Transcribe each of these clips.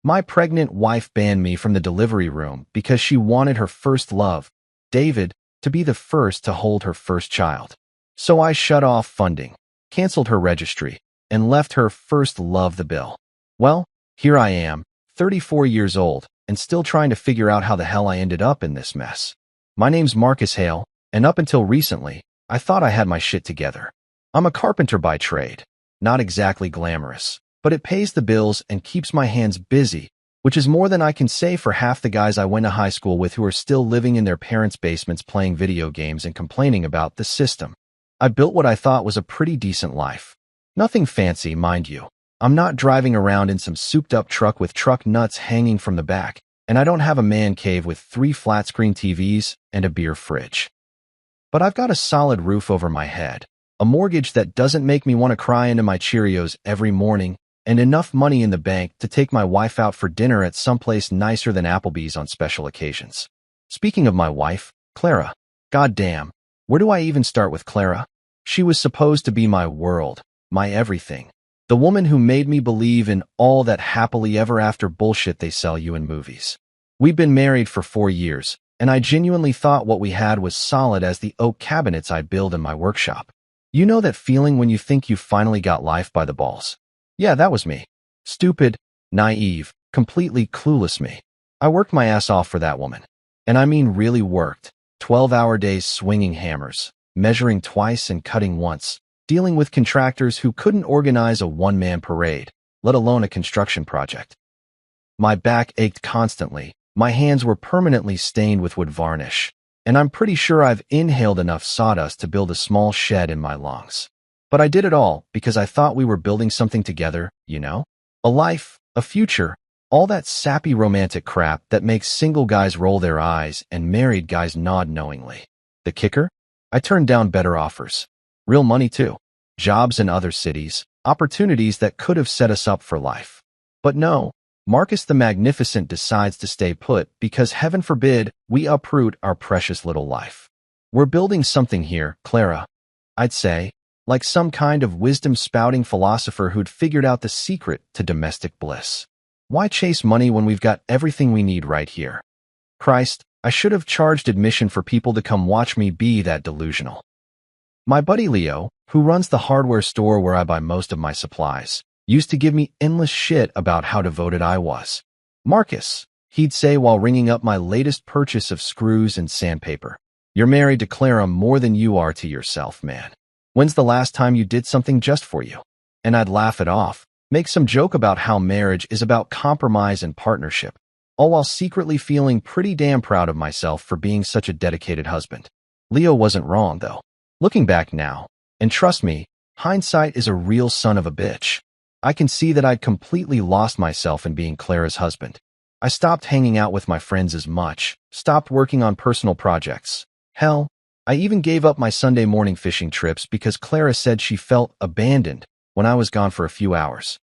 My pregnant wife banned me from the delivery room because she wanted her first love, David, to be the first to hold her first child. So I shut off funding, canceled her registry, and left her first love the bill. Well, here I am, 34 years old, and still trying to figure out how the hell I ended up in this mess. My name's Marcus Hale, and up until recently, I thought I had my shit together. I'm a carpenter by trade. Not exactly glamorous, but it pays the bills and keeps my hands busy, which is more than I can say for half the guys I went to high school with who are still living in their parents' basements playing video games and complaining about the system. I built what I thought was a pretty decent life. Nothing fancy, mind you. I'm not driving around in some souped-up truck with truck nuts hanging from the back, and I don't have a man cave with 3 flat-screen TVs and a beer fridge. But I've got a solid roof over my head, a mortgage that doesn't make me want to cry into my Cheerios every morning, and enough money in the bank to take my wife out for dinner at someplace nicer than Applebee's on special occasions. Speaking of my wife, Clara. Goddamn, where do I even start with Clara? She was supposed to be my world, my everything. The woman who made me believe in all that happily ever after bullshit they sell you in movies. We've been married for 4 years, and I genuinely thought what we had was solid as the oak cabinets I build in my workshop. You know that feeling when you think you've finally got life by the balls? Yeah, that was me. Stupid, naive, completely clueless me. I worked my ass off for that woman. And I mean really worked. 12-hour days swinging hammers, measuring twice and cutting once, dealing with contractors who couldn't organize a one-man parade, let alone a construction project. My back ached constantly, my hands were permanently stained with wood varnish, and I'm pretty sure I've inhaled enough sawdust to build a small shed in my lungs. But I did it all because I thought we were building something together, you know? A life, a future, all that sappy romantic crap that makes single guys roll their eyes and married guys nod knowingly. The kicker? I turned down better offers. Real money too. Jobs in other cities, opportunities that could have set us up for life. But no, Marcus the Magnificent decides to stay put because heaven forbid we uproot our precious little life. We're building something here, Clara. I'd say, like some kind of wisdom-spouting philosopher who'd figured out the secret to domestic bliss. Why chase money when we've got everything we need right here? Christ, I should have charged admission for people to come watch me be that delusional. My buddy Leo, who runs the hardware store where I buy most of my supplies, used to give me endless shit about how devoted I was. Marcus, he'd say while ringing up my latest purchase of screws and sandpaper, you're married to Clara more than you are to yourself, man. When's the last time you did something just for you? And I'd laugh it off, make some joke about how marriage is about compromise and partnership, all while secretly feeling pretty damn proud of myself for being such a dedicated husband. Leo wasn't wrong, though. Looking back now, and trust me, hindsight is a real son of a bitch. I can see that I'd completely lost myself in being Clara's husband. I stopped hanging out with my friends as much, stopped working on personal projects. Hell, I even gave up my Sunday morning fishing trips because Clara said she felt abandoned when I was gone for a few hours.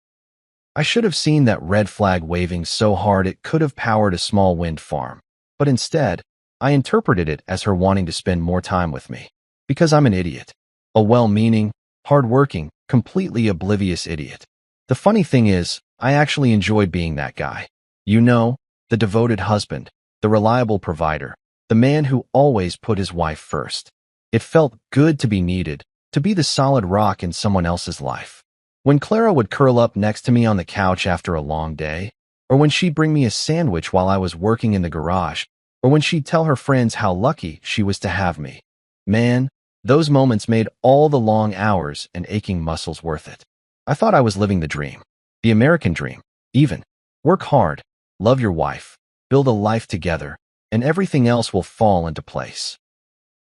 I should have seen that red flag waving so hard it could have powered a small wind farm, but instead, I interpreted it as her wanting to spend more time with me. Because I'm an idiot. A well-meaning, hard-working, completely oblivious idiot. The funny thing is, I actually enjoyed being that guy. You know, the devoted husband, the reliable provider, the man who always put his wife first. It felt good to be needed, to be the solid rock in someone else's life. When Clara would curl up next to me on the couch after a long day, or when she'd bring me a sandwich while I was working in the garage, or when she'd tell her friends how lucky she was to have me. Man, those moments made all the long hours and aching muscles worth it. I thought I was living the dream. The American dream, even. Work hard, love your wife, build a life together, and everything else will fall into place.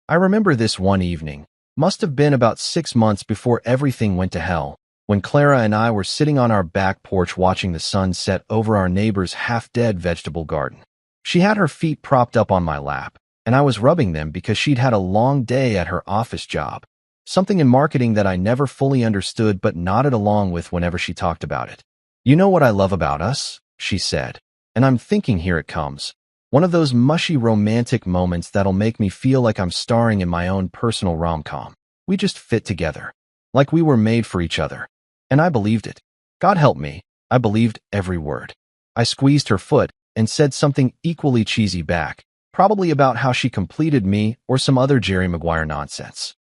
I remember this one evening, must have been about 6 months before everything went to hell, when Clara and I were sitting on our back porch watching the sun set over our neighbor's half-dead vegetable garden. She had her feet propped up on my lap, and I was rubbing them because she'd had a long day at her office job. Something in marketing that I never fully understood but nodded along with whenever she talked about it. You know what I love about us? She said. And I'm thinking here it comes. One of those mushy romantic moments that'll make me feel like I'm starring in my own personal rom-com. We just fit together. Like we were made for each other. And I believed it. God help me, I believed every word. I squeezed her foot and said something equally cheesy back, probably about how she completed me or some other Jerry Maguire nonsense.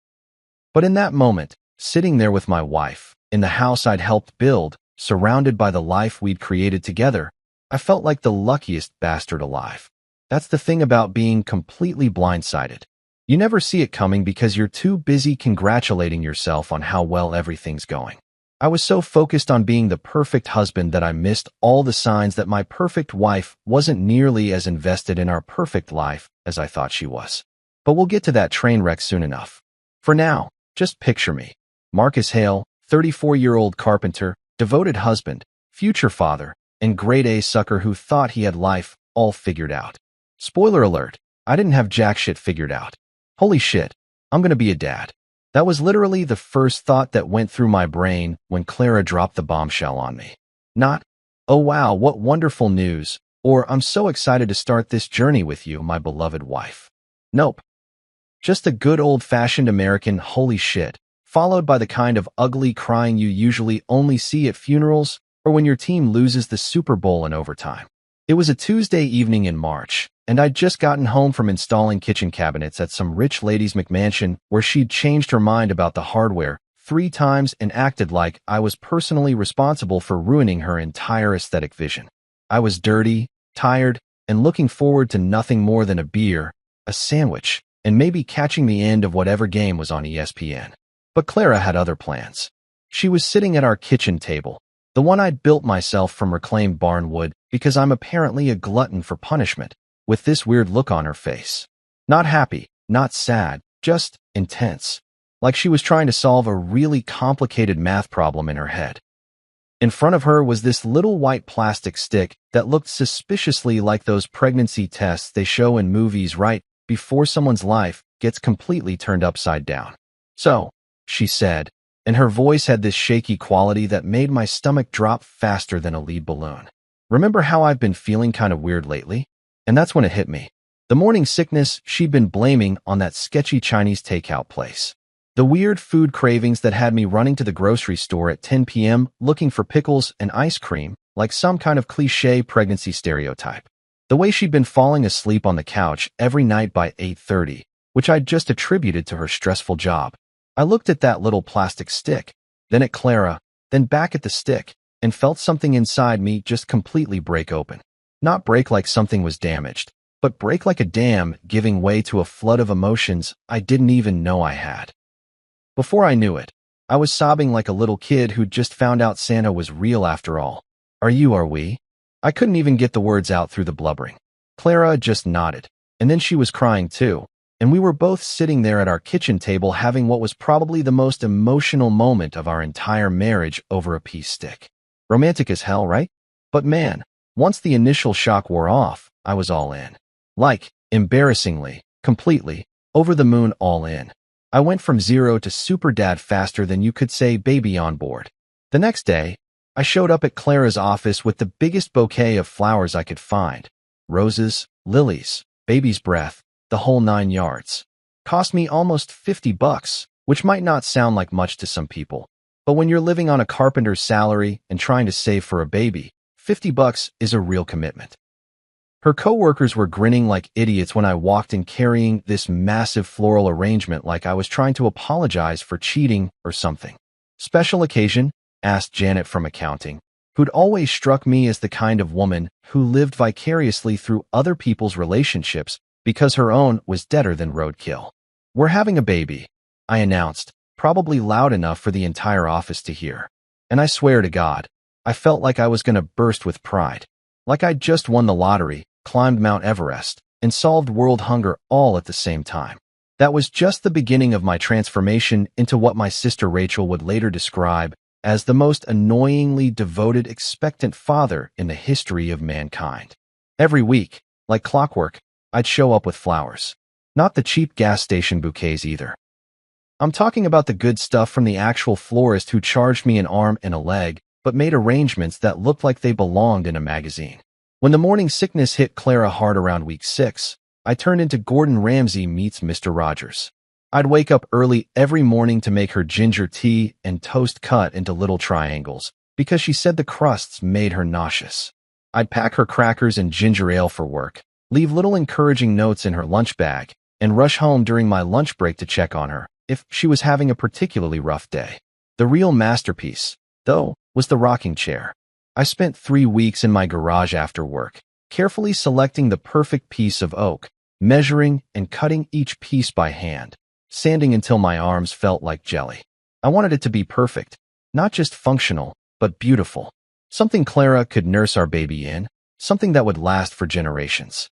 But in that moment, sitting there with my wife, in the house I'd helped build, surrounded by the life we'd created together, I felt like the luckiest bastard alive. That's the thing about being completely blindsided. You never see it coming because you're too busy congratulating yourself on how well everything's going. I was so focused on being the perfect husband that I missed all the signs that my perfect wife wasn't nearly as invested in our perfect life as I thought she was. But we'll get to that train wreck soon enough. For now, just picture me. Marcus Hale, 34-year-old carpenter, devoted husband, future father, and grade-A sucker who thought he had life all figured out. Spoiler alert, I didn't have jack shit figured out. Holy shit, I'm gonna be a dad. That was literally the first thought that went through my brain when Clara dropped the bombshell on me. Not, oh wow, what wonderful news, or I'm so excited to start this journey with you, my beloved wife. Nope. Just a good old-fashioned American holy shit, followed by the kind of ugly crying you usually only see at funerals or when your team loses the Super Bowl in overtime. It was a Tuesday evening in March, and I'd just gotten home from installing kitchen cabinets at some rich lady's McMansion where she'd changed her mind about the hardware 3 times and acted like I was personally responsible for ruining her entire aesthetic vision. I was dirty, tired, and looking forward to nothing more than a beer, a sandwich, and maybe catching the end of whatever game was on ESPN. But Clara had other plans. She was sitting at our kitchen table, the one I'd built myself from reclaimed barn wood because I'm apparently a glutton for punishment, with this weird look on her face. Not happy, not sad, just intense. Like she was trying to solve a really complicated math problem in her head. In front of her was this little white plastic stick that looked suspiciously like those pregnancy tests they show in movies right before someone's life gets completely turned upside down. So, she said, and her voice had this shaky quality that made my stomach drop faster than a lead balloon. Remember how I've been feeling kind of weird lately? And that's when it hit me. The morning sickness she'd been blaming on that sketchy Chinese takeout place. The weird food cravings that had me running to the grocery store at 10 p.m. looking for pickles and ice cream, like some kind of cliché pregnancy stereotype. The way she'd been falling asleep on the couch every night by 8:30, which I'd just attributed to her stressful job. I looked at that little plastic stick, then at Clara, then back at the stick, and felt something inside me just completely break open. Not break like something was damaged, but break like a dam giving way to a flood of emotions I didn't even know I had. Before I knew it, I was sobbing like a little kid who'd just found out Santa was real after all. Are we? I couldn't even get the words out through the blubbering. Clara just nodded, and then she was crying too, and we were both sitting there at our kitchen table having what was probably the most emotional moment of our entire marriage over a pea stick. Romantic as hell, right? But man, once the initial shock wore off, I was all in. Like, embarrassingly, completely, over the moon all in. I went from 0 to super dad faster than you could say baby on board. The next day, I showed up at Clara's office with the biggest bouquet of flowers I could find. Roses, lilies, baby's breath, the whole 9 yards. Cost me almost $50, which might not sound like much to some people. But when you're living on a carpenter's salary and trying to save for a baby, $50 is a real commitment. Her coworkers were grinning like idiots when I walked in carrying this massive floral arrangement like I was trying to apologize for cheating or something. Special occasion? Asked Janet from accounting, who'd always struck me as the kind of woman who lived vicariously through other people's relationships because her own was deader than roadkill. We're having a baby, I announced, probably loud enough for the entire office to hear. And I swear to God, I felt like I was going to burst with pride. Like I'd just won the lottery, climbed Mount Everest, and solved world hunger all at the same time. That was just the beginning of my transformation into what my sister Rachel would later describe as the most annoyingly devoted expectant father in the history of mankind. Every week, like clockwork, I'd show up with flowers. Not the cheap gas station bouquets either. I'm talking about the good stuff from the actual florist who charged me an arm and a leg, but made arrangements that looked like they belonged in a magazine. When the morning sickness hit Clara hard around week 6, I turned into Gordon Ramsay meets Mr. Rogers. I'd wake up early every morning to make her ginger tea and toast cut into little triangles, because she said the crusts made her nauseous. I'd pack her crackers and ginger ale for work, leave little encouraging notes in her lunch bag, and rush home during my lunch break to check on her if she was having a particularly rough day. The real masterpiece, though, was the rocking chair. I spent 3 weeks in my garage after work, carefully selecting the perfect piece of oak, measuring and cutting each piece by hand, sanding until my arms felt like jelly. I wanted it to be perfect, not just functional, but beautiful. Something Clara could nurse our baby in, something that would last for generations.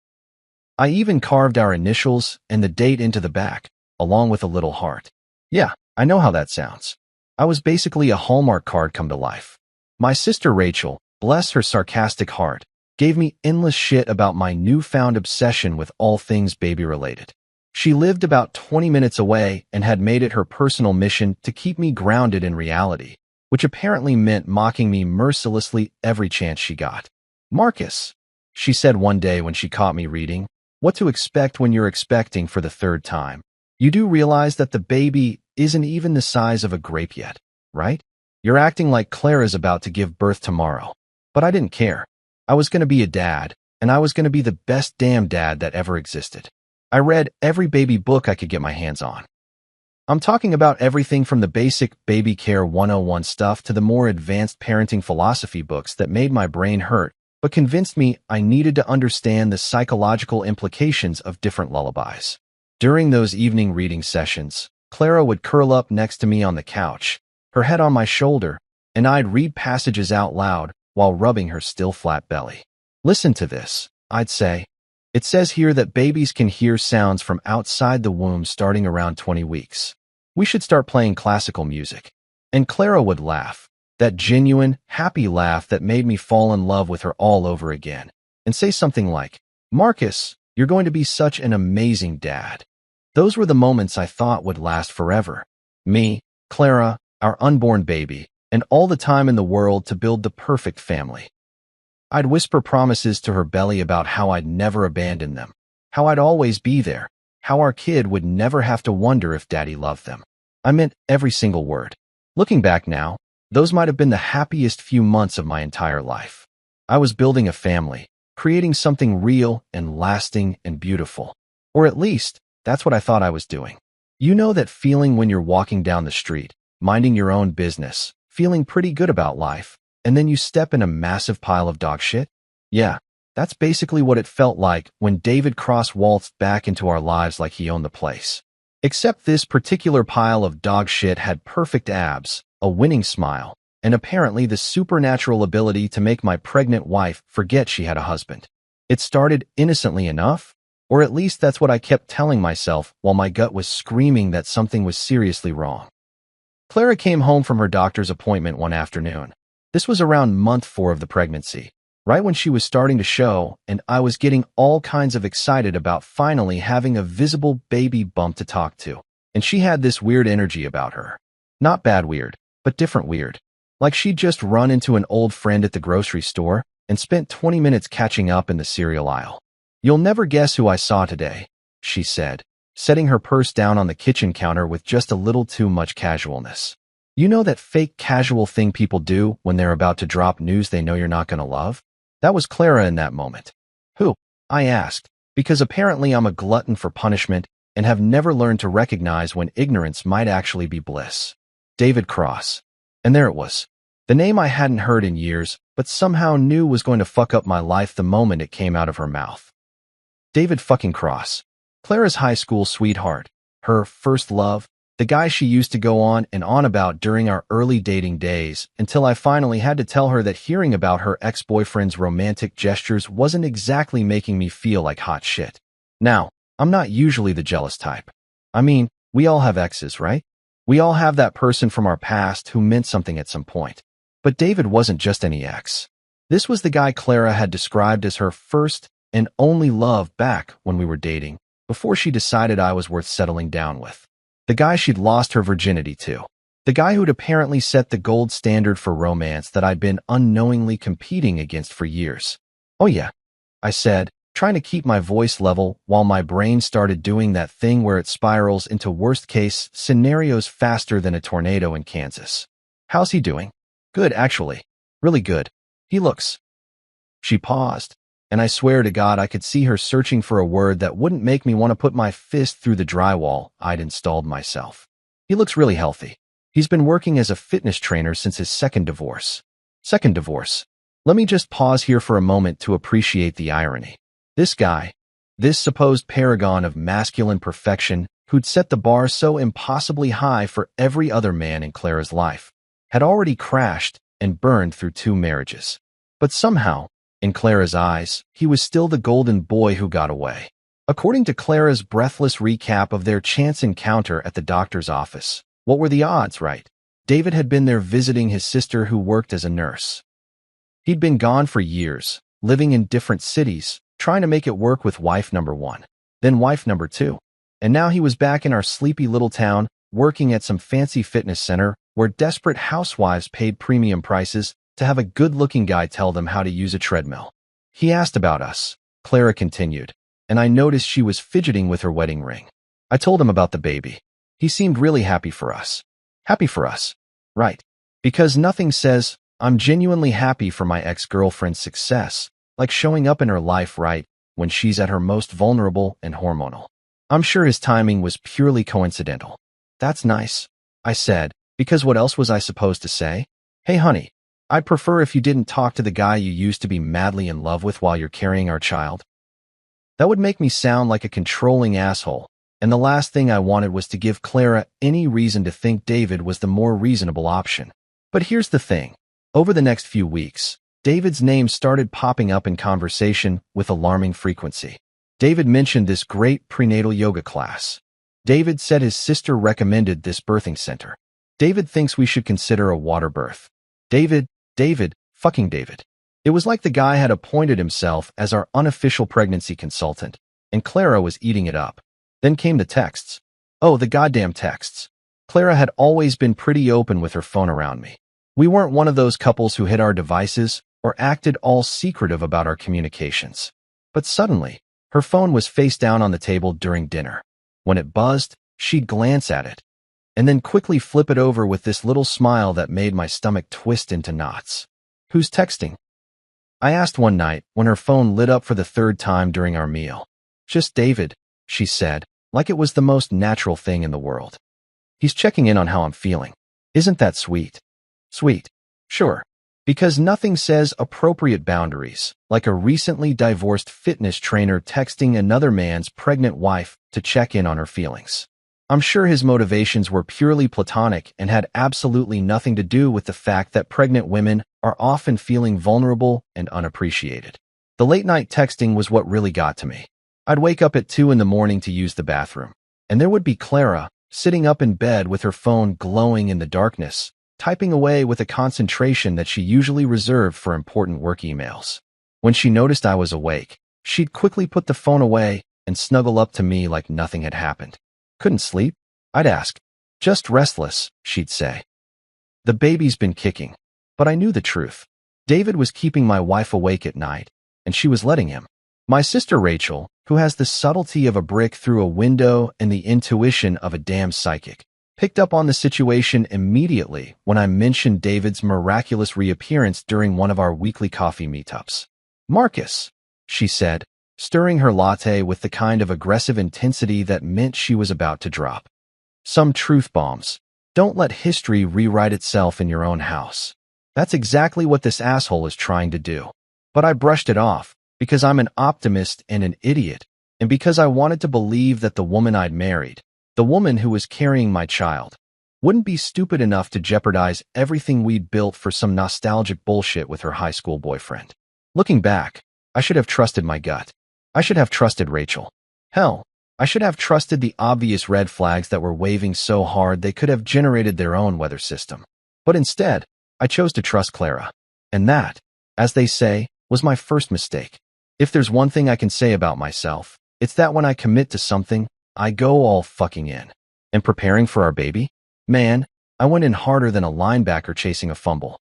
I even carved our initials and the date into the back, along with a little heart. Yeah, I know how that sounds. I was basically a Hallmark card come to life. My sister Rachel, bless her sarcastic heart, gave me endless shit about my newfound obsession with all things baby-related. She lived about 20 minutes away and had made it her personal mission to keep me grounded in reality, which apparently meant mocking me mercilessly every chance she got. "Marcus," she said one day when she caught me reading, "what to expect when you're expecting for the 3rd time. You do realize that the baby isn't even the size of a grape yet, right? You're acting like Clara's about to give birth tomorrow." But I didn't care. I was going to be a dad, and I was going to be the best damn dad that ever existed. I read every baby book I could get my hands on. I'm talking about everything from the basic baby care 101 stuff to the more advanced parenting philosophy books that made my brain hurt, but convinced me I needed to understand the psychological implications of different lullabies. During those evening reading sessions, Clara would curl up next to me on the couch, her head on my shoulder, and I'd read passages out loud while rubbing her still flat belly. "Listen to this," I'd say. "It says here that babies can hear sounds from outside the womb starting around 20 weeks. We should start playing classical music." And Clara would laugh, that genuine, happy laugh that made me fall in love with her all over again, and say something like, "Marcus, you're going to be such an amazing dad." Those were the moments I thought would last forever. Me, Clara, our unborn baby, and all the time in the world to build the perfect family. I'd whisper promises to her belly about how I'd never abandon them, how I'd always be there, how our kid would never have to wonder if daddy loved them. I meant every single word. Looking back now, those might have been the happiest few months of my entire life. I was building a family, creating something real and lasting and beautiful. Or at least, that's what I thought I was doing. You know that feeling when you're walking down the street, minding your own business, feeling pretty good about life, and then you step in a massive pile of dog shit? Yeah, that's basically what it felt like when David Cross waltzed back into our lives like he owned the place. Except this particular pile of dog shit had perfect abs, a winning smile, and apparently the supernatural ability to make my pregnant wife forget she had a husband. It started innocently enough, or at least that's what I kept telling myself while my gut was screaming that something was seriously wrong. Clara came home from her doctor's appointment one afternoon. This was around month 4 of the pregnancy, right when she was starting to show, and I was getting all kinds of excited about finally having a visible baby bump to talk to. And she had this weird energy about her. Not bad weird, but different weird. Like she'd just run into an old friend at the grocery store and spent 20 minutes catching up in the cereal aisle. "You'll never guess who I saw today," she said, setting her purse down on the kitchen counter with just a little too much casualness. "You know that fake casual thing people do when they're about to drop news they know you're not going to love?" That was Clara in that moment. "Who?" I asked, because apparently I'm a glutton for punishment and have never learned to recognize when ignorance might actually be bliss. "David Cross." And there it was. The name I hadn't heard in years, but somehow knew was going to fuck up my life the moment it came out of her mouth. David fucking Cross. Clara's high school sweetheart, her first love, the guy she used to go on and on about during our early dating days, until I finally had to tell her that hearing about her ex-boyfriend's romantic gestures wasn't exactly making me feel like hot shit. Now, I'm not usually the jealous type. I mean, we all have exes, right? We all have that person from our past who meant something at some point. But David wasn't just any ex. This was the guy Clara had described as her first and only love back when we were dating, before she decided I was worth settling down with. The guy she'd lost her virginity to. The guy who'd apparently set the gold standard for romance that I'd been unknowingly competing against for years. "Oh yeah," I said, trying to keep my voice level while my brain started doing that thing where it spirals into worst-case scenarios faster than a tornado in Kansas. "How's he doing?" "Good, actually. Really good. He looks She paused, and I swear to God I could see her searching for a word that wouldn't make me want to put my fist through the drywall I'd installed myself. He looks really healthy. He's been working as a fitness trainer since his second divorce. Second divorce. Let me just pause here for a moment to appreciate the irony. This guy, this supposed paragon of masculine perfection who'd set the bar so impossibly high for every other man in Clara's life, had already crashed and burned through 2 marriages. But somehow, in Clara's eyes, he was still the golden boy who got away. According to Clara's breathless recap of their chance encounter at the doctor's office, what were the odds, right? David had been there visiting his sister who worked as a nurse. He'd been gone for years, living in different cities, trying to make it work with wife number 1, then wife number 2. And now he was back in our sleepy little town, working at some fancy fitness center where desperate housewives paid premium prices to have a good-looking guy tell them how to use a treadmill. He asked about us, Clara continued, and I noticed she was fidgeting with her wedding ring. I told him about the baby. He seemed really happy for us. Happy for us. Right. Because nothing says, I'm genuinely happy for my ex-girlfriend's success, like showing up in her life right when she's at her most vulnerable and hormonal. I'm sure his timing was purely coincidental. That's nice, I said, because what else was I supposed to say? Hey honey, I'd prefer if you didn't talk to the guy you used to be madly in love with while you're carrying our child. That would make me sound like a controlling asshole, and the last thing I wanted was to give Clara any reason to think David was the more reasonable option. But here's the thing. Over the next few weeks, David's name started popping up in conversation with alarming frequency. David mentioned this great prenatal yoga class. David said his sister recommended this birthing center. David thinks we should consider a water birth. David, fucking David. It was like the guy had appointed himself as our unofficial pregnancy consultant, and Clara was eating it up. Then came the texts. Oh, the goddamn texts. Clara had always been pretty open with her phone around me. We weren't one of those couples who hid our devices or acted all secretive about our communications. But suddenly, her phone was face down on the table during dinner. When it buzzed, she'd glance at it, and then quickly flip it over with this little smile that made my stomach twist into knots. Who's texting? I asked one night when her phone lit up for the 3rd time during our meal. Just David, she said, like it was the most natural thing in the world. He's checking in on how I'm feeling. Isn't that sweet? Sweet. Sure. Because nothing says appropriate boundaries, like a recently divorced fitness trainer texting another man's pregnant wife to check in on her feelings. I'm sure his motivations were purely platonic and had absolutely nothing to do with the fact that pregnant women are often feeling vulnerable and unappreciated. The late-night texting was what really got to me. I'd wake up at 2 in the morning to use the bathroom, and there would be Clara, sitting up in bed with her phone glowing in the darkness, typing away with a concentration that she usually reserved for important work emails. When she noticed I was awake, she'd quickly put the phone away and snuggle up to me like nothing had happened. Couldn't sleep? I'd ask. Just restless, she'd say. The baby's been kicking. But I knew the truth. David was keeping my wife awake at night, and she was letting him. My sister Rachel, who has the subtlety of a brick through a window and the intuition of a damn psychic, picked up on the situation immediately when I mentioned David's miraculous reappearance during one of our weekly coffee meetups. Marcus, she said, stirring her latte with the kind of aggressive intensity that meant she was about to drop. Some truth bombs. Don't let history rewrite itself in your own house. That's exactly what this asshole is trying to do. But I brushed it off, because I'm an optimist and an idiot, and because I wanted to believe that the woman I'd married, the woman who was carrying my child, wouldn't be stupid enough to jeopardize everything we'd built for some nostalgic bullshit with her high school boyfriend. Looking back, I should have trusted my gut. I should have trusted Rachel. Hell, I should have trusted the obvious red flags that were waving so hard they could have generated their own weather system. But instead, I chose to trust Clara. And that, as they say, was my first mistake. If there's one thing I can say about myself, it's that when I commit to something, I go all fucking in. And preparing for our baby? Man, I went in harder than a linebacker chasing a fumble.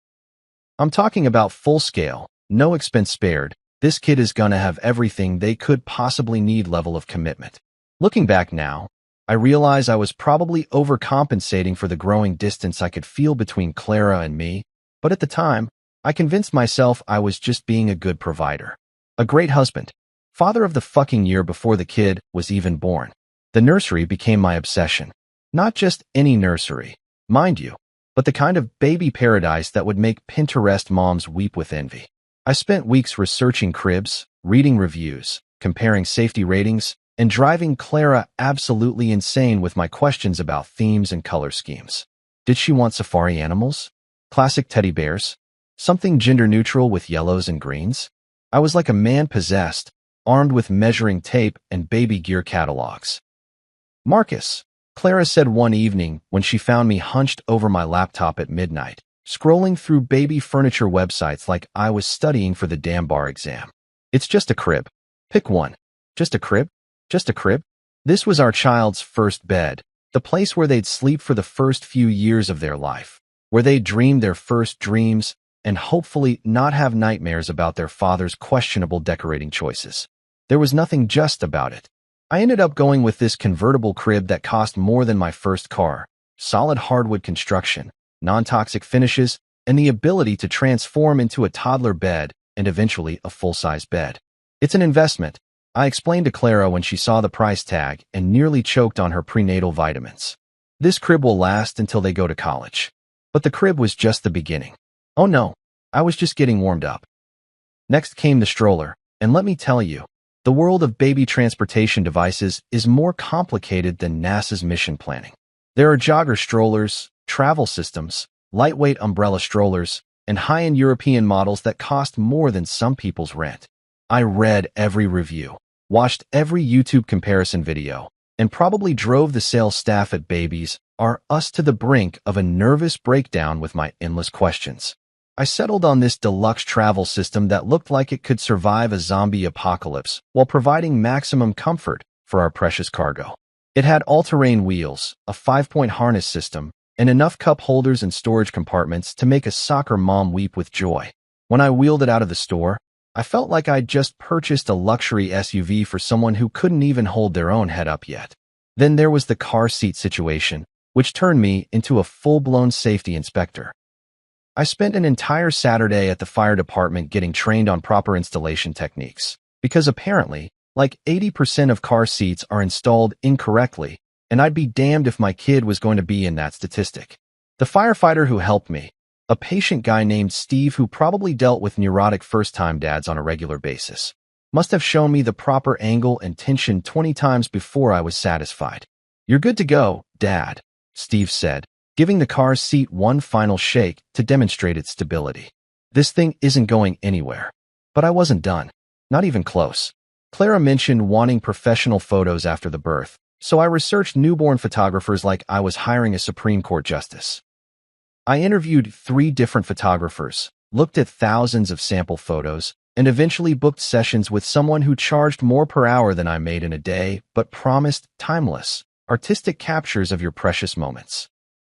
I'm talking about full scale, no expense spared. This kid is gonna have everything they could possibly need level of commitment. Looking back now, I realize I was probably overcompensating for the growing distance I could feel between Clara and me, but at the time, I convinced myself I was just being a good provider. A great husband. Father of the fucking year before the kid was even born. The nursery became my obsession. Not just any nursery, mind you, but the kind of baby paradise that would make Pinterest moms weep with envy. I spent weeks researching cribs, reading reviews, comparing safety ratings, and driving Clara absolutely insane with my questions about themes and color schemes. Did she want safari animals? Classic teddy bears? Something gender-neutral with yellows and greens? I was like a man possessed, armed with measuring tape and baby gear catalogs. Marcus, Clara said one evening when she found me hunched over my laptop at midnight, scrolling through baby furniture websites like I was studying for the damn bar exam. It's just a crib. Pick one. Just a crib? Just a crib? This was our child's first bed, the place where they'd sleep for the first few years of their life, where they'd dream their first dreams, and hopefully not have nightmares about their father's questionable decorating choices. There was nothing just about it. I ended up going with this convertible crib that cost more than my first car, solid hardwood construction, non-toxic finishes, and the ability to transform into a toddler bed and eventually a full-size bed. It's an investment, I explained to Clara when she saw the price tag and nearly choked on her prenatal vitamins. This crib will last until they go to college. But the crib was just the beginning. Oh no, I was just getting warmed up. Next came the stroller, and let me tell you, the world of baby transportation devices is more complicated than NASA's mission planning. There are jogger strollers, travel systems, lightweight umbrella strollers, and high-end European models that cost more than some people's rent. I read every review, watched every YouTube comparison video, and probably drove the sales staff at Babies R Us to the brink of a nervous breakdown with my endless questions. I settled on this deluxe travel system that looked like it could survive a zombie apocalypse while providing maximum comfort for our precious cargo. It had all-terrain wheels, a 5-point harness system, and enough cup holders and storage compartments to make a soccer mom weep with joy. When I wheeled it out of the store, I felt like I'd just purchased a luxury SUV for someone who couldn't even hold their own head up yet. Then there was the car seat situation, which turned me into a full-blown safety inspector. I spent an entire Saturday at the fire department getting trained on proper installation techniques, because apparently, like 80% of car seats are installed incorrectly, and I'd be damned if my kid was going to be in that statistic. The firefighter who helped me, a patient guy named Steve who probably dealt with neurotic first-time dads on a regular basis, must have shown me the proper angle and tension 20 times before I was satisfied. "You're good to go, Dad," Steve said, giving the car's seat one final shake to demonstrate its stability. This thing isn't going anywhere. But I wasn't done. Not even close. Clara mentioned wanting professional photos after the birth, so I researched newborn photographers like I was hiring a Supreme Court justice. I interviewed 3 different photographers, looked at thousands of sample photos, and eventually booked sessions with someone who charged more per hour than I made in a day, but promised timeless, artistic captures of your precious moments.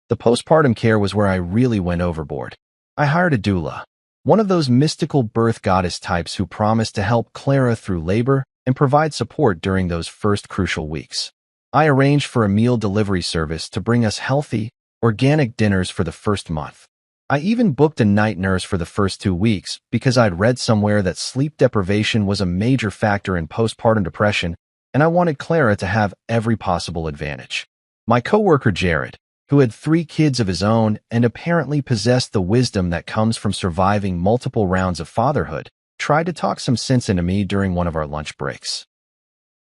The postpartum care was where I really went overboard. I hired a doula, one of those mystical birth goddess types who promised to help Clara through labor and provide support during those first crucial weeks. I arranged for a meal delivery service to bring us healthy, organic dinners for the first month. I even booked a night nurse for the first 2 weeks because I'd read somewhere that sleep deprivation was a major factor in postpartum depression, and I wanted Clara to have every possible advantage. My coworker Jared, who had 3 kids of his own and apparently possessed the wisdom that comes from surviving multiple rounds of fatherhood, tried to talk some sense into me during one of our lunch breaks.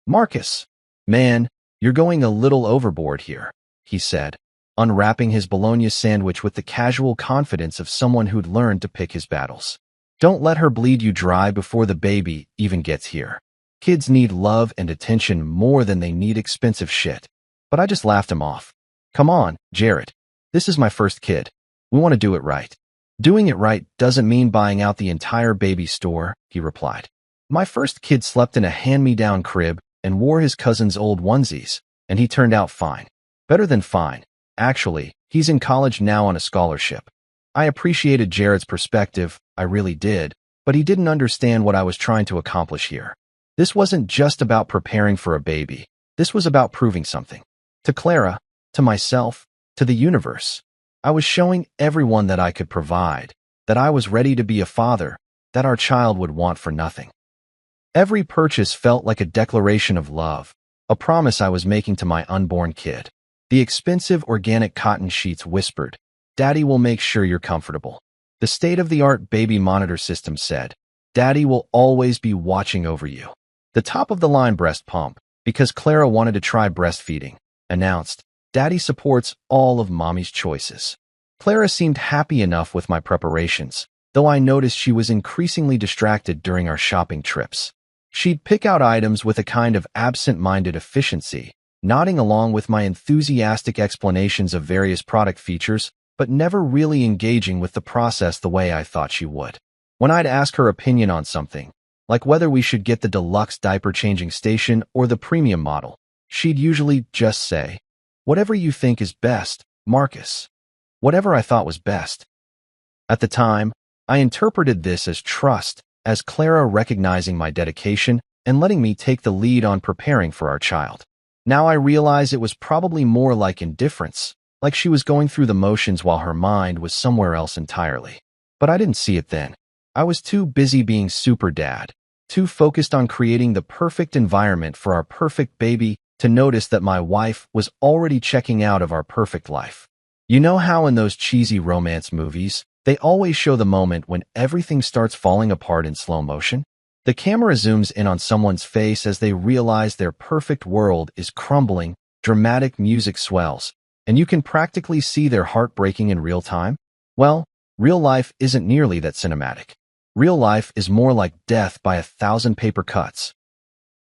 "Marcus, man, you're going a little overboard here," he said, unwrapping his bologna sandwich with the casual confidence of someone who'd learned to pick his battles. "Don't let her bleed you dry before the baby even gets here. Kids need love and attention more than they need expensive shit." But I just laughed him off. "Come on, Jared. This is my first kid. We want to do it right." "Doing it right doesn't mean buying out the entire baby store," he replied. "My first kid slept in a hand-me-down crib and wore his cousin's old onesies, and he turned out fine. Better than fine. Actually, he's in college now on a scholarship." I appreciated Jared's perspective, I really did, but he didn't understand what I was trying to accomplish here. This wasn't just about preparing for a baby. This was about proving something. To Clara, to myself, to the universe. I was showing everyone that I could provide, that I was ready to be a father, that our child would want for nothing. Every purchase felt like a declaration of love, a promise I was making to my unborn kid. The expensive organic cotton sheets whispered, "Daddy will make sure you're comfortable." The state-of-the-art baby monitor system said, "Daddy will always be watching over you." The top-of-the-line breast pump, because Clara wanted to try breastfeeding, announced, "Daddy supports all of Mommy's choices." Clara seemed happy enough with my preparations, though I noticed she was increasingly distracted during our shopping trips. She'd pick out items with a kind of absent-minded efficiency, nodding along with my enthusiastic explanations of various product features, but never really engaging with the process the way I thought she would. When I'd ask her opinion on something, like whether we should get the deluxe diaper-changing station or the premium model, she'd usually just say, "Whatever you think is best, Marcus." Whatever I thought was best. At the time, I interpreted this as trust, as Clara recognizing my dedication and letting me take the lead on preparing for our child. Now I realize it was probably more like indifference, like she was going through the motions while her mind was somewhere else entirely. But I didn't see it then. I was too busy being super dad, too focused on creating the perfect environment for our perfect baby to notice that my wife was already checking out of our perfect life. You know how in those cheesy romance movies, they always show the moment when everything starts falling apart in slow motion? The camera zooms in on someone's face as they realize their perfect world is crumbling, dramatic music swells, and you can practically see their heart breaking in real time? Well, real life isn't nearly that cinematic. Real life is more like death by 1,000 paper cuts.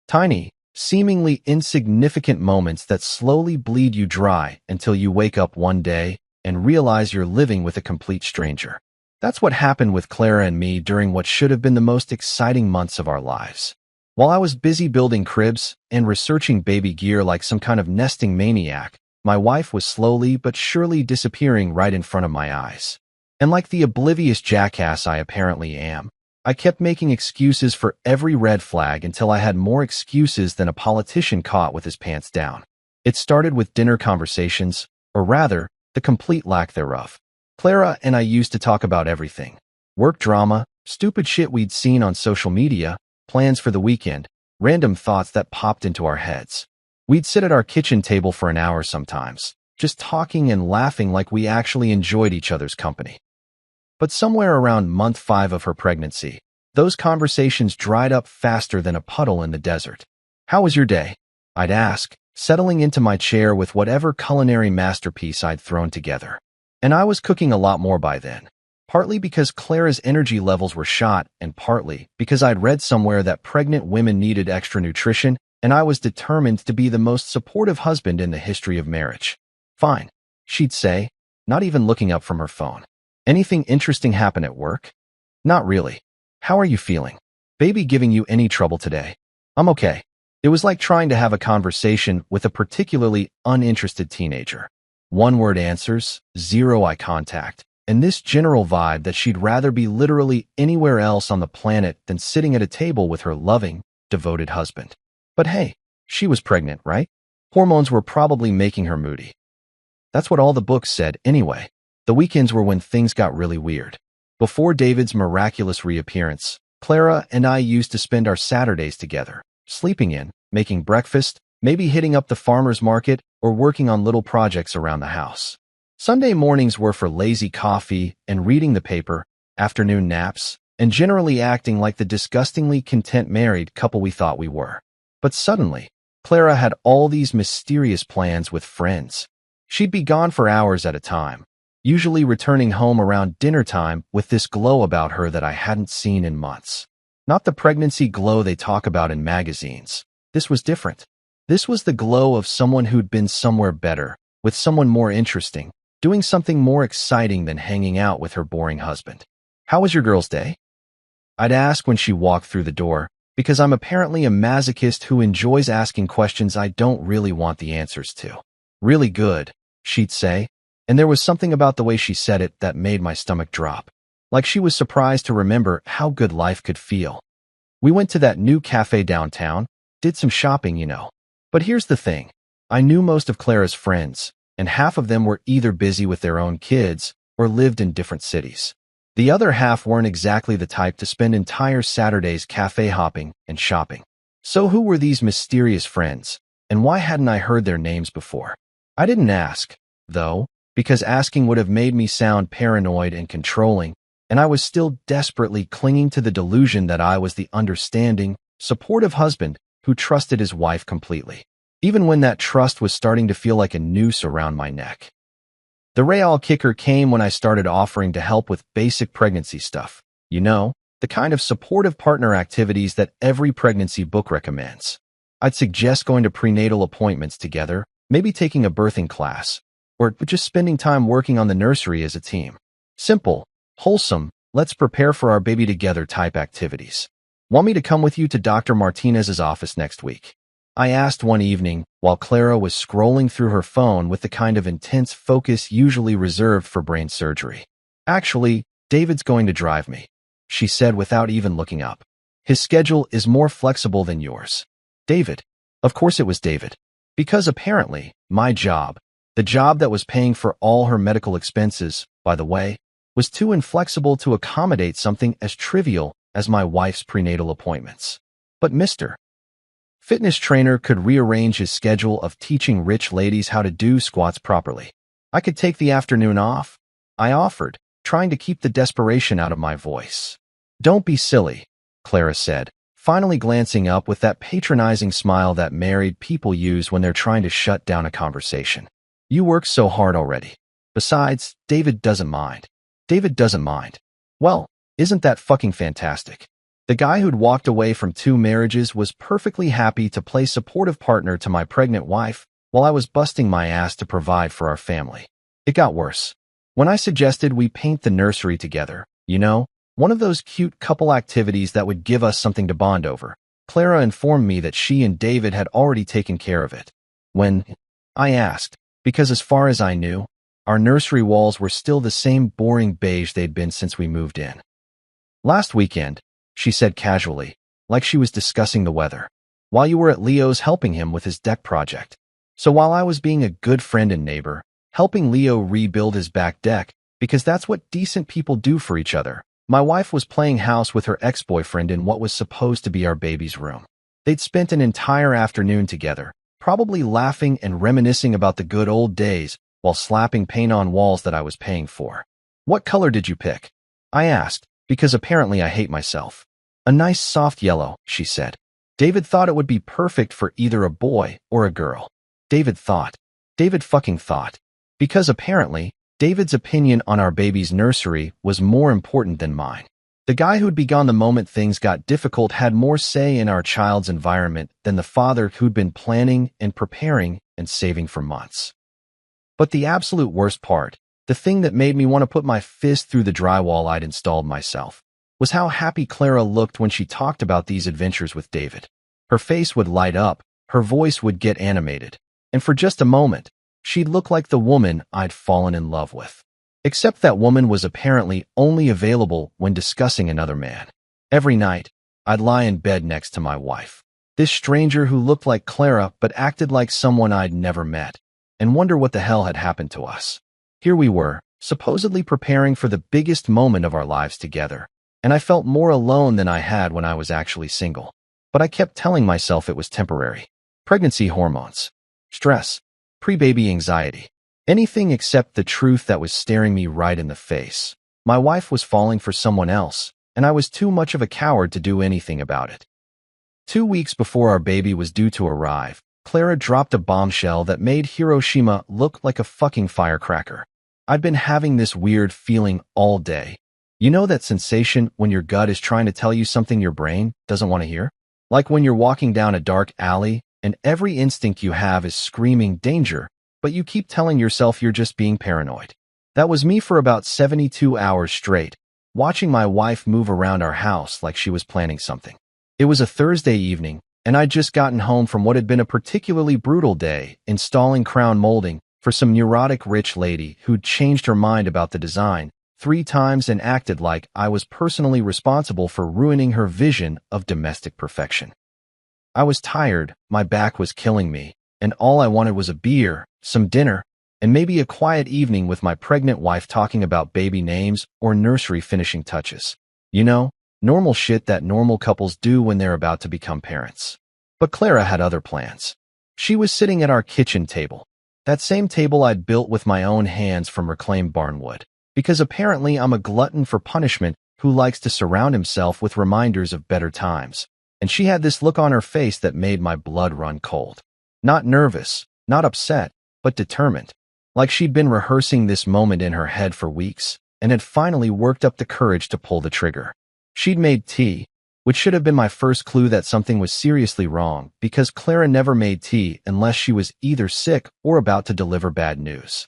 Tiny, seemingly insignificant moments that slowly bleed you dry until you wake up one day and realize you're living with a complete stranger. That's what happened with Clara and me during what should have been the most exciting months of our lives. While I was busy building cribs and researching baby gear like some kind of nesting maniac, my wife was slowly but surely disappearing right in front of my eyes. And like the oblivious jackass I apparently am, I kept making excuses for every red flag until I had more excuses than a politician caught with his pants down. It started with dinner conversations, or rather, the complete lack thereof. Clara and I used to talk about everything. Work drama, stupid shit we'd seen on social media, plans for the weekend, random thoughts that popped into our heads. We'd sit at our kitchen table for an hour sometimes, just talking and laughing like we actually enjoyed each other's company. But somewhere around month 5 of her pregnancy, those conversations dried up faster than a puddle in the desert. "How was your day?" I'd ask, settling into my chair with whatever culinary masterpiece I'd thrown together. And I was cooking a lot more by then, partly because Clara's energy levels were shot and partly because I'd read somewhere that pregnant women needed extra nutrition, and I was determined to be the most supportive husband in the history of marriage. "Fine," she'd say, not even looking up from her phone. "Anything interesting happen at work?" "Not really." "How are you feeling? Baby giving you any trouble today?" "I'm okay." It was like trying to have a conversation with a particularly uninterested teenager. One-word answers, zero eye contact, and this general vibe that she'd rather be literally anywhere else on the planet than sitting at a table with her loving, devoted husband. But hey, she was pregnant, right? Hormones were probably making her moody. That's what all the books said anyway. The weekends were when things got really weird. Before David's miraculous reappearance, Clara and I used to spend our Saturdays together, sleeping in, making breakfast, maybe hitting up the farmer's market, or working on little projects around the house. Sunday mornings were for lazy coffee and reading the paper, afternoon naps, and generally acting like the disgustingly content married couple we thought we were. But suddenly, Clara had all these mysterious plans with friends. She'd be gone for hours at a time, usually returning home around dinner time with this glow about her that I hadn't seen in months. Not the pregnancy glow they talk about in magazines. This was different. This was the glow of someone who'd been somewhere better, with someone more interesting, doing something more exciting than hanging out with her boring husband. "How was your girl's day?" I'd ask when she walked through the door, because I'm apparently a masochist who enjoys asking questions I don't really want the answers to. "Really good," she'd say, and there was something about the way she said it that made my stomach drop. Like she was surprised to remember how good life could feel. We went to that new cafe downtown, did some shopping, you know. But here's the thing. I knew most of Clara's friends, and half of them were either busy with their own kids or lived in different cities. The other half weren't exactly the type to spend entire Saturdays cafe hopping and shopping. So who were these mysterious friends, and why hadn't I heard their names before? I didn't ask, though, because asking would have made me sound paranoid and controlling, and I was still desperately clinging to the delusion that I was the understanding, supportive husband who trusted his wife completely, even when that trust was starting to feel like a noose around my neck. The real kicker came when I started offering to help with basic pregnancy stuff. You know, the kind of supportive partner activities that every pregnancy book recommends. I'd suggest going to prenatal appointments together, maybe taking a birthing class, or just spending time working on the nursery as a team. Simple, wholesome, let's prepare for our baby together type activities. Want me to come with you to Dr. Martinez's office next week? I asked one evening while Clara was scrolling through her phone with the kind of intense focus usually reserved for brain surgery. Actually, David's going to drive me, she said without even looking up. His schedule is more flexible than yours. David. Of course it was David. Because apparently, my job, the job that was paying for all her medical expenses, by the way, was too inflexible to accommodate something as trivial as my wife's prenatal appointments. But Mr. Fitness trainer could rearrange his schedule of teaching rich ladies how to do squats properly. I could take the afternoon off, I offered, trying to keep the desperation out of my voice. Don't be silly, Clara said, finally glancing up with that patronizing smile that married people use when they're trying to shut down a conversation. You work so hard already. Besides, David doesn't mind. David doesn't mind. Well, isn't that fucking fantastic? The guy who'd walked away from 2 marriages was perfectly happy to play supportive partner to my pregnant wife while I was busting my ass to provide for our family. It got worse. When I suggested we paint the nursery together, you know, one of those cute couple activities that would give us something to bond over, Clara informed me that she and David had already taken care of it. When I asked, because as far as I knew, our nursery walls were still the same boring beige they'd been since we moved in. Last weekend, she said casually, like she was discussing the weather, while you were at Leo's helping him with his deck project. So while I was being a good friend and neighbor, helping Leo rebuild his back deck, because that's what decent people do for each other, my wife was playing house with her ex-boyfriend in what was supposed to be our baby's room. They'd spent an entire afternoon together, probably laughing and reminiscing about the good old days while slapping paint on walls that I was paying for. What color did you pick? I asked, because apparently I hate myself. A nice soft yellow, she said. David thought it would be perfect for either a boy or a girl. David thought. David fucking thought. Because apparently, David's opinion on our baby's nursery was more important than mine. The guy who'd be gone the moment things got difficult had more say in our child's environment than the father who'd been planning and preparing and saving for months. But the absolute worst part, the thing that made me want to put my fist through the drywall I'd installed myself, was how happy Clara looked when she talked about these adventures with David. Her face would light up, her voice would get animated, and for just a moment, she'd look like the woman I'd fallen in love with. Except that woman was apparently only available when discussing another man. Every night, I'd lie in bed next to my wife, this stranger who looked like Clara but acted like someone I'd never met, and wonder what the hell had happened to us. Here we were, supposedly preparing for the biggest moment of our lives together, and I felt more alone than I had when I was actually single. But I kept telling myself it was temporary. Pregnancy hormones, stress, pre-baby anxiety, anything except the truth that was staring me right in the face. My wife was falling for someone else, and I was too much of a coward to do anything about it. 2 weeks before our baby was due to arrive, Clara dropped a bombshell that made Hiroshima look like a fucking firecracker. I'd been having this weird feeling all day. You know that sensation when your gut is trying to tell you something your brain doesn't want to hear? Like when you're walking down a dark alley and every instinct you have is screaming danger, but you keep telling yourself you're just being paranoid. That was me for about 72 hours straight, watching my wife move around our house like she was planning something. It was a Thursday evening, and I'd just gotten home from what had been a particularly brutal day installing crown molding for some neurotic rich lady who'd changed her mind about the design 3 times and acted like I was personally responsible for ruining her vision of domestic perfection. I was tired, my back was killing me, and all I wanted was a beer, some dinner, and maybe a quiet evening with my pregnant wife talking about baby names or nursery finishing touches. You know, normal shit that normal couples do when they're about to become parents. But Clara had other plans. She was sitting at our kitchen table, that same table I'd built with my own hands from reclaimed barnwood, because apparently I'm a glutton for punishment who likes to surround himself with reminders of better times. And she had this look on her face that made my blood run cold. Not nervous, not upset, but determined. Like she'd been rehearsing this moment in her head for weeks, and had finally worked up the courage to pull the trigger. She'd made tea, which should have been my first clue that something was seriously wrong, because Clara never made tea unless she was either sick or about to deliver bad news.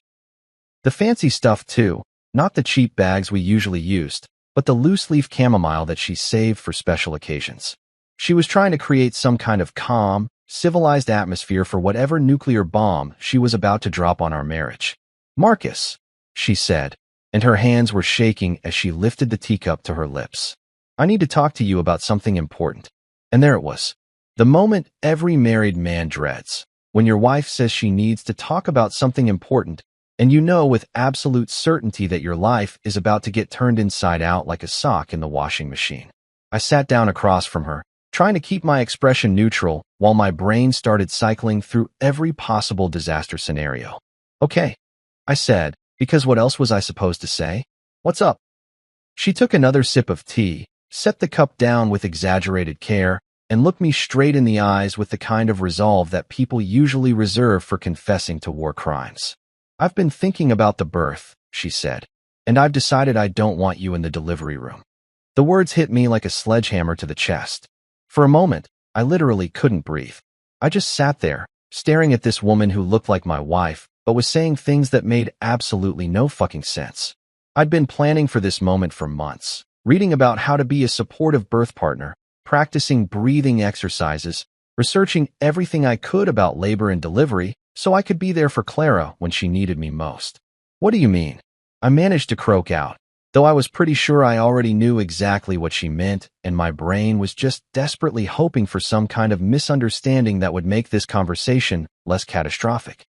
The fancy stuff too, not the cheap bags we usually used, but the loose-leaf chamomile that she saved for special occasions. She was trying to create some kind of calm, civilized atmosphere for whatever nuclear bomb she was about to drop on our marriage. "Marcus," she said, and her hands were shaking as she lifted the teacup to her lips. "I need to talk to you about something important." And there it was. The moment every married man dreads. When your wife says she needs to talk about something important, and you know with absolute certainty that your life is about to get turned inside out like a sock in the washing machine. I sat down across from her, trying to keep my expression neutral while my brain started cycling through every possible disaster scenario. "Okay," I said, because what else was I supposed to say? "What's up?" She took another sip of tea, set the cup down with exaggerated care, and looked me straight in the eyes with the kind of resolve that people usually reserve for confessing to war crimes. "I've been thinking about the birth," she said, "and I've decided I don't want you in the delivery room." The words hit me like a sledgehammer to the chest. For a moment, I literally couldn't breathe. I just sat there, staring at this woman who looked like my wife, but was saying things that made absolutely no fucking sense. I'd been planning for this moment for months, reading about how to be a supportive birth partner, practicing breathing exercises, researching everything I could about labor and delivery so I could be there for Clara when she needed me most. "What do you mean?" I managed to croak out, though I was pretty sure I already knew exactly what she meant, and my brain was just desperately hoping for some kind of misunderstanding that would make this conversation less catastrophic.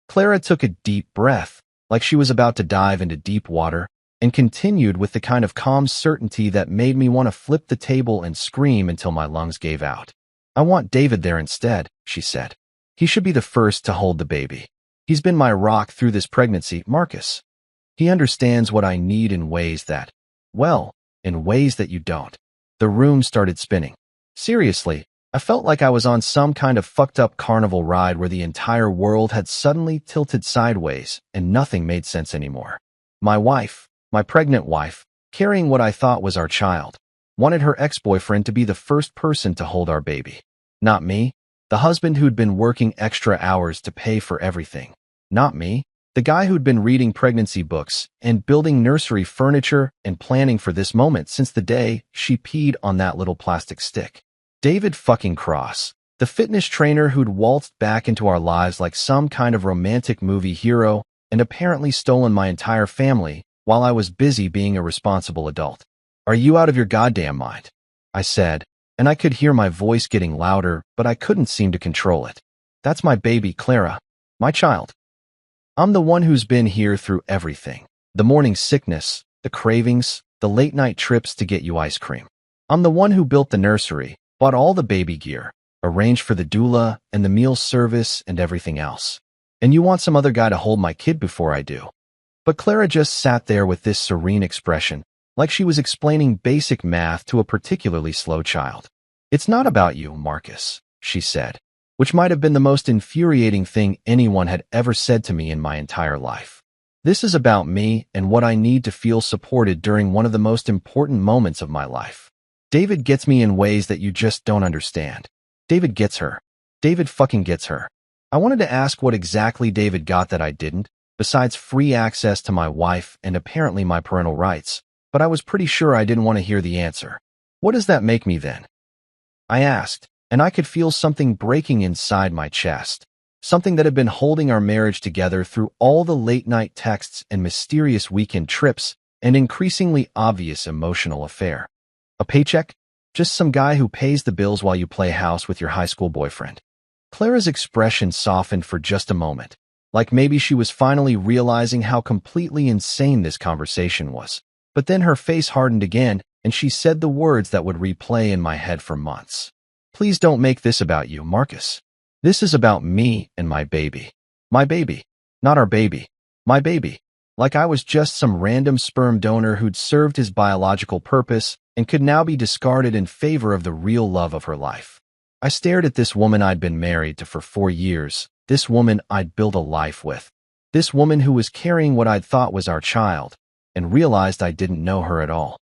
Clara took a deep breath, like she was about to dive into deep water, and continued with the kind of calm certainty that made me want to flip the table and scream until my lungs gave out. "I want David there instead," she said. "He should be the first to hold the baby. He's been my rock through this pregnancy, Marcus. He understands what I need in ways that, well, in ways that you don't." The room started spinning. Seriously, I felt like I was on some kind of fucked up carnival ride where the entire world had suddenly tilted sideways and nothing made sense anymore. My wife, my pregnant wife, carrying what I thought was our child, wanted her ex-boyfriend to be the first person to hold our baby. Not me, the husband who'd been working extra hours to pay for everything. Not me, the guy who'd been reading pregnancy books and building nursery furniture and planning for this moment since the day she peed on that little plastic stick. David fucking Cross, the fitness trainer who'd waltzed back into our lives like some kind of romantic movie hero and apparently stolen my entire family while I was busy being a responsible adult. "Are you out of your goddamn mind?" I said, and I could hear my voice getting louder, but I couldn't seem to control it. "That's my baby, Clara. My child. I'm the one who's been here through everything. The morning sickness, the cravings, the late-night trips to get you ice cream. I'm the one who built the nursery, bought all the baby gear, arranged for the doula and the meal service and everything else. And you want some other guy to hold my kid before I do." But Clara just sat there with this serene expression, like she was explaining basic math to a particularly slow child. "It's not about you, Marcus," she said, which might have been the most infuriating thing anyone had ever said to me in my entire life. "This is about me and what I need to feel supported during one of the most important moments of my life. David gets me in ways that you just don't understand. David gets her. David fucking gets her." I wanted to ask what exactly David got that I didn't, besides free access to my wife and apparently my parental rights, but I was pretty sure I didn't want to hear the answer. "What does that make me then?" I asked, and I could feel something breaking inside my chest, something that had been holding our marriage together through all the late-night texts and mysterious weekend trips and increasingly obvious emotional affair. "A paycheck? Just some guy who pays the bills while you play house with your high school boyfriend?" Clara's expression softened for just a moment, Like maybe she was finally realizing how completely insane this conversation was. But then her face hardened again, and she said the words that would replay in my head for months. Please don't make this about you, Marcus. This is about me and my baby. My baby. Not our baby. My baby. Like I was just some random sperm donor who'd served his biological purpose and could now be discarded in favor of the real love of her life. I stared at this woman I'd been married to for 4 years, this woman I'd built a life with, this woman who was carrying what I'd thought was our child, and realized I didn't know her at all.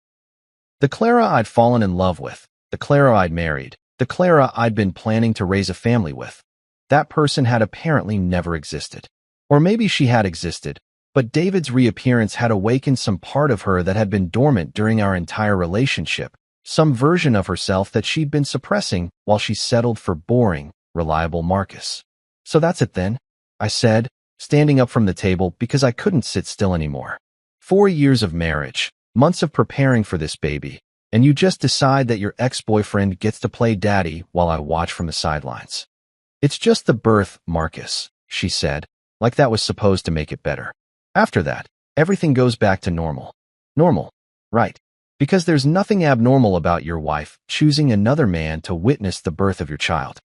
The Clara I'd fallen in love with, the Clara I'd married, the Clara I'd been planning to raise a family with, that person had apparently never existed. Or maybe she had existed, but David's reappearance had awakened some part of her that had been dormant during our entire relationship, some version of herself that she'd been suppressing while she settled for boring, reliable Marcus. So that's it then, I said, standing up from the table because I couldn't sit still anymore. 4 years of marriage, months of preparing for this baby, and you just decide that your ex-boyfriend gets to play daddy while I watch from the sidelines. It's just the birth, Marcus, she said, like that was supposed to make it better. After that, everything goes back to normal. Normal, right? Because there's nothing abnormal about your wife choosing another man to witness the birth of your child.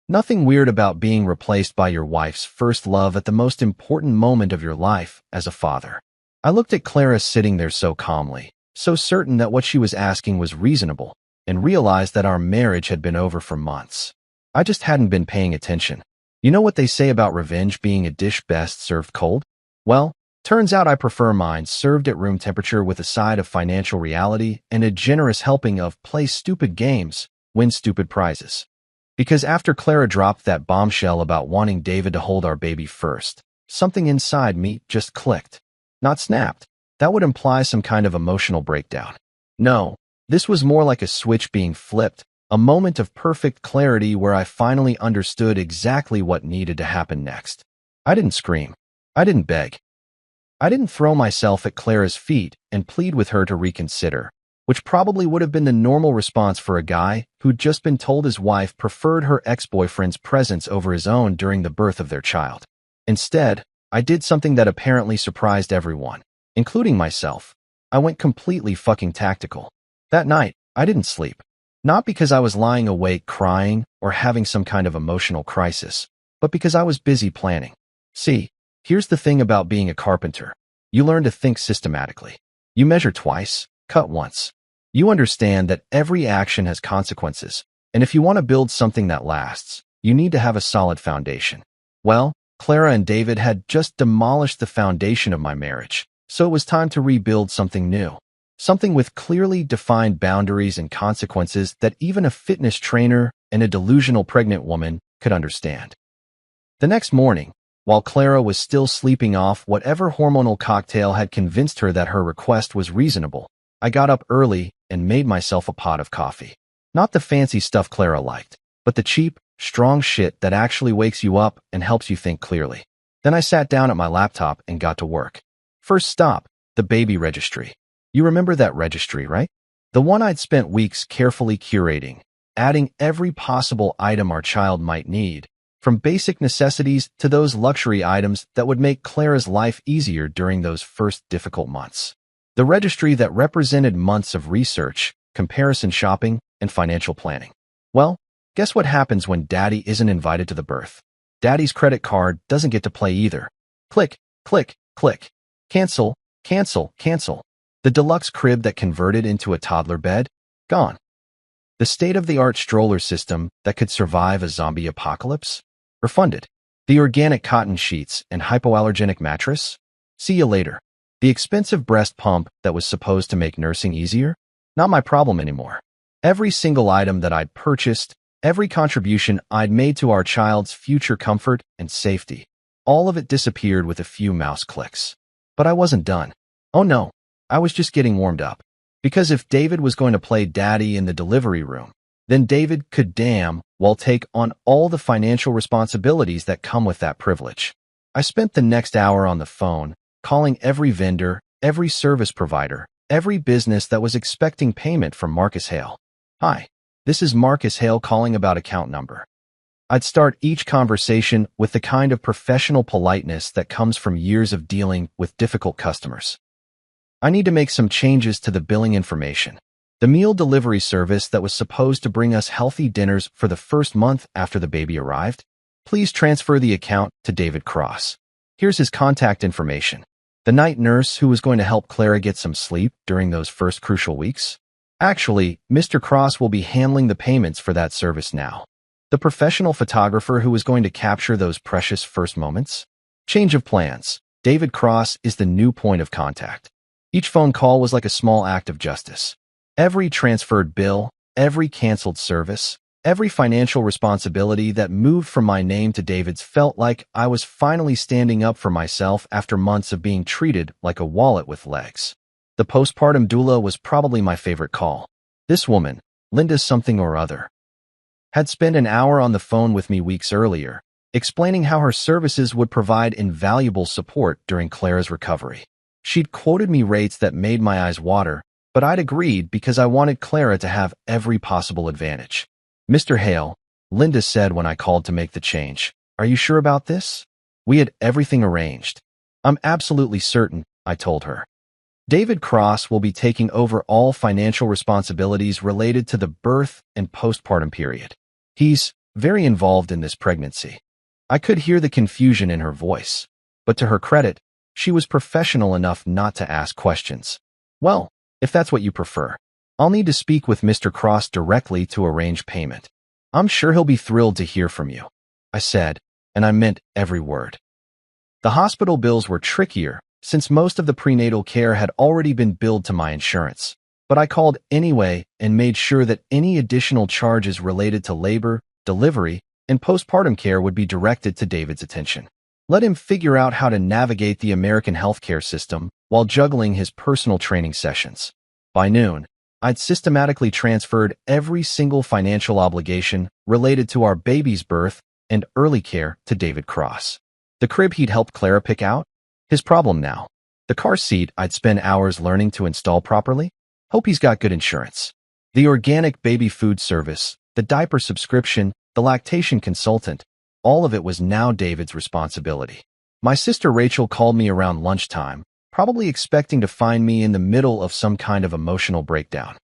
Nothing weird about being replaced by your wife's first love at the most important moment of your life as a father. I looked at Clara sitting there so calmly, so certain that what she was asking was reasonable, and realized that our marriage had been over for months. I just hadn't been paying attention. You know what they say about revenge being a dish best served cold? Well, turns out I prefer mine served at room temperature with a side of financial reality and a generous helping of play stupid games, win stupid prizes. Because after Clara dropped that bombshell about wanting David to hold our baby first, something inside me just clicked. Not snapped. That would imply some kind of emotional breakdown. No, this was more like a switch being flipped, a moment of perfect clarity where I finally understood exactly what needed to happen next. I didn't scream. I didn't beg. I didn't throw myself at Clara's feet and plead with her to reconsider, which probably would have been the normal response for a guy who'd just been told his wife preferred her ex-boyfriend's presence over his own during the birth of their child. Instead, I did something that apparently surprised everyone, including myself. I went completely fucking tactical. That night, I didn't sleep. Not because I was lying awake crying or having some kind of emotional crisis, but because I was busy planning. See, here's the thing about being a carpenter. You learn to think systematically. You measure twice, cut once. You understand that every action has consequences, and if you want to build something that lasts, you need to have a solid foundation. Well, Clara and David had just demolished the foundation of my marriage, so it was time to rebuild something new. Something with clearly defined boundaries and consequences that even a fitness trainer and a delusional pregnant woman could understand. The next morning, while Clara was still sleeping off whatever hormonal cocktail had convinced her that her request was reasonable, I got up early and made myself a pot of coffee. Not the fancy stuff Clara liked, but the cheap, strong shit that actually wakes you up and helps you think clearly. Then I sat down at my laptop and got to work. First stop, the baby registry. You remember that registry, right? The one I'd spent weeks carefully curating, adding every possible item our child might need, from basic necessities to those luxury items that would make Clara's life easier during those first difficult months. The registry that represented months of research, comparison shopping, and financial planning. Well, guess what happens when Daddy isn't invited to the birth? Daddy's credit card doesn't get to play either. Click, click, click. Cancel, cancel, cancel. The deluxe crib that converted into a toddler bed? Gone. The state-of-the-art stroller system that could survive a zombie apocalypse? Refunded. The organic cotton sheets and hypoallergenic mattress? See you later. The expensive breast pump that was supposed to make nursing easier? Not my problem anymore. Every single item that I'd purchased, every contribution I'd made to our child's future comfort and safety, all of it disappeared with a few mouse clicks. But I wasn't done. Oh no. I was just getting warmed up. Because if David was going to play daddy in the delivery room, then David could damn well take on all the financial responsibilities that come with that privilege. I spent the next hour on the phone, calling every vendor, every service provider, every business that was expecting payment from Marcus Hale. Hi, this is Marcus Hale calling about account number. I'd start each conversation with the kind of professional politeness that comes from years of dealing with difficult customers. I need to make some changes to the billing information. The meal delivery service that was supposed to bring us healthy dinners for the first month after the baby arrived. Please transfer the account to David Cross. Here's his contact information. The night nurse who was going to help Clara get some sleep during those first crucial weeks. Actually, Mr. Cross will be handling the payments for that service now. The professional photographer who was going to capture those precious first moments. Change of plans. David Cross is the new point of contact. Each phone call was like a small act of justice. Every transferred bill, every canceled service, every financial responsibility that moved from my name to David's felt like I was finally standing up for myself after months of being treated like a wallet with legs. The postpartum doula was probably my favorite call. This woman, Linda something or other, had spent an hour on the phone with me weeks earlier, explaining how her services would provide invaluable support during Clara's recovery. She'd quoted me rates that made my eyes water, but I'd agreed because I wanted Clara to have every possible advantage. Mr. Hale, Linda said when I called to make the change. Are you sure about this? We had everything arranged. I'm absolutely certain, I told her. David Cross will be taking over all financial responsibilities related to the birth and postpartum period. He's very involved in this pregnancy. I could hear the confusion in her voice, but to her credit, she was professional enough not to ask questions. Well, if that's what you prefer, I'll need to speak with Mr. Cross directly to arrange payment. I'm sure he'll be thrilled to hear from you, I said, and I meant every word. The hospital bills were trickier since most of the prenatal care had already been billed to my insurance, but I called anyway and made sure that any additional charges related to labor, delivery, and postpartum care would be directed to David's attention. Let him figure out how to navigate the American healthcare system while juggling his personal training sessions. By noon, I'd systematically transferred every single financial obligation related to our baby's birth and early care to David Cross. The crib he'd helped Clara pick out? His problem now. The car seat I'd spend hours learning to install properly? Hope he's got good insurance. The organic baby food service, the diaper subscription, the lactation consultant, all of it was now David's responsibility. My sister Rachel called me around lunchtime, probably expecting to find me in the middle of some kind of emotional breakdown.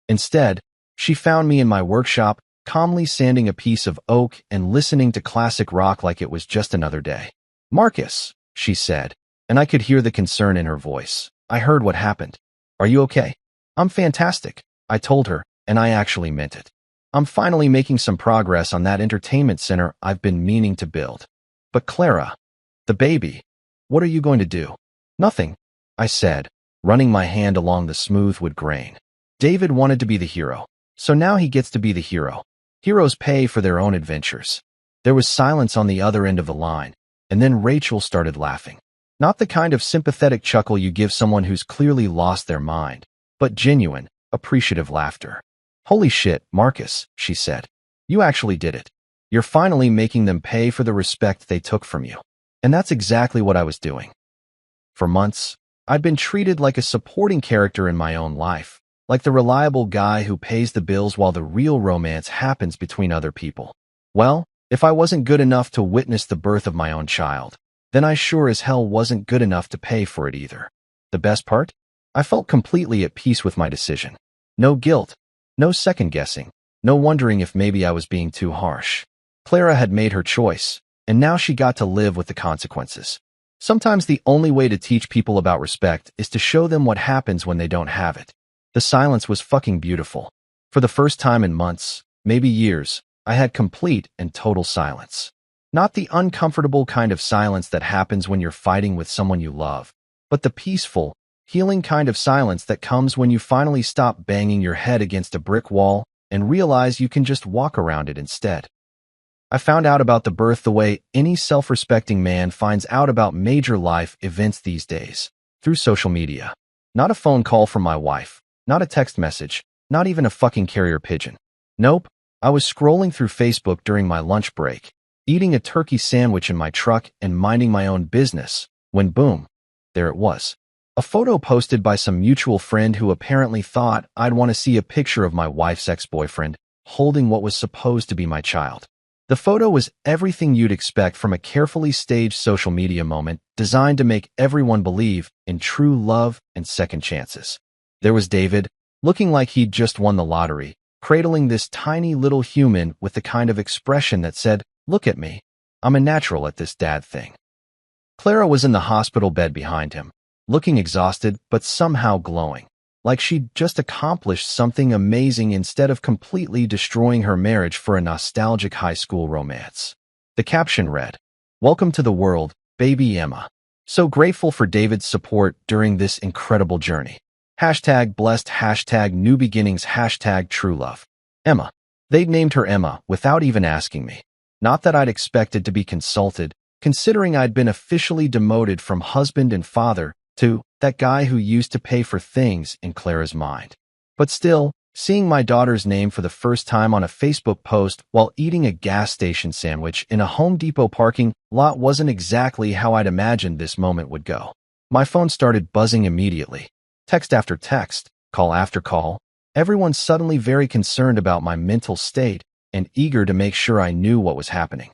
Instead, she found me in my workshop, calmly sanding a piece of oak and listening to classic rock like it was just another day. "Marcus," she said, and I could hear the concern in her voice. "I heard what happened. Are you okay?" "I'm fantastic," I told her, and I actually meant it. "I'm finally making some progress on that entertainment center I've been meaning to build. But Clara, the baby, what are you going to do?" "Nothing," I said, running my hand along the smooth wood grain. David wanted to be the hero, so now he gets to be the hero. Heroes pay for their own adventures. There was silence on the other end of the line, and then Rachel started laughing. Not the kind of sympathetic chuckle you give someone who's clearly lost their mind, but genuine, appreciative laughter. "Holy shit, Marcus," she said. "You actually did it. You're finally making them pay for the respect they took from you." And that's exactly what I was doing. For months, I'd been treated like a supporting character in my own life, like the reliable guy who pays the bills while the real romance happens between other people. Well, if I wasn't good enough to witness the birth of my own child, then I sure as hell wasn't good enough to pay for it either. The best part? I felt completely at peace with my decision. No guilt, no second-guessing, no wondering if maybe I was being too harsh. Clara had made her choice, and now she got to live with the consequences. Sometimes the only way to teach people about respect is to show them what happens when they don't have it. The silence was fucking beautiful. For the first time in months, maybe years, I had complete and total silence. Not the uncomfortable kind of silence that happens when you're fighting with someone you love, but the peaceful, healing kind of silence that comes when you finally stop banging your head against a brick wall and realize you can just walk around it instead. I found out about the birth the way any self-respecting man finds out about major life events these days, through social media. Not a phone call from my wife, not a text message, not even a fucking carrier pigeon. Nope, I was scrolling through Facebook during my lunch break, eating a turkey sandwich in my truck and minding my own business, when boom, there it was. A photo posted by some mutual friend who apparently thought I'd want to see a picture of my wife's ex-boyfriend holding what was supposed to be my child. The photo was everything you'd expect from a carefully staged social media moment designed to make everyone believe in true love and second chances. There was David, looking like he'd just won the lottery, cradling this tiny little human with the kind of expression that said, "Look at me. I'm a natural at this dad thing." Clara was in the hospital bed behind him, looking exhausted but somehow glowing, like she'd just accomplished something amazing instead of completely destroying her marriage for a nostalgic high school romance. The caption read, "Welcome to the world, baby Emma. So grateful for David's support during this incredible journey. Hashtag blessed, hashtag new beginnings, hashtag true love. Emma." They'd named her Emma without even asking me. Not that I'd expected to be consulted, considering I'd been officially demoted from husband and father to that guy who used to pay for things in Clara's mind. But still, seeing my daughter's name for the first time on a Facebook post while eating a gas station sandwich in a Home Depot parking lot wasn't exactly how I'd imagined this moment would go. My phone started buzzing immediately. Text after text, call after call, everyone suddenly very concerned about my mental state and eager to make sure I knew what was happening.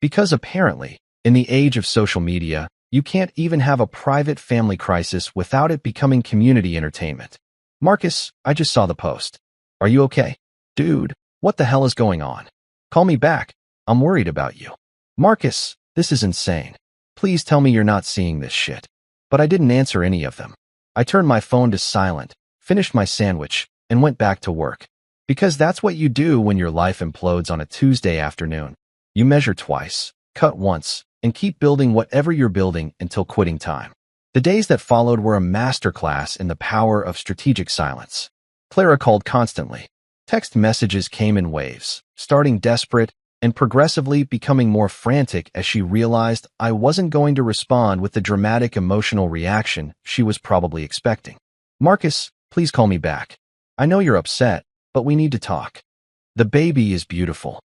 Because apparently, in the age of social media, you can't even have a private family crisis without it becoming community entertainment. "Marcus, I just saw the post. Are you okay? Dude, what the hell is going on? Call me back. I'm worried about you. Marcus, this is insane. Please tell me you're not seeing this shit." But I didn't answer any of them. I turned my phone to silent, finished my sandwich, and went back to work. Because that's what you do when your life implodes on a Tuesday afternoon. You measure twice, cut once, and keep building whatever you're building until quitting time. The days that followed were a masterclass in the power of strategic silence. Clara called constantly. Text messages came in waves, starting desperate and progressively becoming more frantic as she realized I wasn't going to respond with the dramatic emotional reaction she was probably expecting. "Marcus, please call me back. I know you're upset, but we need to talk. The baby is beautiful.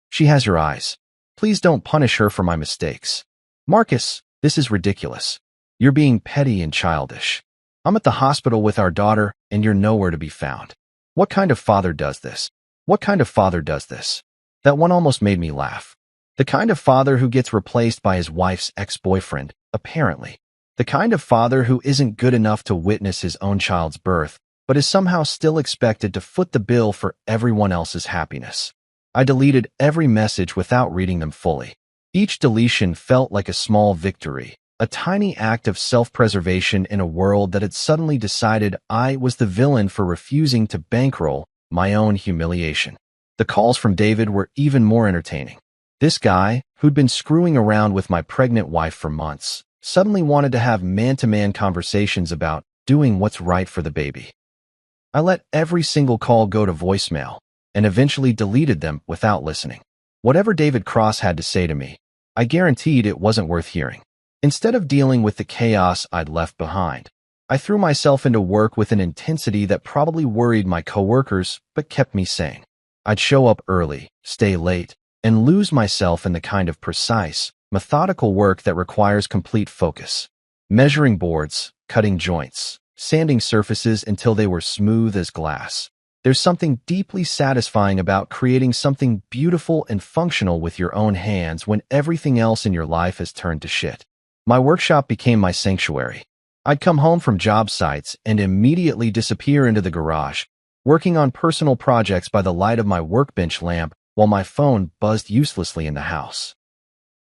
She has your eyes. Please don't punish her for my mistakes. Marcus, this is ridiculous. You're being petty and childish. I'm at the hospital with our daughter, and you're nowhere to be found. What kind of father does this? What kind of father does this?" That one almost made me laugh. The kind of father who gets replaced by his wife's ex-boyfriend, apparently. The kind of father who isn't good enough to witness his own child's birth, but is somehow still expected to foot the bill for everyone else's happiness. I deleted every message without reading them fully. Each deletion felt like a small victory, a tiny act of self-preservation in a world that had suddenly decided I was the villain for refusing to bankroll my own humiliation. The calls from David were even more entertaining. This guy, who'd been screwing around with my pregnant wife for months, suddenly wanted to have man-to-man conversations about doing what's right for the baby. I let every single call go to voicemail, and eventually deleted them without listening. Whatever David Cross had to say to me, I guaranteed it wasn't worth hearing. Instead of dealing with the chaos I'd left behind, I threw myself into work with an intensity that probably worried my coworkers but kept me sane. I'd show up early, stay late, and lose myself in the kind of precise, methodical work that requires complete focus. Measuring boards, cutting joints, sanding surfaces until they were smooth as glass. There's something deeply satisfying about creating something beautiful and functional with your own hands when everything else in your life has turned to shit. My workshop became my sanctuary. I'd come home from job sites and immediately disappear into the garage, working on personal projects by the light of my workbench lamp while my phone buzzed uselessly in the house.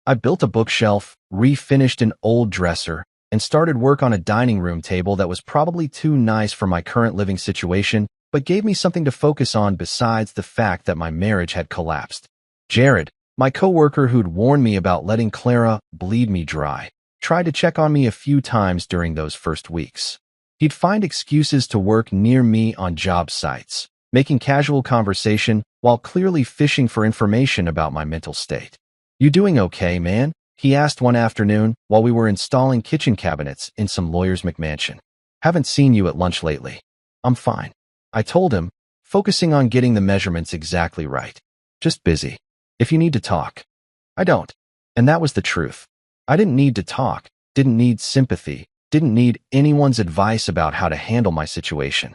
I built a bookshelf, refinished an old dresser, and started work on a dining room table that was probably too nice for my current living situation, but gave me something to focus on besides the fact that my marriage had collapsed. Jared, my coworker who'd warned me about letting Clara bleed me dry, tried to check on me a few times during those first weeks. He'd find excuses to work near me on job sites, making casual conversation while clearly fishing for information about my mental state. "You doing okay, man?" he asked one afternoon while we were installing kitchen cabinets in some lawyer's McMansion. "Haven't seen you at lunch lately." "I'm fine," I told him, focusing on getting the measurements exactly right. "Just busy. If you need to talk." "I don't." And that was the truth. I didn't need to talk, didn't need sympathy, didn't need anyone's advice about how to handle my situation.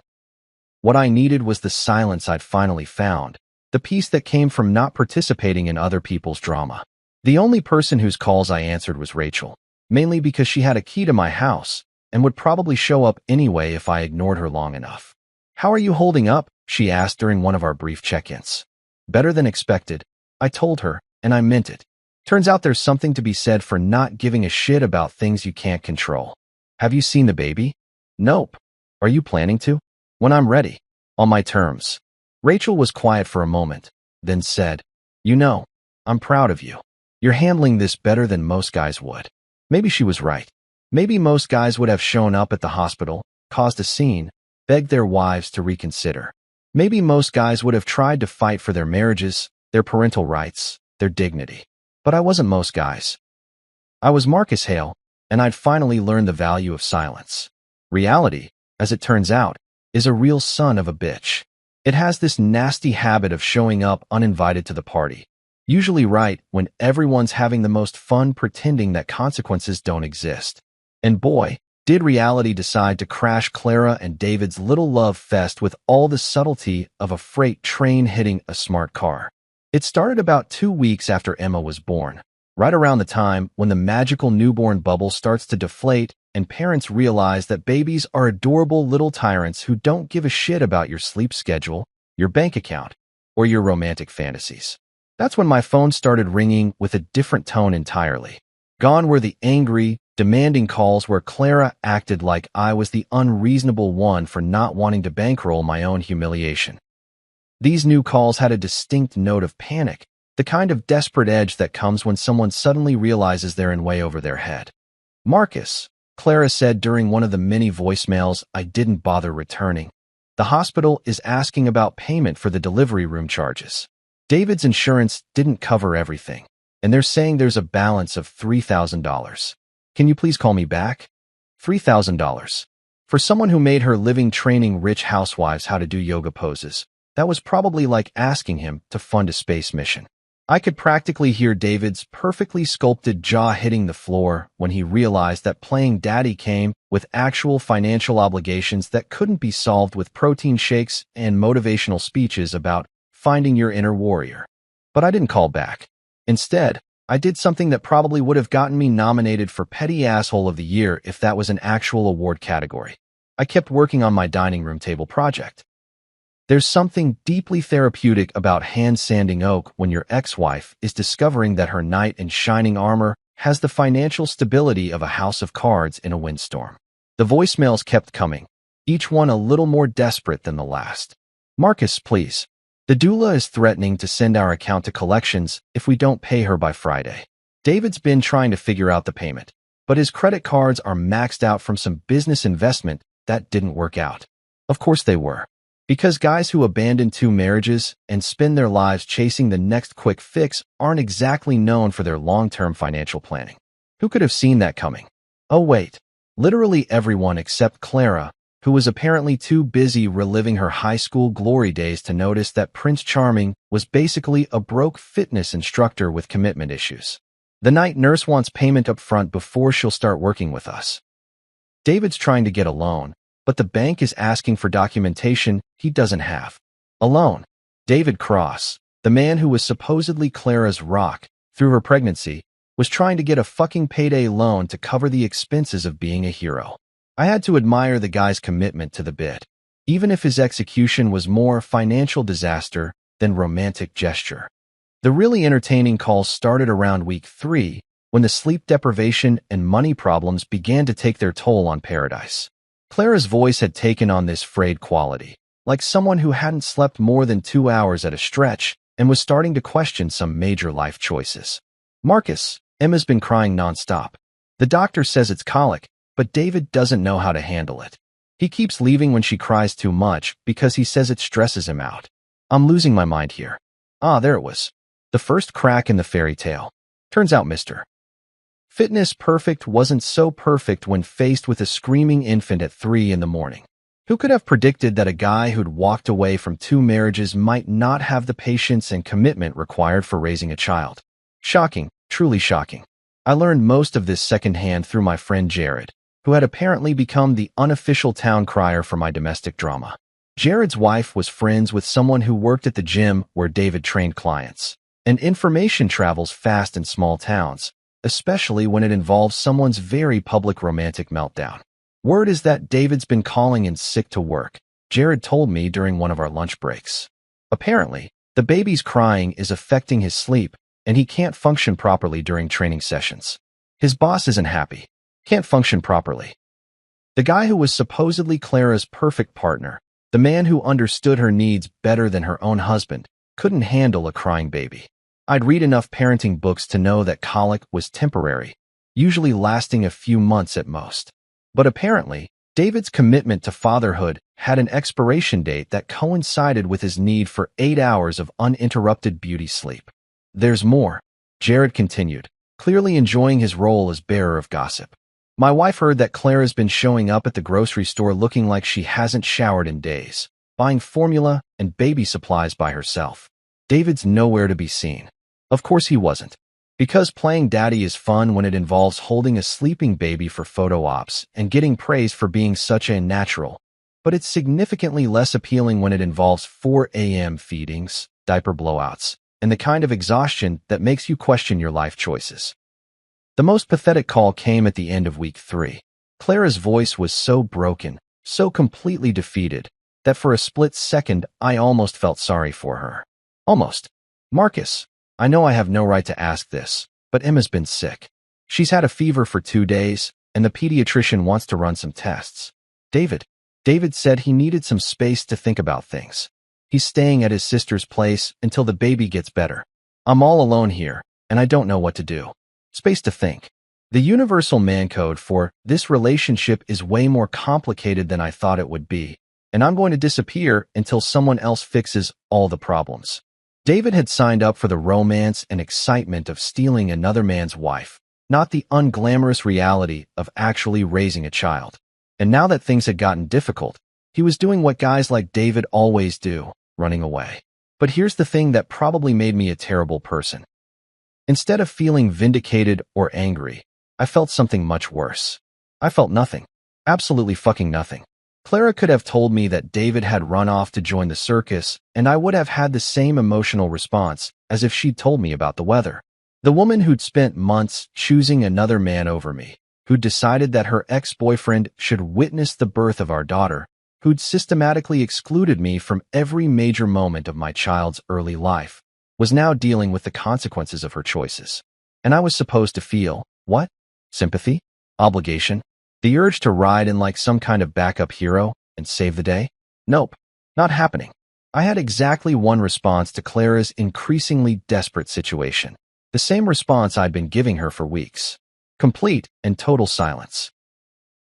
What I needed was the silence I'd finally found, the peace that came from not participating in other people's drama. The only person whose calls I answered was Rachel, mainly because she had a key to my house and would probably show up anyway if I ignored her long enough. "How are you holding up?" she asked during one of our brief check-ins. "Better than expected," I told her, and I meant it. Turns out there's something to be said for not giving a shit about things you can't control. "Have you seen the baby?" "Nope." "Are you planning to?" "When I'm ready. On my terms." Rachel was quiet for a moment, then said, "You know, I'm proud of you. You're handling this better than most guys would." Maybe she was right. Maybe most guys would have shown up at the hospital, caused a scene, begged their wives to reconsider. Maybe most guys would have tried to fight for their marriages, their parental rights, their dignity. But I wasn't most guys. I was Marcus Hale, and I'd finally learned the value of silence. Reality, as it turns out, is a real son of a bitch. It has this nasty habit of showing up uninvited to the party, usually right when everyone's having the most fun pretending that consequences don't exist. And boy, did reality decide to crash Clara and David's little love fest with all the subtlety of a freight train hitting a smart car. It started about 2 weeks after Emma was born, right around the time when the magical newborn bubble starts to deflate and parents realize that babies are adorable little tyrants who don't give a shit about your sleep schedule, your bank account, or your romantic fantasies. That's when my phone started ringing with a different tone entirely. Gone were the angry, demanding calls where Clara acted like I was the unreasonable one for not wanting to bankroll my own humiliation. These new calls had a distinct note of panic, the kind of desperate edge that comes when someone suddenly realizes they're in way over their head. "Marcus," Clara said during one of the many voicemails I didn't bother returning, "the hospital is asking about payment for the delivery room charges. David's insurance didn't cover everything, and they're saying there's a balance of $3,000. Can you please call me back?" $3,000. For someone who made her living training rich housewives how to do yoga poses, that was probably like asking him to fund a space mission. I could practically hear David's perfectly sculpted jaw hitting the floor when he realized that playing daddy came with actual financial obligations that couldn't be solved with protein shakes and motivational speeches about finding your inner warrior. But I didn't call back. Instead, I did something that probably would have gotten me nominated for Petty Asshole of the Year if that was an actual award category. I kept working on my dining room table project. There's something deeply therapeutic about hand-sanding oak when your ex-wife is discovering that her knight in shining armor has the financial stability of a house of cards in a windstorm. The voicemails kept coming, each one a little more desperate than the last. "Marcus, please. The doula is threatening to send our account to collections if we don't pay her by Friday. David's been trying to figure out the payment, but his credit cards are maxed out from some business investment that didn't work out." Of course they were. Because guys who abandon 2 marriages and spend their lives chasing the next quick fix aren't exactly known for their long-term financial planning. Who could have seen that coming? Oh wait, literally everyone except Clara, who was apparently too busy reliving her high school glory days to notice that Prince Charming was basically a broke fitness instructor with commitment issues. The night nurse wants payment up front before she'll start working with us. David's trying to get a loan, but the bank is asking for documentation he doesn't have. A loan. David Cross, the man who was supposedly Clara's rock through her pregnancy, was trying to get a fucking payday loan to cover the expenses of being a hero. I had to admire the guy's commitment to the bit, even if his execution was more financial disaster than romantic gesture. The really entertaining calls started around week 3, when the sleep deprivation and money problems began to take their toll on Paradise. Clara's voice had taken on this frayed quality, like someone who hadn't slept more than 2 hours at a stretch and was starting to question some major life choices. "Marcus, Emma's been crying nonstop. The doctor says it's colic, but David doesn't know how to handle it. He keeps leaving when she cries too much because he says it stresses him out. I'm losing my mind here." Ah, there it was. The first crack in the fairy tale. Turns out Mr. Fitness Perfect wasn't so perfect when faced with a screaming infant at 3 in the morning. Who could have predicted that a guy who'd walked away from 2 marriages might not have the patience and commitment required for raising a child? Shocking, truly shocking. I learned most of this secondhand through my friend Jared, who had apparently become the unofficial town crier for my domestic drama. Jared's wife was friends with someone who worked at the gym where David trained clients. And information travels fast in small towns, especially when it involves someone's very public romantic meltdown. Word is that David's been calling in sick to work, Jared told me during one of our lunch breaks. Apparently, the baby's crying is affecting his sleep, and he can't function properly during training sessions. His boss isn't happy. Can't function properly. The guy who was supposedly Clara's perfect partner, the man who understood her needs better than her own husband, couldn't handle a crying baby. I'd read enough parenting books to know that colic was temporary, usually lasting a few months at most. But apparently, David's commitment to fatherhood had an expiration date that coincided with his need for 8 hours of uninterrupted beauty sleep. There's more, Jared continued, clearly enjoying his role as bearer of gossip. My wife heard that Clara's been showing up at the grocery store looking like she hasn't showered in days, buying formula and baby supplies by herself. David's nowhere to be seen. Of course he wasn't. Because playing daddy is fun when it involves holding a sleeping baby for photo ops and getting praised for being such a natural. But it's significantly less appealing when it involves 4 a.m. feedings, diaper blowouts, and the kind of exhaustion that makes you question your life choices. The most pathetic call came at the end of week 3. Clara's voice was so broken, so completely defeated, that for a split second I almost felt sorry for her. Almost. Marcus, I know I have no right to ask this, but Emma's been sick. She's had a fever for 2 days, and the pediatrician wants to run some tests. David said he needed some space to think about things. He's staying at his sister's place until the baby gets better. I'm all alone here, and I don't know what to do. Space to think. The universal man code for this relationship is way more complicated than I thought it would be, and I'm going to disappear until someone else fixes all the problems. David had signed up for the romance and excitement of stealing another man's wife, not the unglamorous reality of actually raising a child. And now that things had gotten difficult, he was doing what guys like David always do, running away. But here's the thing that probably made me a terrible person. Instead of feeling vindicated or angry, I felt something much worse. I felt nothing. Absolutely fucking nothing. Clara could have told me that David had run off to join the circus, and I would have had the same emotional response as if she'd told me about the weather. The woman who'd spent months choosing another man over me, who'd decided that her ex-boyfriend should witness the birth of our daughter, who'd systematically excluded me from every major moment of my child's early life, was now dealing with the consequences of her choices. And I was supposed to feel, what? Sympathy? Obligation? The urge to ride in like some kind of backup hero and save the day? Nope, not happening. I had exactly one response to Clara's increasingly desperate situation. The same response I'd been giving her for weeks. Complete and total silence.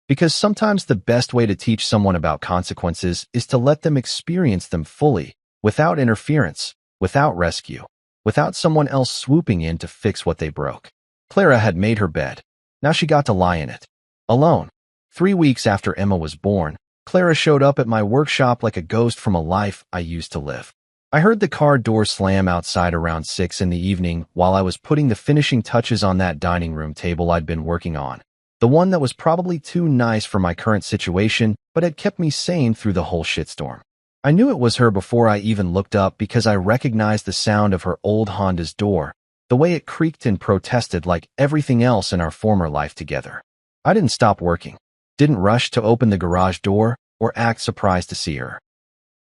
Because sometimes the best way to teach someone about consequences is to let them experience them fully, without interference, without rescue, without someone else swooping in to fix what they broke. Clara had made her bed. Now she got to lie in it. Alone. 3 weeks after Emma was born, Clara showed up at my workshop like a ghost from a life I used to live. I heard the car door slam outside around 6 in the evening while I was putting the finishing touches on that dining room table I'd been working on. The one that was probably too nice for my current situation, but had kept me sane through the whole shitstorm. I knew it was her before I even looked up because I recognized the sound of her old Honda's door, the way it creaked and protested like everything else in our former life together. I didn't stop working, didn't rush to open the garage door or act surprised to see her.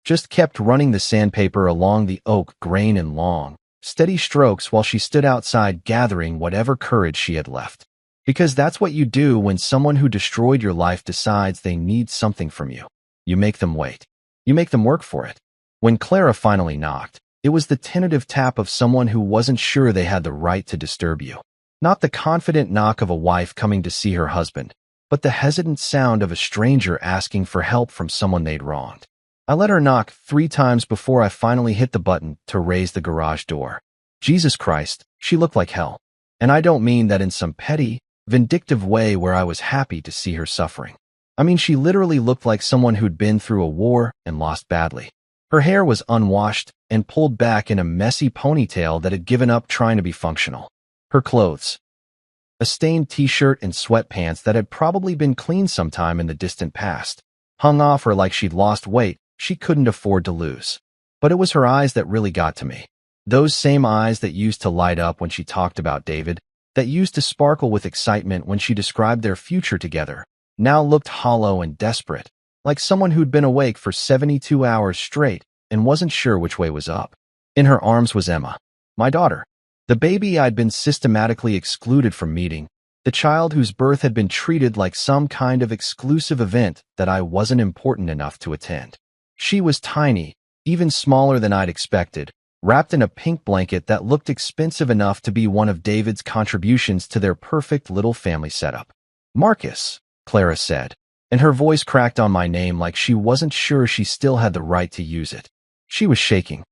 Just kept running the sandpaper along the oak grain in long, steady strokes while she stood outside gathering whatever courage she had left. Because that's what you do when someone who destroyed your life decides they need something from you. You make them wait. You make them work for it. When Clara finally knocked, it was the tentative tap of someone who wasn't sure they had the right to disturb you. Not the confident knock of a wife coming to see her husband, but the hesitant sound of a stranger asking for help from someone they'd wronged. I let her knock 3 times before I finally hit the button to raise the garage door. Jesus Christ, she looked like hell. And I don't mean that in some petty, vindictive way where I was happy to see her suffering. I mean she literally looked like someone who'd been through a war and lost badly. Her hair was unwashed and pulled back in a messy ponytail that had given up trying to be functional. Her clothes. A stained t-shirt and sweatpants that had probably been cleaned sometime in the distant past, hung off her like she'd lost weight she couldn't afford to lose. But it was her eyes that really got to me. Those same eyes that used to light up when she talked about David, that used to sparkle with excitement when she described their future together, now looked hollow and desperate, like someone who'd been awake for 72 hours straight and wasn't sure which way was up. In her arms was Emma, my daughter, the baby I'd been systematically excluded from meeting, the child whose birth had been treated like some kind of exclusive event that I wasn't important enough to attend. She was tiny, even smaller than I'd expected, wrapped in a pink blanket that looked expensive enough to be one of David's contributions to their perfect little family setup. "Marcus," Clara said, and her voice cracked on my name like she wasn't sure she still had the right to use it. She was shaking.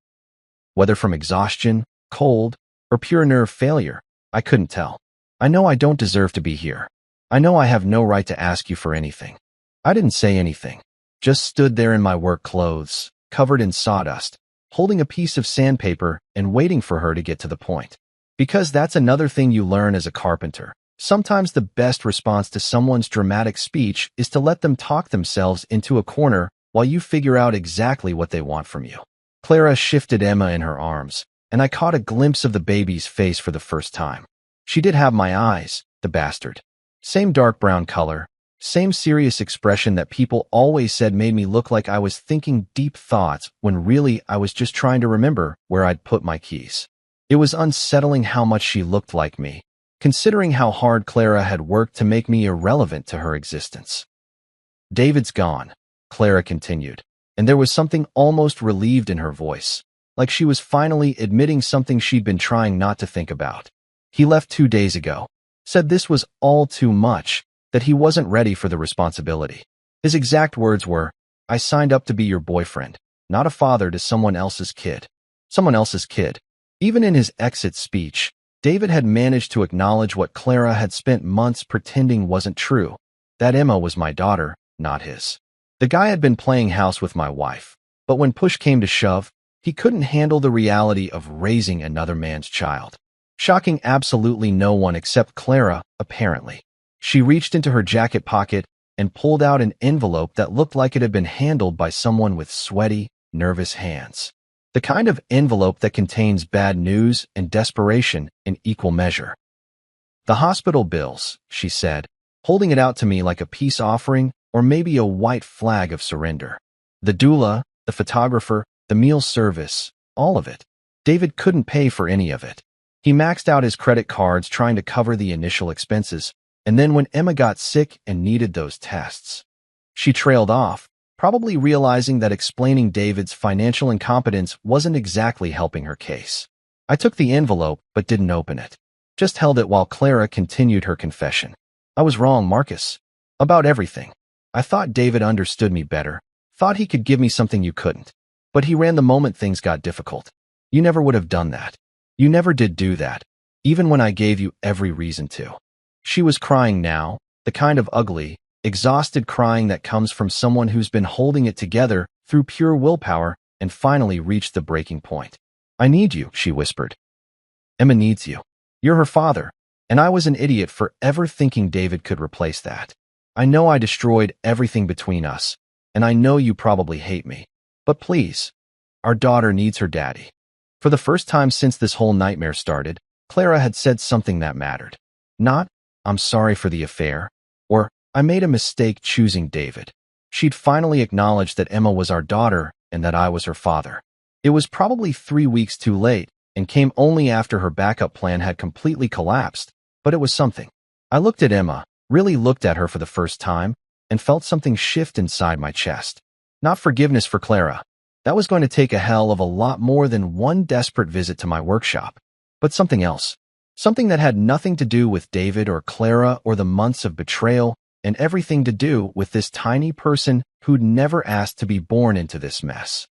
Whether from exhaustion, cold, or pure nerve failure, I couldn't tell. "I know I don't deserve to be here. I know I have no right to ask you for anything." I didn't say anything, just stood there in my work clothes, covered in sawdust, holding a piece of sandpaper and waiting for her to get to the point. Because that's another thing you learn as a carpenter. Sometimes the best response to someone's dramatic speech is to let them talk themselves into a corner while you figure out exactly what they want from you. Clara shifted Emma in her arms, and I caught a glimpse of the baby's face for the first time. She did have my eyes, the bastard. Same dark brown color, same serious expression that people always said made me look like I was thinking deep thoughts when really I was just trying to remember where I'd put my keys. It was unsettling how much she looked like me, considering how hard Clara had worked to make me irrelevant to her existence. "David's gone," Clara continued, and there was something almost relieved in her voice, like she was finally admitting something she'd been trying not to think about. "He left 2 days ago, said this was all too much, that he wasn't ready for the responsibility. His exact words were, 'I signed up to be your boyfriend, not a father to someone else's kid.'" Someone else's kid. Even in his exit speech, David had managed to acknowledge what Clara had spent months pretending wasn't true, that Emma was my daughter, not his. The guy had been playing house with my wife, but when push came to shove, he couldn't handle the reality of raising another man's child. Shocking absolutely no one except Clara, apparently. She reached into her jacket pocket and pulled out an envelope that looked like it had been handled by someone with sweaty, nervous hands. The kind of envelope that contains bad news and desperation in equal measure. "The hospital bills," she said, holding it out to me like a peace offering or maybe a white flag of surrender. "The doula, the photographer, the meal service, all of it. David couldn't pay for any of it. He maxed out his credit cards trying to cover the initial expenses, and then when Emma got sick and needed those tests." She trailed off, probably realizing that explaining David's financial incompetence wasn't exactly helping her case. I took the envelope but didn't open it. Just held it while Clara continued her confession. "I was wrong, Marcus. About everything. I thought David understood me better, thought he could give me something you couldn't. But he ran the moment things got difficult. You never would have done that. You never did do that, even when I gave you every reason to." She was crying now, the kind of ugly, exhausted crying that comes from someone who's been holding it together through pure willpower and finally reached the breaking point. "I need you," she whispered. "Emma needs you. You're her father, and I was an idiot for ever thinking David could replace that. I know I destroyed everything between us, and I know you probably hate me. But please, our daughter needs her daddy." For the first time since this whole nightmare started, Clara had said something that mattered. Not, "I'm sorry for the affair," or "I made a mistake choosing David." She'd finally acknowledged that Emma was our daughter and that I was her father. It was probably 3 weeks too late and came only after her backup plan had completely collapsed, but it was something. I looked at Emma, really looked at her for the first time, and felt something shift inside my chest. Not forgiveness for Clara. That was going to take a hell of a lot more than one desperate visit to my workshop, but something else. Something that had nothing to do with David or Clara or the months of betrayal, and everything to do with this tiny person who'd never asked to be born into this mess.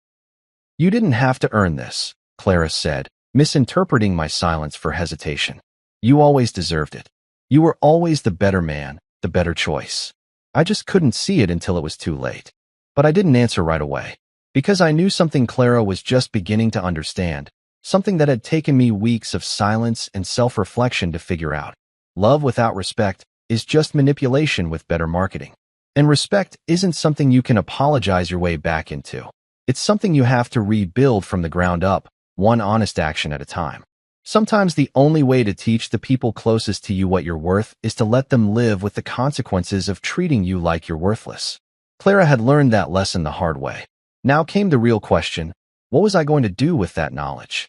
"You didn't have to earn this," Clara said, misinterpreting my silence for hesitation. "You always deserved it. You were always the better man, the better choice." I just couldn't see it until it was too late. But I didn't answer right away, because I knew something Clara was just beginning to understand, something that had taken me weeks of silence and self-reflection to figure out. Love without respect is just manipulation with better marketing. And respect isn't something you can apologize your way back into. It's something you have to rebuild from the ground up, one honest action at a time. Sometimes the only way to teach the people closest to you what you're worth is to let them live with the consequences of treating you like you're worthless. Clara had learned that lesson the hard way. Now came the real question: what was I going to do with that knowledge?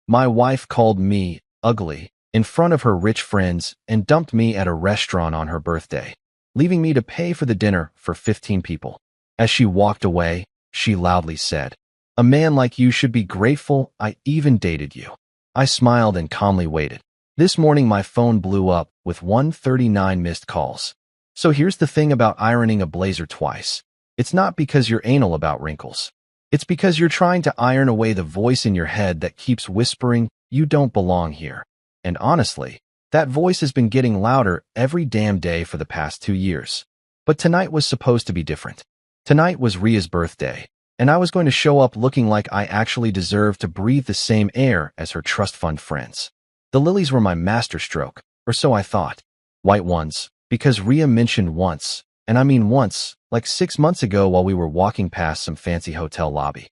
My wife called me ugly in front of her rich friends and dumped me at a restaurant on her birthday, leaving me to pay for the dinner for 15 people. As she walked away, she loudly said, "A man like you should be grateful I even dated you." I smiled and calmly waited. This morning my phone blew up with 139 missed calls. So here's the thing about ironing a blazer twice. It's not because you're anal about wrinkles. It's because you're trying to iron away the voice in your head that keeps whispering, "You don't belong here." And honestly, that voice has been getting louder every damn day for the past 2 years. But tonight was supposed to be different. Tonight was Ria's birthday, and I was going to show up looking like I actually deserved to breathe the same air as her trust fund friends. The lilies were my masterstroke, or so I thought. White ones, because Ria mentioned once, and I mean once, like 6 months ago while we were walking past some fancy hotel lobby.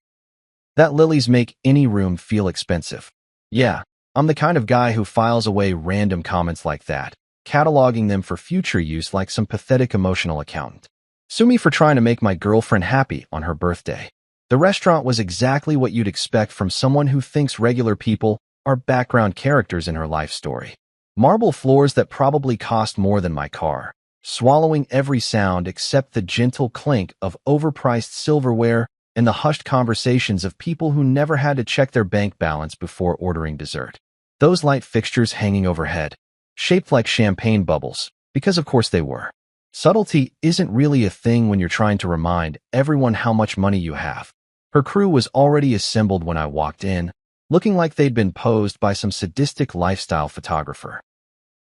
That lilies make any room feel expensive. Yeah, I'm the kind of guy who files away random comments like that, cataloging them for future use like some pathetic emotional accountant. Sue me for trying to make my girlfriend happy on her birthday. The restaurant was exactly what you'd expect from someone who thinks regular people are background characters in her life story. Marble floors that probably cost more than my car, swallowing every sound except the gentle clink of overpriced silverware and the hushed conversations of people who never had to check their bank balance before ordering dessert. Those light fixtures hanging overhead, shaped like champagne bubbles, because of course they were. Subtlety isn't really a thing when you're trying to remind everyone how much money you have. Her crew was already assembled when I walked in, looking like they'd been posed by some sadistic lifestyle photographer.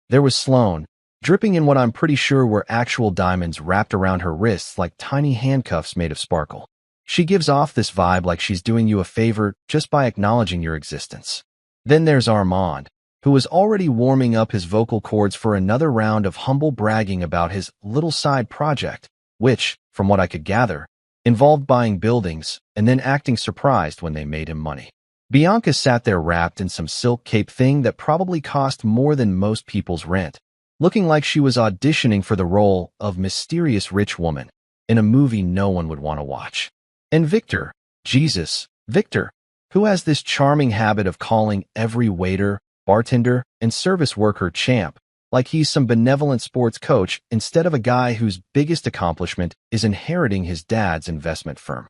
There was Sloane, dripping in what I'm pretty sure were actual diamonds wrapped around her wrists like tiny handcuffs made of sparkle. She gives off this vibe like she's doing you a favor just by acknowledging your existence. Then there's Armand, who was already warming up his vocal cords for another round of humble bragging about his little side project, which, from what I could gather, involved buying buildings and then acting surprised when they made him money. Bianca sat there wrapped in some silk cape thing that probably cost more than most people's rent, looking like she was auditioning for the role of mysterious rich woman in a movie no one would want to watch. And Victor, Jesus, Victor, who has this charming habit of calling every waiter, bartender, and service worker champ, like he's some benevolent sports coach instead of a guy whose biggest accomplishment is inheriting his dad's investment firm.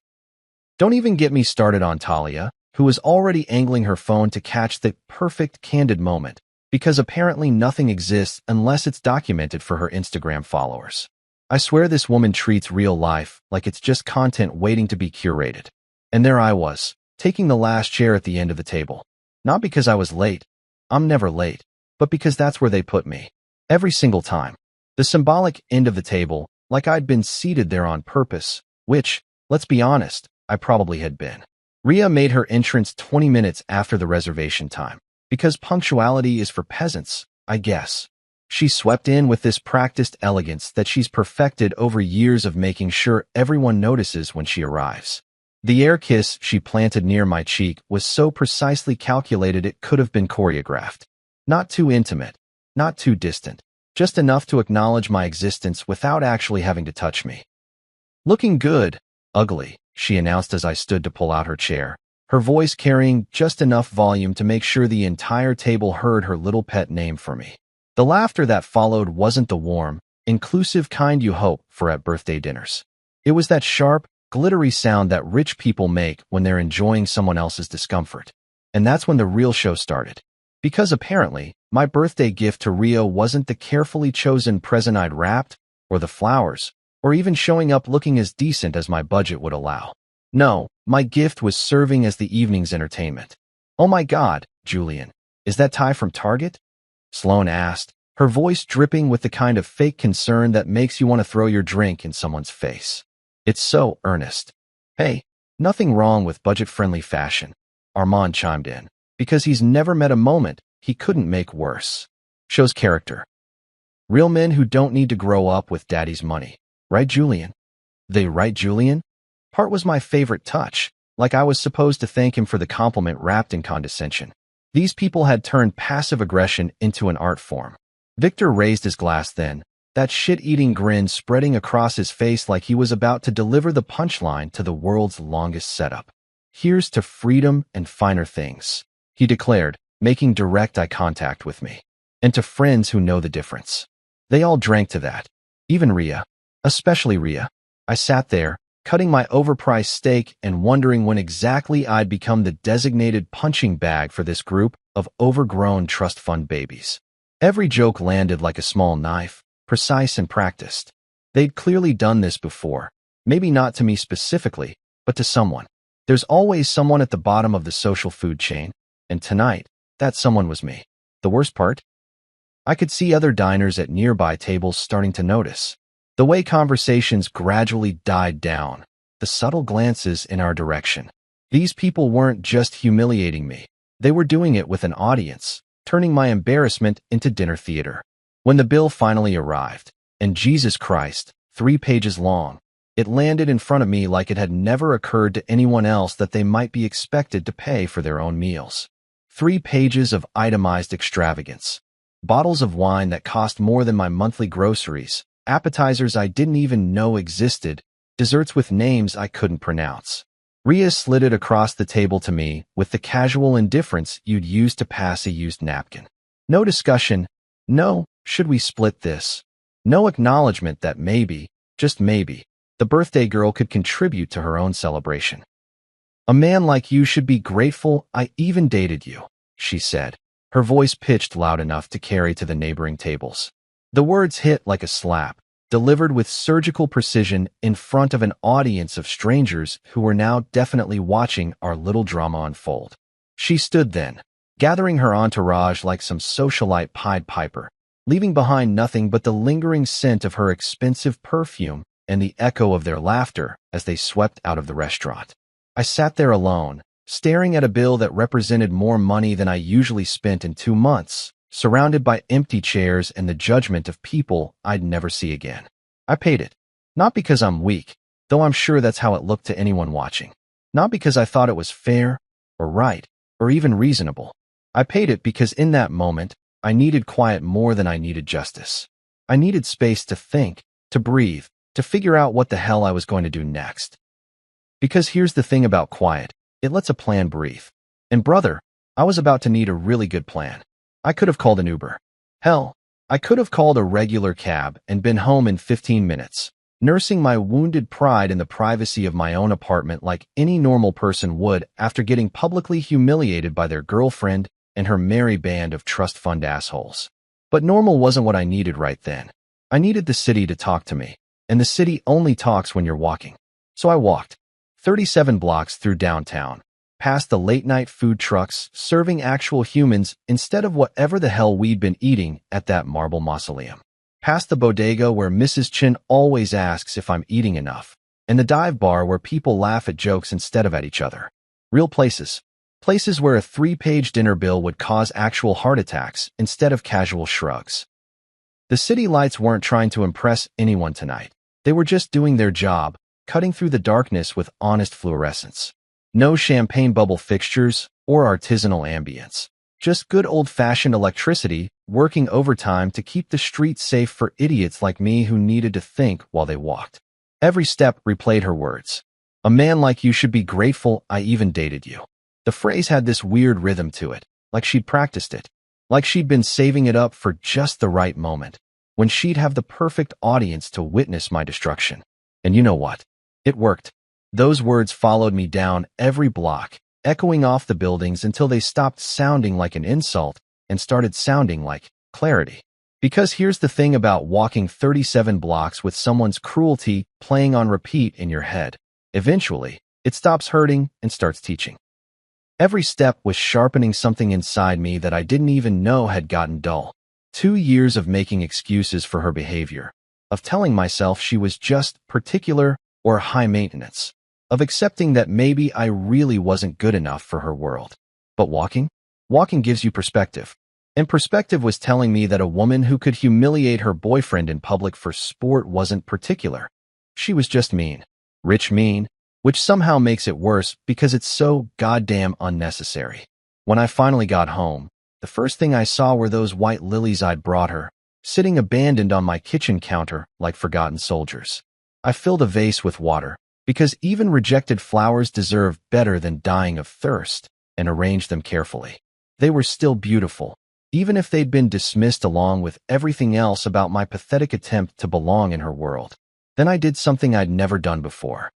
Don't even get me started on Talia, who was already angling her phone to catch the perfect candid moment, because apparently nothing exists unless it's documented for her Instagram followers. I swear this woman treats real life like it's just content waiting to be curated. And there I was, taking the last chair at the end of the table. Not because I was late. I'm never late. But because that's where they put me. Every single time. The symbolic end of the table, like I'd been seated there on purpose, which, let's be honest, I probably had been. Ria made her entrance 20 minutes after the reservation time, because punctuality is for peasants, I guess. She swept in with this practiced elegance that she's perfected over years of making sure everyone notices when she arrives. The air kiss she planted near my cheek was so precisely calculated it could have been choreographed. Not too intimate, not too distant, just enough to acknowledge my existence without actually having to touch me. "Looking good, ugly," she announced as I stood to pull out her chair, her voice carrying just enough volume to make sure the entire table heard her little pet name for me. The laughter that followed wasn't the warm, inclusive kind you hope for at birthday dinners. It was that sharp, glittery sound that rich people make when they're enjoying someone else's discomfort. And that's when the real show started. Because apparently, my birthday gift to Rio wasn't the carefully chosen present I'd wrapped, or the flowers, or even showing up looking as decent as my budget would allow. No, my gift was serving as the evening's entertainment. "Oh my God, Julian, is that tie from Target?" Sloane asked, her voice dripping with the kind of fake concern that makes you want to throw your drink in someone's face. "It's so earnest." "Hey, nothing wrong with budget-friendly fashion," Armand chimed in, because he's never met a moment he couldn't make worse. Shows character. Real men who don't need to grow up with daddy's money. Right, Julian? They right, Julian? Part was my favorite touch, like I was supposed to thank him for the compliment wrapped in condescension. These people had turned passive aggression into an art form. Victor raised his glass then, that shit-eating grin spreading across his face like he was about to deliver the punchline to the world's longest setup. "Here's to freedom and finer things," he declared, making direct eye contact with me. "And to friends who know the difference." They all drank to that. Even Rhea. Especially Rhea. I sat there, cutting my overpriced steak and wondering when exactly I'd become the designated punching bag for this group of overgrown trust fund babies. Every joke landed like a small knife, precise and practiced. They'd clearly done this before, maybe not to me specifically, but to someone. There's always someone at the bottom of the social food chain, and tonight, that someone was me. The worst part? I could see other diners at nearby tables starting to notice. The way conversations gradually died down, the subtle glances in our direction. These people weren't just humiliating me. They were doing it with an audience, turning my embarrassment into dinner theater. When the bill finally arrived, and Jesus Christ, 3 pages long, it landed in front of me like it had never occurred to anyone else that they might be expected to pay for their own meals. 3 pages of itemized extravagance. Bottles of wine that cost more than my monthly groceries, appetizers I didn't even know existed, desserts with names I couldn't pronounce. Rhea slid it across the table to me with the casual indifference you'd use to pass a used napkin. No discussion. No, should we split this? No acknowledgement that maybe, just maybe, the birthday girl could contribute to her own celebration. "A man like you should be grateful I even dated you," she said, her voice pitched loud enough to carry to the neighboring tables. The words hit like a slap, delivered with surgical precision in front of an audience of strangers who were now definitely watching our little drama unfold. She stood then, gathering her entourage like some socialite Pied Piper, leaving behind nothing but the lingering scent of her expensive perfume and the echo of their laughter as they swept out of the restaurant. I sat there alone, staring at a bill that represented more money than I usually spent in 2 months, surrounded by empty chairs and the judgment of people I'd never see again. I paid it. Not because I'm weak, though I'm sure that's how it looked to anyone watching. Not because I thought it was fair, or right, or even reasonable. I paid it because in that moment, I needed quiet more than I needed justice. I needed space to think, to breathe, to figure out what the hell I was going to do next. Because here's the thing about quiet, it lets a plan breathe. And brother, I was about to need a really good plan. I could have called an Uber. Hell, I could have called a regular cab and been home in 15 minutes, nursing my wounded pride in the privacy of my own apartment like any normal person would after getting publicly humiliated by their girlfriend and her merry band of trust fund assholes. But normal wasn't what I needed right then. I needed the city to talk to me, and the city only talks when you're walking. So I walked 37 blocks through downtown, past the late-night food trucks serving actual humans instead of whatever the hell we'd been eating at that marble mausoleum. Past the bodega where Mrs. Chin always asks if I'm eating enough, and the dive bar where people laugh at jokes instead of at each other. Real places. Places where a 3-page dinner bill would cause actual heart attacks instead of casual shrugs. The city lights weren't trying to impress anyone tonight. They were just doing their job, cutting through the darkness with honest fluorescence. No champagne bubble fixtures or artisanal ambience. Just good old-fashioned electricity working overtime to keep the streets safe for idiots like me who needed to think while they walked. Every step replayed her words. "A man like you should be grateful I even dated you." The phrase had this weird rhythm to it, like she'd practiced it, like she'd been saving it up for just the right moment, when she'd have the perfect audience to witness my destruction. And you know what? It worked. Those words followed me down every block, echoing off the buildings until they stopped sounding like an insult and started sounding like clarity. Because here's the thing about walking 37 blocks with someone's cruelty playing on repeat in your head. Eventually, it stops hurting and starts teaching. Every step was sharpening something inside me that I didn't even know had gotten dull. 2 years of making excuses for her behavior, of telling myself she was just particular or high maintenance, of accepting that maybe I really wasn't good enough for her world. But walking gives you perspective. And perspective was telling me that a woman who could humiliate her boyfriend in public for sport wasn't particular. She was just mean. Rich mean, which somehow makes it worse because it's so goddamn unnecessary. When I finally got home, the first thing I saw were those white lilies I'd brought her, sitting abandoned on my kitchen counter like forgotten soldiers. I filled a vase with water, because even rejected flowers deserve better than dying of thirst, and arranged them carefully. They were still beautiful, even if they'd been dismissed along with everything else about my pathetic attempt to belong in her world. Then I did something I'd never done before.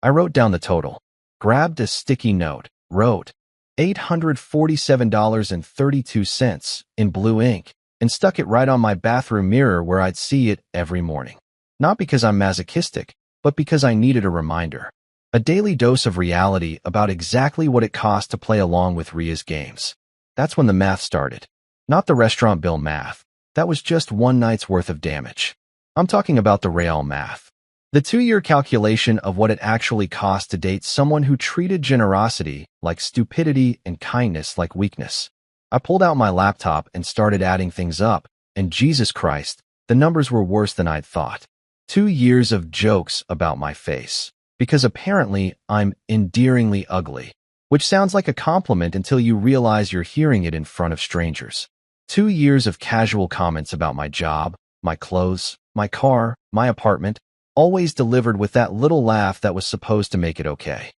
I wrote down the total, grabbed a sticky note, wrote $847.32 in blue ink, and stuck it right on my bathroom mirror where I'd see it every morning. Not because I'm masochistic, but because I needed a reminder. A daily dose of reality about exactly what it cost to play along with Ria's games. That's when the math started. Not the restaurant bill math. That was just one night's worth of damage. I'm talking about the real math. The 2-year calculation of what it actually cost to date someone who treated generosity like stupidity and kindness like weakness. I pulled out my laptop and started adding things up, and Jesus Christ, the numbers were worse than I'd thought. 2 years of jokes about my face, because apparently I'm endearingly ugly, which sounds like a compliment until you realize you're hearing it in front of strangers. 2 years of casual comments about my job, my clothes, my car, my apartment, always delivered with that little laugh that was supposed to make it okay.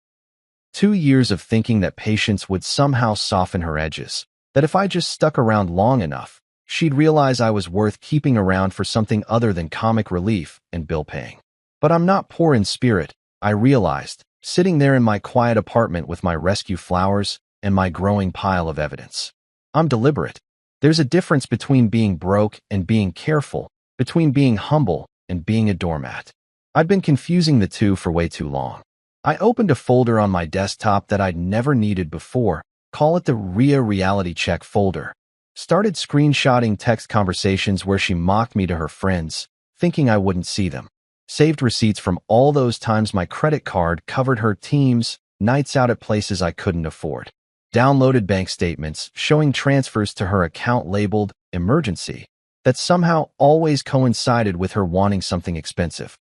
2 years of thinking that patience would somehow soften her edges, that if I just stuck around long enough, she'd realize I was worth keeping around for something other than comic relief and bill paying. But I'm not poor in spirit, I realized, sitting there in my quiet apartment with my rescue flowers and my growing pile of evidence. I'm deliberate. There's a difference between being broke and being careful, between being humble and being a doormat. I'd been confusing the two for way too long. I opened a folder on my desktop that I'd never needed before, call it the Ria Reality Check folder. Started screenshotting text conversations where she mocked me to her friends, thinking I wouldn't see them. Saved receipts from all those times my credit card covered her teams, nights out at places I couldn't afford. Downloaded bank statements showing transfers to her account labeled emergency that somehow always coincided with her wanting something expensive.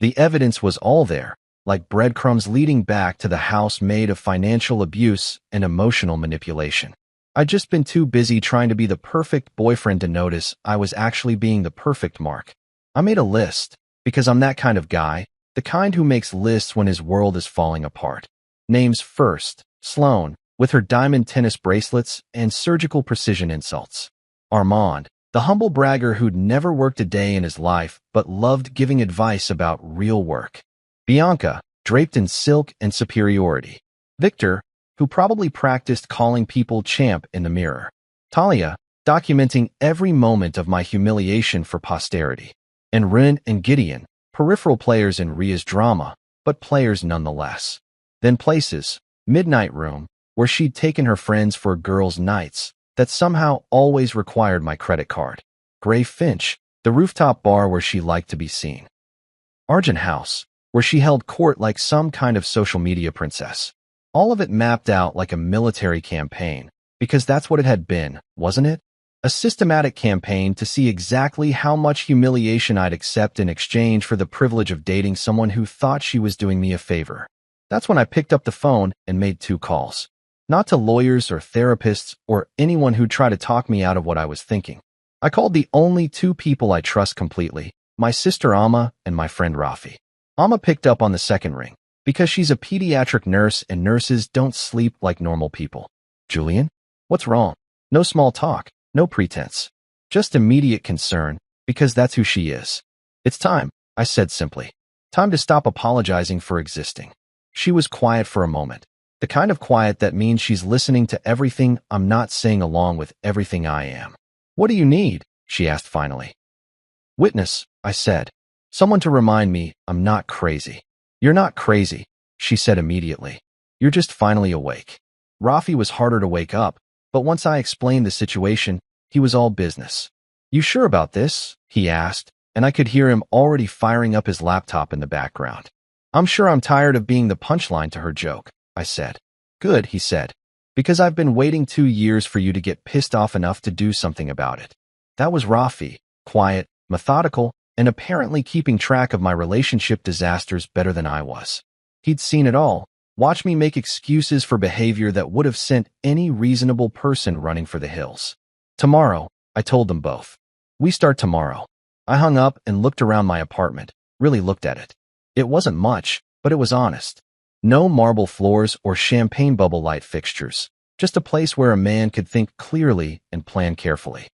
The evidence was all there, like breadcrumbs leading back to the house made of financial abuse and emotional manipulation. I'd just been too busy trying to be the perfect boyfriend to notice I was actually being the perfect Mark. I made a list, because I'm that kind of guy, the kind who makes lists when his world is falling apart. Names first, Sloane, with her diamond tennis bracelets and surgical precision insults. Armand, the humble bragger who'd never worked a day in his life but loved giving advice about real work. Bianca, draped in silk and superiority. Victor, who probably practiced calling people champ in the mirror. Talia, documenting every moment of my humiliation for posterity. And Rin and Gideon, peripheral players in Ria's drama, but players nonetheless. Then places, Midnight Room, where she'd taken her friends for girls' nights, that somehow always required my credit card. Gray Finch, the rooftop bar where she liked to be seen. Argent House, where she held court like some kind of social media princess. All of it mapped out like a military campaign, because that's what it had been, wasn't it? A systematic campaign to see exactly how much humiliation I'd accept in exchange for the privilege of dating someone who thought she was doing me a favor. That's when I picked up the phone and made 2 calls. Not to lawyers or therapists or anyone who'd try to talk me out of what I was thinking. I called the only 2 people I trust completely, my sister Amma and my friend Rafi. Amma picked up on the second ring, because she's a pediatric nurse and nurses don't sleep like normal people. Julian? What's wrong? No small talk, no pretense. Just immediate concern, because that's who she is. It's time, I said simply. Time to stop apologizing for existing. She was quiet for a moment. The kind of quiet that means she's listening to everything I'm not saying along with everything I am. What do you need? She asked finally. Witness, I said. Someone to remind me I'm not crazy. You're not crazy, she said immediately. You're just finally awake. Rafi was harder to wake up, but once I explained the situation, he was all business. You sure about this? He asked, and I could hear him already firing up his laptop in the background. I'm sure I'm tired of being the punchline to her joke, I said. Good, he said, because I've been waiting 2 years for you to get pissed off enough to do something about it. That was Rafi, quiet, methodical, and apparently keeping track of my relationship disasters better than I was. He'd seen it all. Watch me make excuses for behavior that would have sent any reasonable person running for the hills. Tomorrow, I told them both. We start tomorrow. I hung up and looked around my apartment, really looked at it. It wasn't much, but it was honest. No marble floors or champagne bubble light fixtures, just a place where a man could think clearly and plan carefully.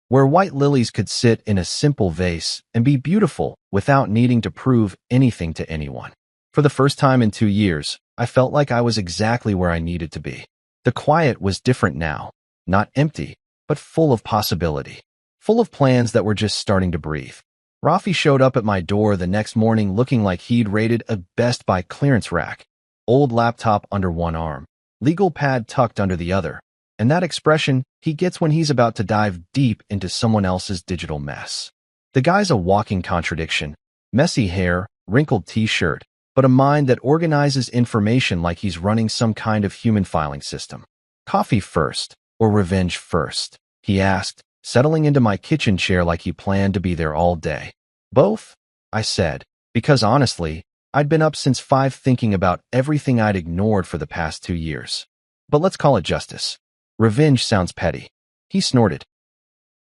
Where white lilies could sit in a simple vase and be beautiful without needing to prove anything to anyone. For the first time in 2 years, I felt like I was exactly where I needed to be. The quiet was different now, not empty, but full of possibility, full of plans that were just starting to breathe. Rafi showed up at my door the next morning looking like he'd raided a Best Buy clearance rack, old laptop under one arm, legal pad tucked under the other, and that expression he gets when he's about to dive deep into someone else's digital mess. The guy's a walking contradiction, messy hair, wrinkled t-shirt, but a mind that organizes information like he's running some kind of human filing system. Coffee first, or revenge first? He asked, settling into my kitchen chair like he planned to be there all day. Both, I said, because honestly, I'd been up since 5 thinking about everything I'd ignored for the past 2 years. But let's call it justice. Revenge sounds petty. He snorted.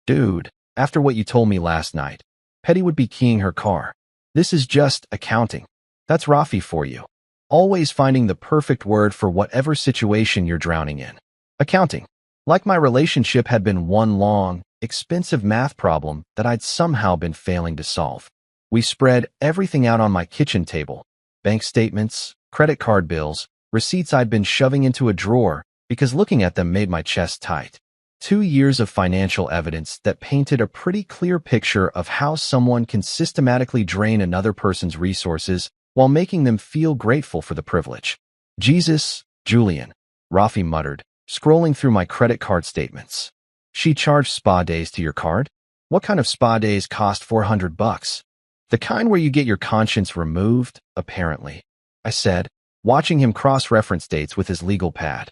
Dude, after what you told me last night, Petty would be keying her car. This is just accounting. That's Rafi for you. Always finding the perfect word for whatever situation you're drowning in. Accounting. Like my relationship had been one long, expensive math problem that I'd somehow been failing to solve. We spread everything out on my kitchen table. Bank statements, credit card bills, receipts I'd been shoving into a drawer because looking at them made my chest tight. 2 years of financial evidence that painted a pretty clear picture of how someone can systematically drain another person's resources while making them feel grateful for the privilege. Jesus, Julian, Rafi muttered, scrolling through my credit card statements. She charged spa days to your card? What kind of spa days cost $400? The kind where you get your conscience removed, apparently, I said, watching him cross-reference dates with his legal pad.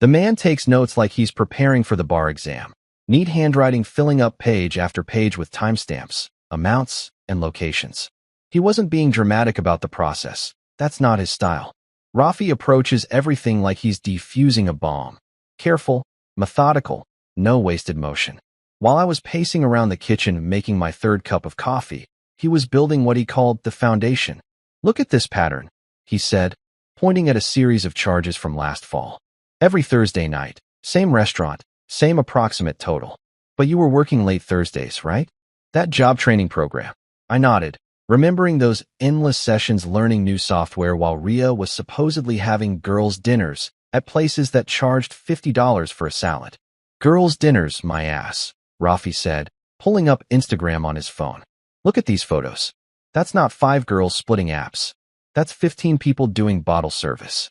The man takes notes like he's preparing for the bar exam. Neat handwriting filling up page after page with timestamps, amounts, and locations. He wasn't being dramatic about the process. That's not his style. Rafi approaches everything like he's defusing a bomb. Careful, methodical, no wasted motion. While I was pacing around the kitchen making my 3rd cup of coffee, he was building what he called the foundation. Look at this pattern, he said, pointing at a series of charges from last fall. Every Thursday night, same restaurant, same approximate total. But you were working late Thursdays, right? That job training program. I nodded, remembering those endless sessions learning new software while Ria was supposedly having girls' dinners at places that charged $50 for a salad. Girls' dinners, my ass, Rafi said, pulling up Instagram on his phone. Look at these photos. That's not 5 girls splitting apps. That's 15 people doing bottle service.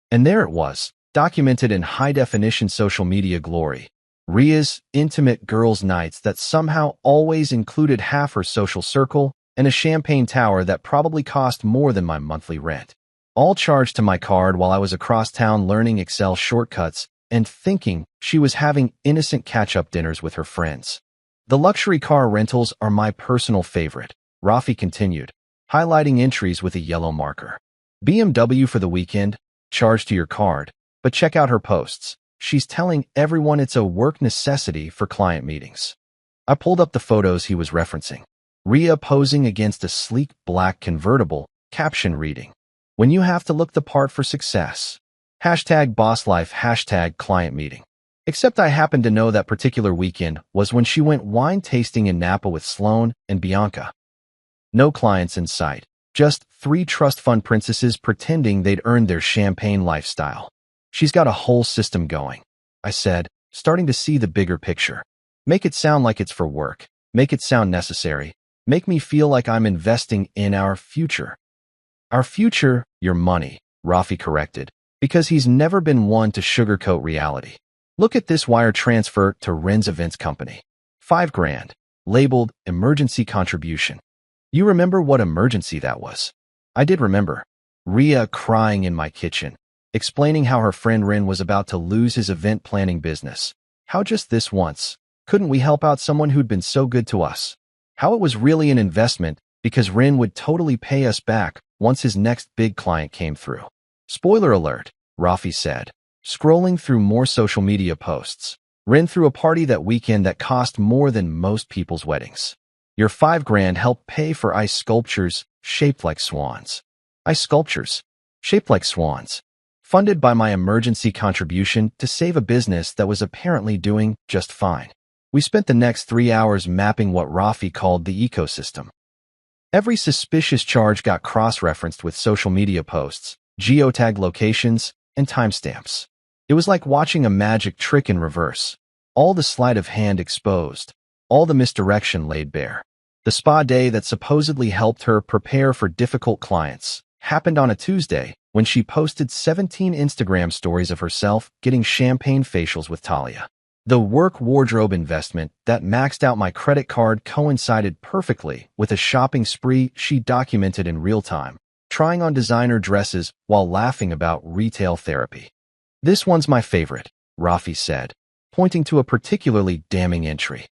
And there it was, documented in high-definition social media glory. Ria's intimate girls' nights that somehow always included half her social circle and a champagne tower that probably cost more than my monthly rent. All charged to my card while I was across town learning Excel shortcuts and thinking she was having innocent catch-up dinners with her friends. The luxury car rentals are my personal favorite, Rafi continued, highlighting entries with a yellow marker. BMW for the weekend, charged to your card, but check out her posts. She's telling everyone it's a work necessity for client meetings. I pulled up the photos he was referencing. Ria posing against a sleek black convertible, caption reading, "When you have to look the part for success. #BossLife, #client meeting." Except I happened to know that particular weekend was when she went wine tasting in Napa with Sloan and Bianca. No clients in sight, just 3 trust fund princesses pretending they'd earned their champagne lifestyle. She's got a whole system going, I said, starting to see the bigger picture. Make it sound like it's for work. Make it sound necessary. Make me feel like I'm investing in our future. Our future, your money, Rafi corrected, because he's never been one to sugarcoat reality. Look at this wire transfer to Ren's Events Company. $5,000, labeled emergency contribution. You remember what emergency that was? I did remember. Ria crying in my kitchen, explaining how her friend Ren was about to lose his event planning business. How just this once, couldn't we help out someone who'd been so good to us? How it was really an investment because Ren would totally pay us back once his next big client came through. Spoiler alert, Rafi said, scrolling through more social media posts. Ran through a party that weekend that cost more than most people's weddings. Your $5,000 helped pay for ice sculptures shaped like swans. Ice sculptures shaped like swans. Funded by my emergency contribution to save a business that was apparently doing just fine. We spent the next 3 hours mapping what Rafi called the ecosystem. Every suspicious charge got cross-referenced with social media posts, geotagged locations, and timestamps. It was like watching a magic trick in reverse. All the sleight of hand exposed. All the misdirection laid bare. The spa day that supposedly helped her prepare for difficult clients happened on a Tuesday when she posted 17 Instagram stories of herself getting champagne facials with Talia. The work wardrobe investment that maxed out my credit card coincided perfectly with a shopping spree she documented in real time, trying on designer dresses while laughing about retail therapy. This one's my favorite, Rafi said, pointing to a particularly damning entry.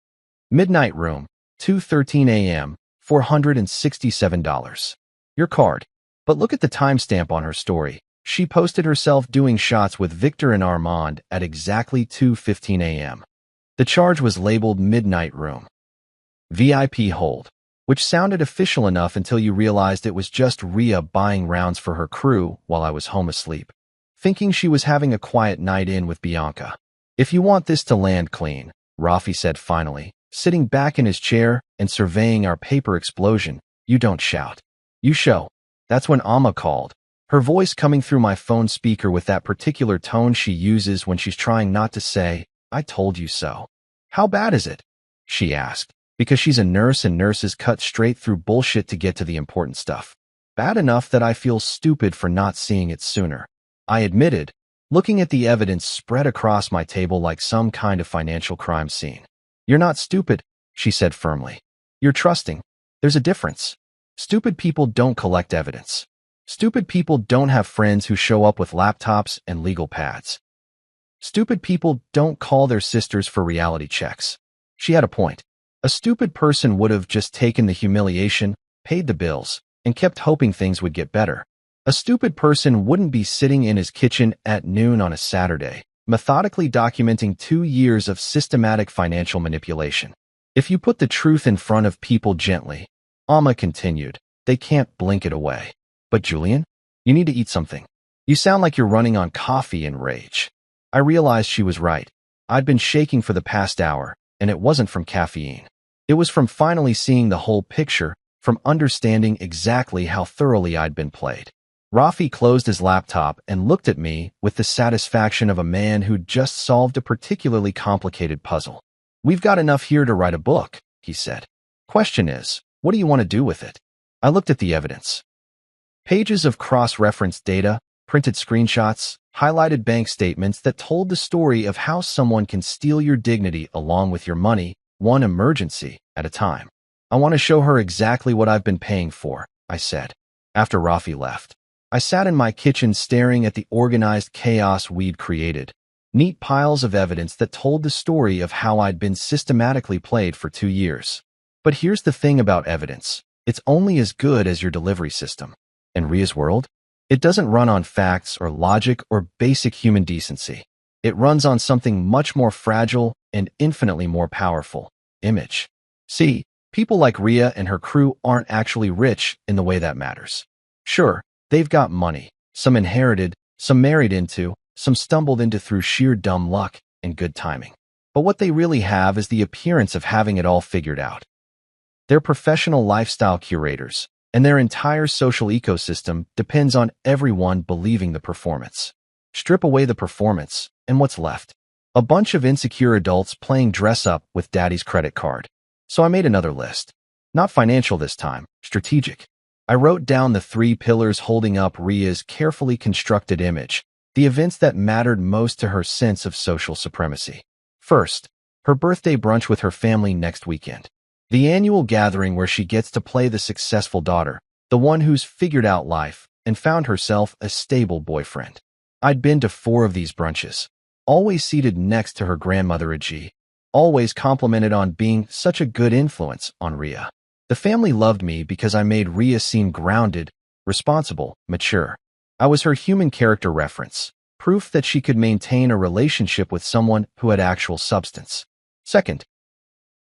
Midnight room, 2:13 a.m., $467. Your card. But look at the timestamp on her story. She posted herself doing shots with Victor and Armand at exactly 2:15 a.m. The charge was labeled Midnight Room. VIP hold, which sounded official enough until you realized it was just Rhea buying rounds for her crew while I was home asleep, thinking she was having a quiet night in with Bianca. If you want this to land clean, Rafi said finally, sitting back in his chair and surveying our paper explosion, you don't shout. You show. That's when Amma called, her voice coming through my phone speaker with that particular tone she uses when she's trying not to say, "I told you so." "How bad is it?" she asked, because she's a nurse and nurses cut straight through bullshit to get to the important stuff. "Bad enough that I feel stupid for not seeing it sooner," I admitted, looking at the evidence spread across my table like some kind of financial crime scene. "You're not stupid," she said firmly. "You're trusting. There's a difference. Stupid people don't collect evidence. Stupid people don't have friends who show up with laptops and legal pads. Stupid people don't call their sisters for reality checks." She had a point. A stupid person would have just taken the humiliation, paid the bills, and kept hoping things would get better. A stupid person wouldn't be sitting in his kitchen at noon on a Saturday, methodically documenting 2 years of systematic financial manipulation. If you put the truth in front of people gently, Amma continued, they can't blink it away. "But Julian, you need to eat something. You sound like you're running on coffee and rage." I realized she was right. I'd been shaking for the past hour, and it wasn't from caffeine. It was from finally seeing the whole picture, from understanding exactly how thoroughly I'd been played. Rafi closed his laptop and looked at me with the satisfaction of a man who'd just solved a particularly complicated puzzle. "We've got enough here to write a book," he said. "Question is, what do you want to do with it?" I looked at the evidence. Pages of cross-referenced data, printed screenshots, highlighted bank statements that told the story of how someone can steal your dignity along with your money, one emergency at a time. "I want to show her exactly what I've been paying for," I said. After Rafi left, I sat in my kitchen staring at the organized chaos we'd created. Neat piles of evidence that told the story of how I'd been systematically played for 2 years. But here's the thing about evidence. It's only as good as your delivery system. In Rhea's world, it doesn't run on facts or logic or basic human decency. It runs on something much more fragile and infinitely more powerful: image. See, people like Rhea and her crew aren't actually rich in the way that matters. Sure, they've got money, some inherited, some married into, some stumbled into through sheer dumb luck and good timing. But what they really have is the appearance of having it all figured out. They're professional lifestyle curators, and their entire social ecosystem depends on everyone believing the performance. Strip away the performance, and what's left? A bunch of insecure adults playing dress-up with daddy's credit card. So I made another list. Not financial this time, strategic. I wrote down the 3 pillars holding up Rhea's carefully constructed image, the events that mattered most to her sense of social supremacy. First, her birthday brunch with her family next weekend. The annual gathering where she gets to play the successful daughter, the one who's figured out life and found herself a stable boyfriend. I'd been to 4 of these brunches, always seated next to her grandmother Ajay, always complimented on being such a good influence on Rhea. The family loved me because I made Rhea seem grounded, responsible, mature. I was her human character reference, proof that she could maintain a relationship with someone who had actual substance. Second,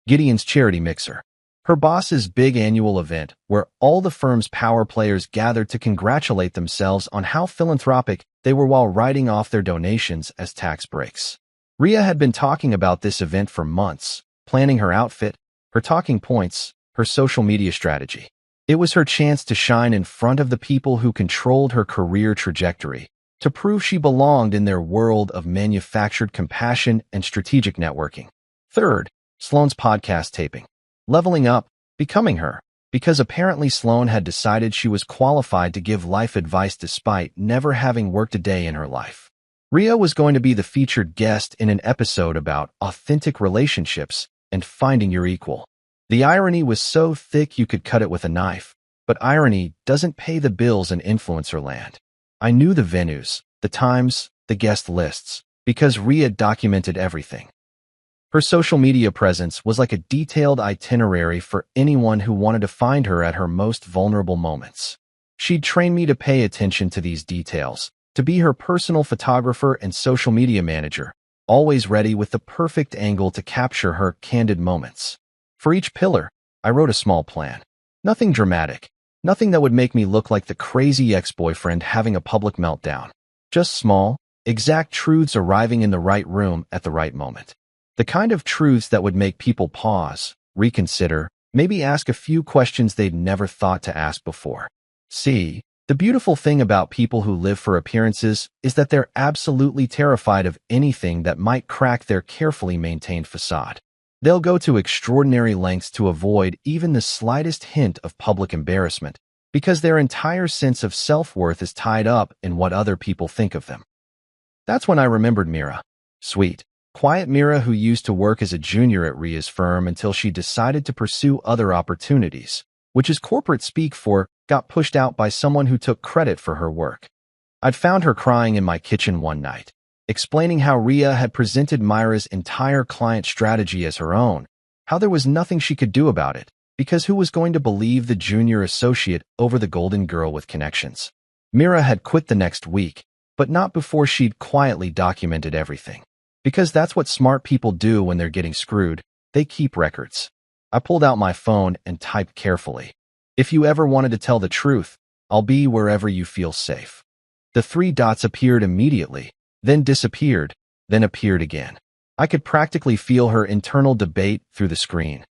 Gideon's charity mixer. Her boss's big annual event where all the firm's power players gathered to congratulate themselves on how philanthropic they were while writing off their donations as tax breaks. Rhea had been talking about this event for months, planning her outfit, her talking points, her social media strategy. It was her chance to shine in front of the people who controlled her career trajectory, to prove she belonged in their world of manufactured compassion and strategic networking. Third, Sloane's podcast taping. Leveling up, becoming her, because apparently Sloane had decided she was qualified to give life advice despite never having worked a day in her life. Rhea was going to be the featured guest in an episode about authentic relationships and finding your equal. The irony was so thick you could cut it with a knife, but irony doesn't pay the bills in influencer land. I knew the venues, the times, the guest lists, because Rhea documented everything. Her social media presence was like a detailed itinerary for anyone who wanted to find her at her most vulnerable moments. She'd trained me to pay attention to these details, to be her personal photographer and social media manager, always ready with the perfect angle to capture her candid moments. For each pillar, I wrote a small plan. Nothing dramatic, nothing that would make me look like the crazy ex-boyfriend having a public meltdown. Just small, exact truths arriving in the right room at the right moment. The kind of truths that would make people pause, reconsider, maybe ask a few questions they'd never thought to ask before. See, the beautiful thing about people who live for appearances is that they're absolutely terrified of anything that might crack their carefully maintained facade. They'll go to extraordinary lengths to avoid even the slightest hint of public embarrassment, because their entire sense of self-worth is tied up in what other people think of them. That's when I remembered Mira. Sweet, quiet Mira who used to work as a junior at Rhea's firm until she decided to pursue other opportunities, which is corporate speak for got pushed out by someone who took credit for her work. I'd found her crying in my kitchen one night, explaining how Rhea had presented Myra's entire client strategy as her own, how there was nothing she could do about it, because who was going to believe the junior associate over the golden girl with connections? Mira had quit the next week, but not before she'd quietly documented everything. Because that's what smart people do when they're getting screwed, they keep records. I pulled out my phone and typed carefully. If you ever wanted to tell the truth, I'll be wherever you feel safe. The 3 dots appeared immediately, then disappeared, then appeared again. I could practically feel her internal debate through the screen.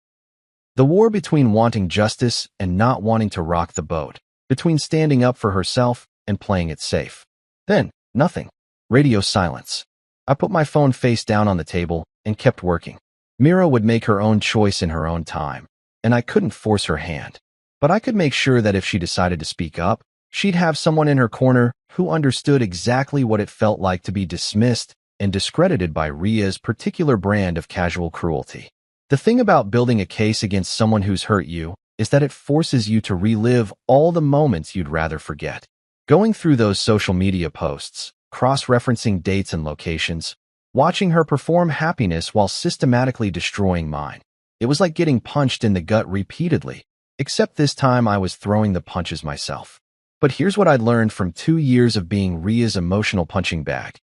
The war between wanting justice and not wanting to rock the boat, between standing up for herself and playing it safe. Then, nothing. Radio silence. I put my phone face down on the table and kept working. Mira would make her own choice in her own time, and I couldn't force her hand. But I could make sure that if she decided to speak up, she'd have someone in her corner who understood exactly what it felt like to be dismissed and discredited by Rhea's particular brand of casual cruelty. The thing about building a case against someone who's hurt you is that it forces you to relive all the moments you'd rather forget. Going through those social media posts, cross-referencing dates and locations, watching her perform happiness while systematically destroying mine. It was like getting punched in the gut repeatedly, except this time I was throwing the punches myself. But here's what I'd learned from 2 years of being Rhea's emotional punching bag.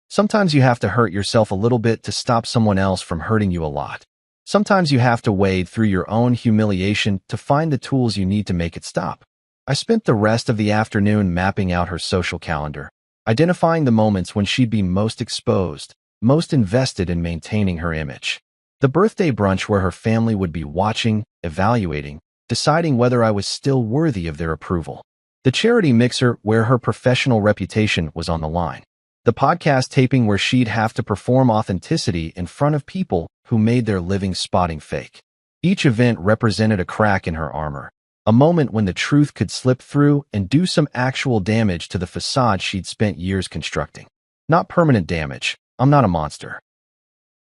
Sometimes you have to hurt yourself a little bit to stop someone else from hurting you a lot. Sometimes you have to wade through your own humiliation to find the tools you need to make it stop. I spent the rest of the afternoon mapping out her social calendar, identifying the moments when she'd be most exposed, most invested in maintaining her image. The birthday brunch where her family would be watching, evaluating, deciding whether I was still worthy of their approval. The charity mixer where her professional reputation was on the line. The podcast taping where she'd have to perform authenticity in front of people who made their living spotting fake. Each event represented a crack in her armor, a moment when the truth could slip through and do some actual damage to the facade she'd spent years constructing. Not permanent damage, I'm not a monster,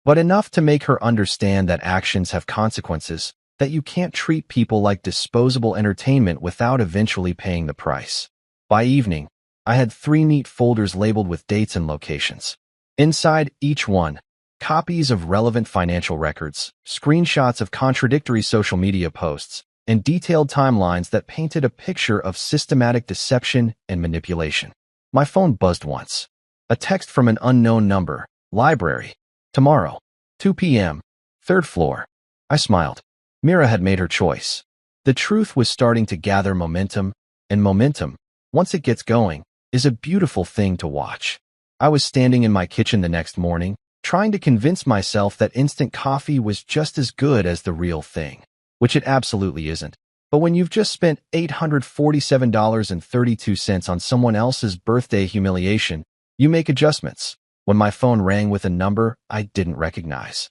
but enough to make her understand that actions have consequences, that you can't treat people like disposable entertainment without eventually paying the price. By evening, I had 3 neat folders labeled with dates and locations. Inside each one, copies of relevant financial records, screenshots of contradictory social media posts, and detailed timelines that painted a picture of systematic deception and manipulation. My phone buzzed once. A text from an unknown number. Library. Tomorrow. 2 p.m. Third floor. I smiled. Mira had made her choice. The truth was starting to gather momentum, and momentum, once it gets going, is a beautiful thing to watch. I was standing in my kitchen the next morning, trying to convince myself that instant coffee was just as good as the real thing, which it absolutely isn't. But when you've just spent $847.32 on someone else's birthday humiliation, you make adjustments. When my phone rang with a number I didn't recognize.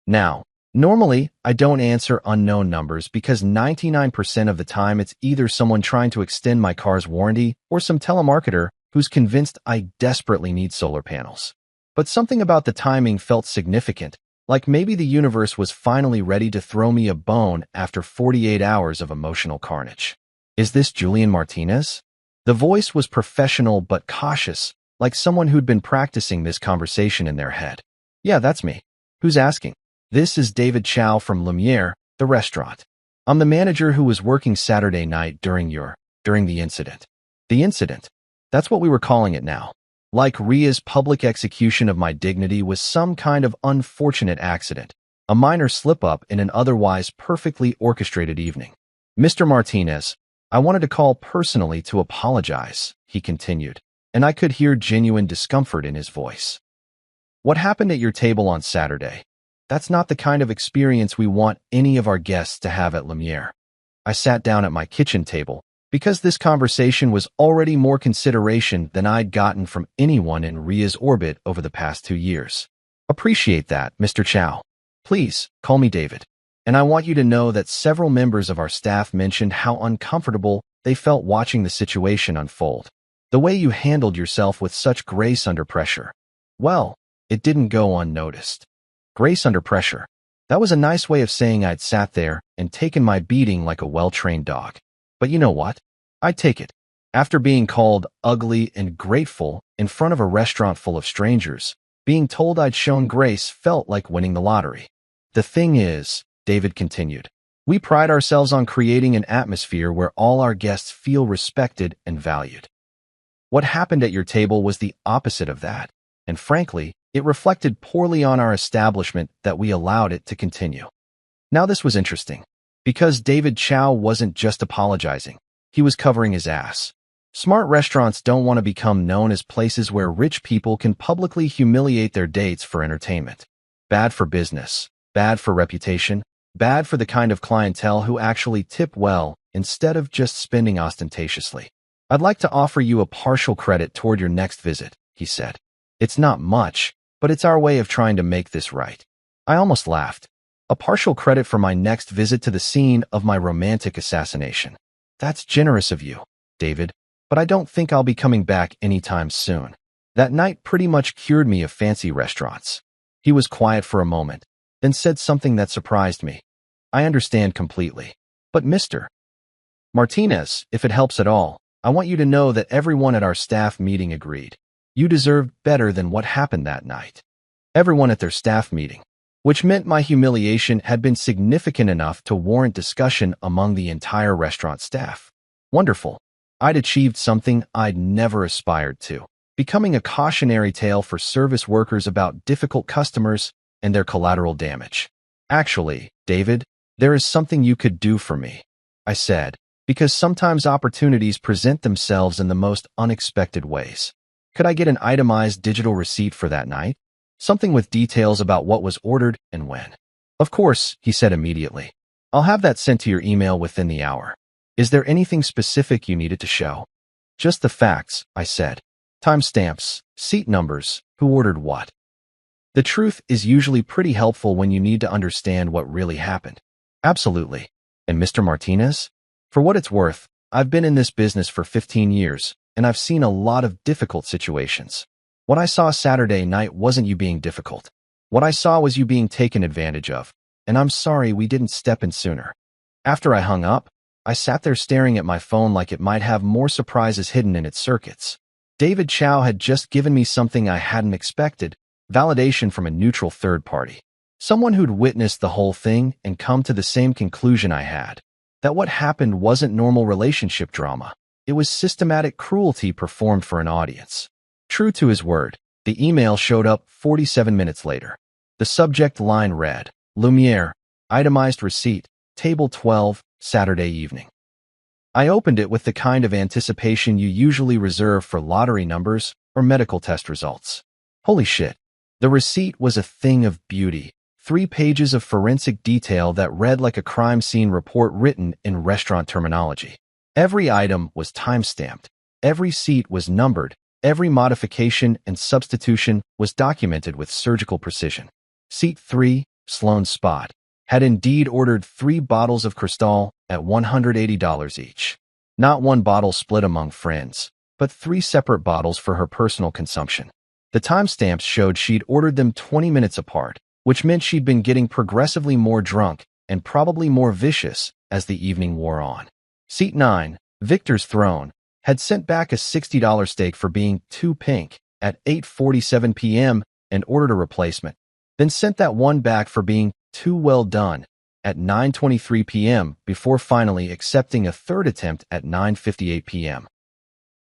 Now, normally, I don't answer unknown numbers because 99% of the time it's either someone trying to extend my car's warranty or some telemarketer who's convinced I desperately need solar panels. But something about the timing felt significant, like maybe the universe was finally ready to throw me a bone after 48 hours of emotional carnage. Is this Julian Martinez? The voice was professional but cautious, like someone who'd been practicing this conversation in their head. Yeah, that's me. Who's asking? This is David Chow from Lumiere, the restaurant. I'm the manager who was working Saturday night during the incident. The incident? That's what we were calling it now. Like Ria's public execution of my dignity was some kind of unfortunate accident, a minor slip-up in an otherwise perfectly orchestrated evening. Mr. Martinez, I wanted to call personally to apologize, he continued, and I could hear genuine discomfort in his voice. What happened at your table on Saturday? That's not the kind of experience we want any of our guests to have at Lumiere. I sat down at my kitchen table, because this conversation was already more consideration than I'd gotten from anyone in Ria's orbit over the past 2 years. Appreciate that, Mr. Chow. Please, call me David. And I want you to know that several members of our staff mentioned how uncomfortable they felt watching the situation unfold. The way you handled yourself with such grace under pressure. Well, it didn't go unnoticed. Grace under pressure. That was a nice way of saying I'd sat there and taken my beating like a well-trained dog. But you know what? I'd take it. After being called ugly and grateful in front of a restaurant full of strangers, being told I'd shown grace felt like winning the lottery. The thing is, David continued, we pride ourselves on creating an atmosphere where all our guests feel respected and valued. What happened at your table was the opposite of that, and frankly, it reflected poorly on our establishment that we allowed it to continue. Now this was interesting, because David Chow wasn't just apologizing, he was covering his ass. Smart restaurants don't want to become known as places where rich people can publicly humiliate their dates for entertainment. Bad for business, bad for reputation, bad for the kind of clientele who actually tip well instead of just spending ostentatiously. I'd like to offer you a partial credit toward your next visit, he said. It's not much, but it's our way of trying to make this right. I almost laughed. A partial credit for my next visit to the scene of my romantic assassination. That's generous of you, David, but I don't think I'll be coming back anytime soon. That night pretty much cured me of fancy restaurants. He was quiet for a moment, then said something that surprised me. I understand completely. But Mr. Martinez, if it helps at all, I want you to know that everyone at our staff meeting agreed. You deserved better than what happened that night. Everyone at their staff meeting, which meant my humiliation had been significant enough to warrant discussion among the entire restaurant staff. Wonderful. I'd achieved something I'd never aspired to, becoming a cautionary tale for service workers about difficult customers and their collateral damage. Actually, David, there is something you could do for me, I said, because sometimes opportunities present themselves in the most unexpected ways. Could I get an itemized digital receipt for that night? Something with details about what was ordered and when. Of course, he said immediately. I'll have that sent to your email within the hour. Is there anything specific you needed to show? Just the facts, I said. Timestamps, seat numbers, who ordered what. The truth is usually pretty helpful when you need to understand what really happened. Absolutely. And Mr. Martinez? For what it's worth, I've been in this business for 15 years, and I've seen a lot of difficult situations. What I saw Saturday night wasn't you being difficult. What I saw was you being taken advantage of, and I'm sorry we didn't step in sooner. After I hung up, I sat there staring at my phone like it might have more surprises hidden in its circuits. David Chow had just given me something I hadn't expected, validation from a neutral third party. Someone who'd witnessed the whole thing and come to the same conclusion I had. that what happened wasn't normal relationship drama. It was systematic cruelty performed for an audience. True to his word, the email showed up 47 minutes later. The subject line read, Lumiere, itemized receipt, table 12, Saturday evening. I opened it with the kind of anticipation you usually reserve for lottery numbers or medical test results. Holy shit. The receipt was a thing of beauty. 3 pages of forensic detail that read like a crime scene report written in restaurant terminology. Every item was time-stamped. Every seat was numbered. Every modification and substitution was documented with surgical precision. Seat 3, Sloan's Spot, had indeed ordered 3 bottles of Cristal at $180 each. Not one bottle split among friends, but 3 separate bottles for her personal consumption. The timestamps showed she'd ordered them 20 minutes apart, which meant she'd been getting progressively more drunk and probably more vicious as the evening wore on. Seat 9, Victor's Throne, had sent back a $60 steak for being too pink at 8:47 p.m. and ordered a replacement, then sent that one back for being too well done at 9:23 p.m. before finally accepting a third attempt at 9:58 p.m.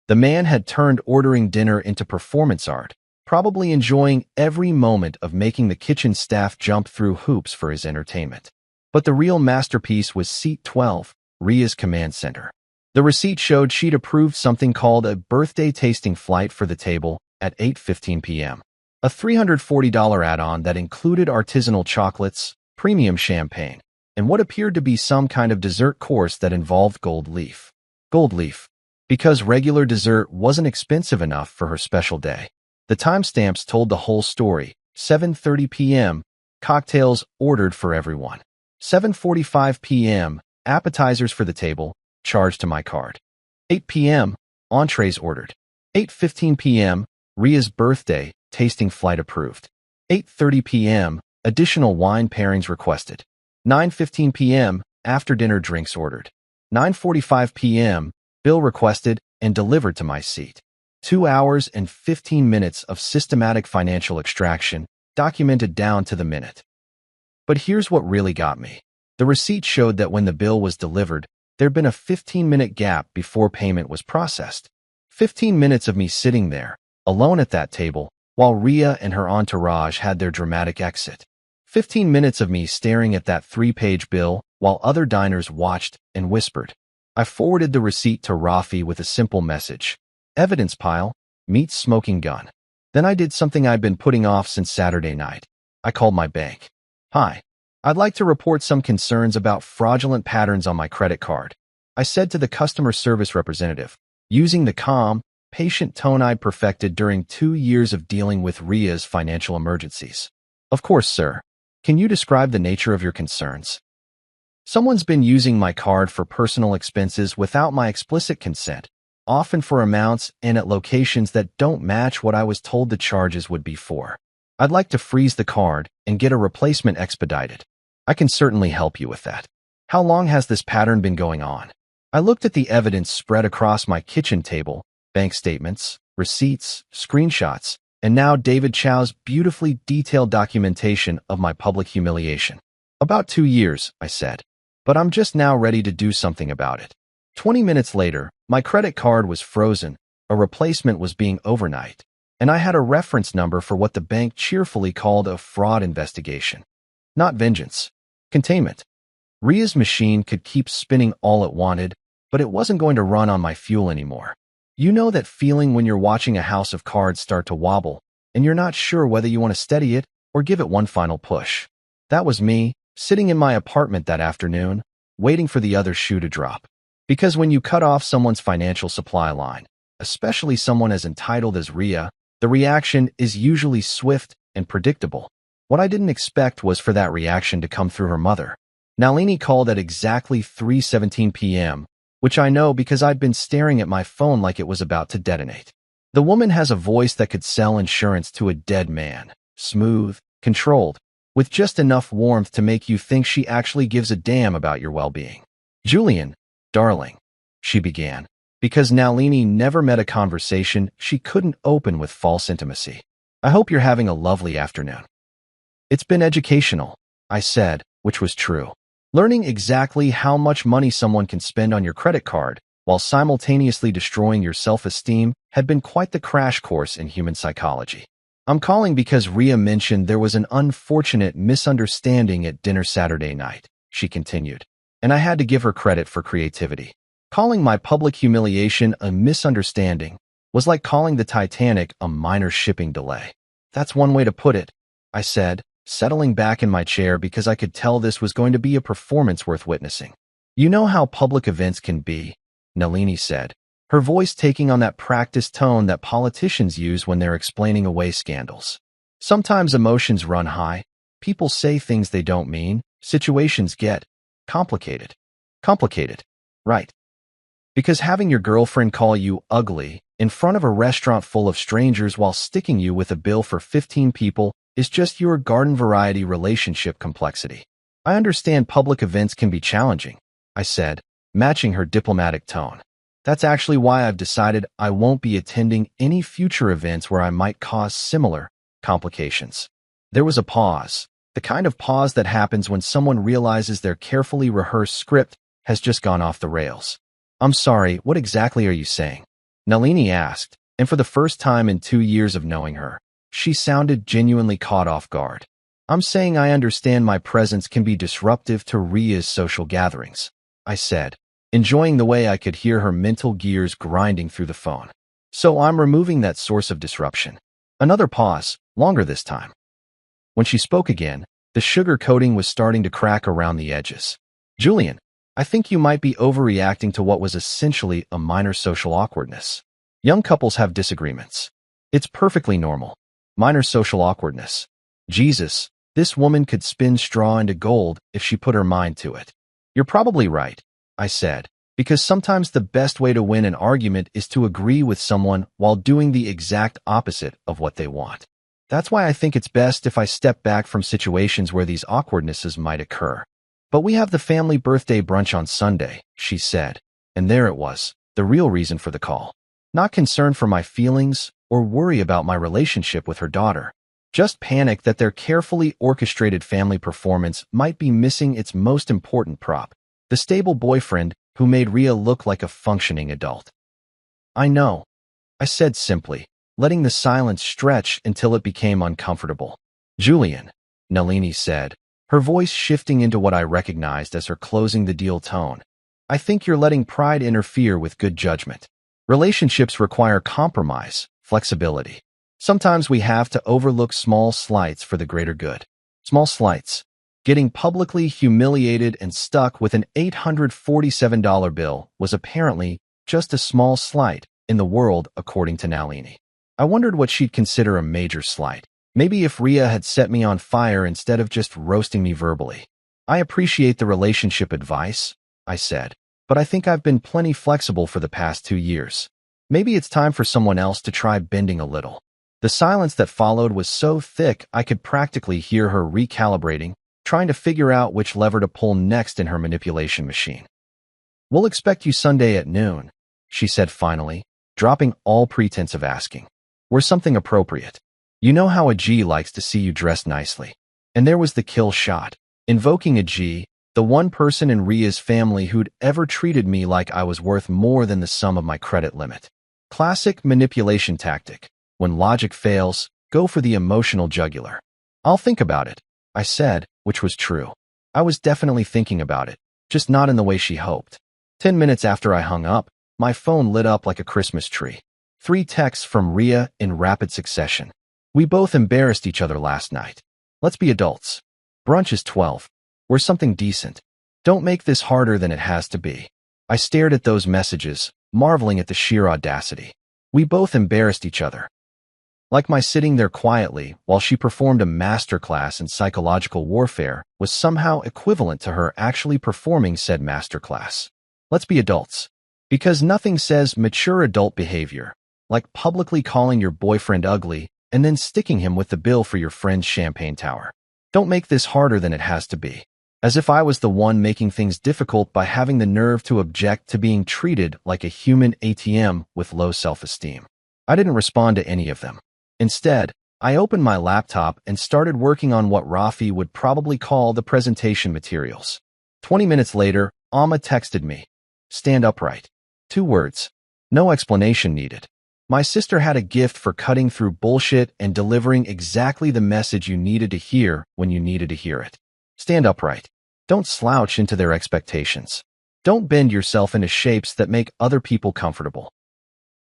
The man had turned ordering dinner into performance art, probably enjoying every moment of making the kitchen staff jump through hoops for his entertainment. But the real masterpiece was Seat 12, Ria's command center. The receipt showed she'd approved something called a birthday tasting flight for the table at 8:15 p.m. A $340 add-on that included artisanal chocolates, premium champagne, and what appeared to be some kind of dessert course that involved gold leaf. Gold leaf, because regular dessert wasn't expensive enough for her special day. The timestamps told the whole story. 7:30 p.m., cocktails ordered for everyone. 7:45 p.m., appetizers for the table, charged to my card. 8 p.m., entrees ordered. 8:15 p.m., Ria's birthday, tasting flight approved. 8:30 p.m., additional wine pairings requested. 9:15 p.m., after-dinner drinks ordered. 9:45 p.m., bill requested and delivered to my seat. 2 hours and 15 minutes of systematic financial extraction, documented down to the minute. But here's what really got me. The receipt showed that when the bill was delivered, there'd been a 15-minute gap before payment was processed. 15 minutes of me sitting there, alone at that table, while Ria and her entourage had their dramatic exit. 15 minutes of me staring at that 3-page bill while other diners watched and whispered. I forwarded the receipt to Rafi with a simple message. Evidence pile, meets smoking gun. Then I did something I'd been putting off since Saturday night. I called my bank. Hi. I'd like to report some concerns about fraudulent patterns on my credit card. I said to the customer service representative, using the calm, patient tone I'd perfected during 2 years of dealing with Ria's financial emergencies. Of course, sir. Can you describe the nature of your concerns? Someone's been using my card for personal expenses without my explicit consent, often for amounts and at locations that don't match what I was told the charges would be for. I'd like to freeze the card and get a replacement expedited. I can certainly help you with that. How long has this pattern been going on? I looked at the evidence spread across my kitchen table, bank statements, receipts, screenshots, and now David Chow's beautifully detailed documentation of my public humiliation. About 2 years, I said, but I'm just now ready to do something about it. 20 minutes later, my credit card was frozen, a replacement was being overnight, and I had a reference number for what the bank cheerfully called a fraud investigation. Not vengeance. Containment. Ria's machine could keep spinning all it wanted, but it wasn't going to run on my fuel anymore. You know that feeling when you're watching a house of cards start to wobble, and you're not sure whether you want to steady it or give it one final push. That was me, sitting in my apartment that afternoon, waiting for the other shoe to drop. Because when you cut off someone's financial supply line, especially someone as entitled as Ria, the reaction is usually swift and predictable. What I didn't expect was for that reaction to come through her mother. Nalini called at exactly 3:17 p.m., which I know because I'd been staring at my phone like it was about to detonate. The woman has a voice that could sell insurance to a dead man, smooth, controlled, with just enough warmth to make you think she actually gives a damn about your well-being. Julian, darling, she began, because Nalini never met a conversation she couldn't open with false intimacy. I hope you're having a lovely afternoon. It's been educational, I said, which was true. Learning exactly how much money someone can spend on your credit card while simultaneously destroying your self-esteem had been quite the crash course in human psychology. I'm calling because Ria mentioned there was an unfortunate misunderstanding at dinner Saturday night, she continued, and I had to give her credit for creativity. Calling my public humiliation a misunderstanding was like calling the Titanic a minor shipping delay. That's one way to put it, I said, settling back in my chair because I could tell this was going to be a performance worth witnessing. You know how public events can be, Nalini said, her voice taking on that practiced tone that politicians use when they're explaining away scandals. Sometimes emotions run high, people say things they don't mean, situations get complicated. Complicated, right? Because having your girlfriend call you ugly in front of a restaurant full of strangers while sticking you with a bill for 15 people is just your garden variety relationship complexity. I understand public events can be challenging, I said, matching her diplomatic tone. That's actually why I've decided I won't be attending any future events where I might cause similar complications. There was a pause, the kind of pause that happens when someone realizes their carefully rehearsed script has just gone off the rails. I'm sorry, what exactly are you saying? Nalini asked, and for the first time in 2 years of knowing her, she sounded genuinely caught off guard. I'm saying I understand my presence can be disruptive to Ria's social gatherings, I said, enjoying the way I could hear her mental gears grinding through the phone. So I'm removing that source of disruption. Another pause, longer this time. When she spoke again, the sugar coating was starting to crack around the edges. Julian, I think you might be overreacting to what was essentially a minor social awkwardness. Young couples have disagreements. It's perfectly normal. Minor social awkwardness. Jesus, this woman could spin straw into gold if she put her mind to it. You're probably right, I said, because sometimes the best way to win an argument is to agree with someone while doing the exact opposite of what they want. That's why I think it's best if I step back from situations where these awkwardnesses might occur. But we have the family birthday brunch on Sunday, she said, and there it was, the real reason for the call. Not concern for my feelings or worry about my relationship with her daughter. Just panic that their carefully orchestrated family performance might be missing its most important prop, the stable boyfriend who made Ria look like a functioning adult. I know, I said simply, letting the silence stretch until it became uncomfortable. Julian, Nalini said, her voice shifting into what I recognized as her closing the deal tone. I think you're letting pride interfere with good judgment. Relationships require compromise, flexibility. Sometimes we have to overlook small slights for the greater good. Small slights. Getting publicly humiliated and stuck with an $847 bill was apparently just a small slight in the world, according to Nalini. I wondered what she'd consider a major slight. Maybe if Ria had set me on fire instead of just roasting me verbally. I appreciate the relationship advice, I said, but I think I've been plenty flexible for the past 2 years. Maybe it's time for someone else to try bending a little. The silence that followed was so thick I could practically hear her recalibrating, trying to figure out which lever to pull next in her manipulation machine. We'll expect you Sunday at noon, she said finally, dropping all pretense of asking. Wear something appropriate. You know how a G likes to see you dressed nicely. And there was the kill shot, invoking a G, the one person in Ria's family who'd ever treated me like I was worth more than the sum of my credit limit. Classic manipulation tactic. When logic fails, go for the emotional jugular. I'll think about it, I said, which was true. I was definitely thinking about it, just not in the way she hoped. 10 minutes after I hung up, my phone lit up like a Christmas tree. 3 texts from Ria in rapid succession. We both embarrassed each other last night. Let's be adults. Brunch is 12. We're something decent. Don't make this harder than it has to be. I stared at those messages, marveling at the sheer audacity. We both embarrassed each other. Like my sitting there quietly while she performed a masterclass in psychological warfare was somehow equivalent to her actually performing said masterclass. Let's be adults. Because nothing says mature adult behavior, like publicly calling your boyfriend ugly and then sticking him with the bill for your friend's champagne tower. Don't make this harder than it has to be. As if I was the one making things difficult by having the nerve to object to being treated like a human ATM with low self-esteem. I didn't respond to any of them. Instead, I opened my laptop and started working on what Rafi would probably call the presentation materials. 20 minutes later, Amma texted me. Stand upright. 2 words. No explanation needed. My sister had a gift for cutting through bullshit and delivering exactly the message you needed to hear when you needed to hear it. Stand upright. Don't slouch into their expectations. Don't bend yourself into shapes that make other people comfortable.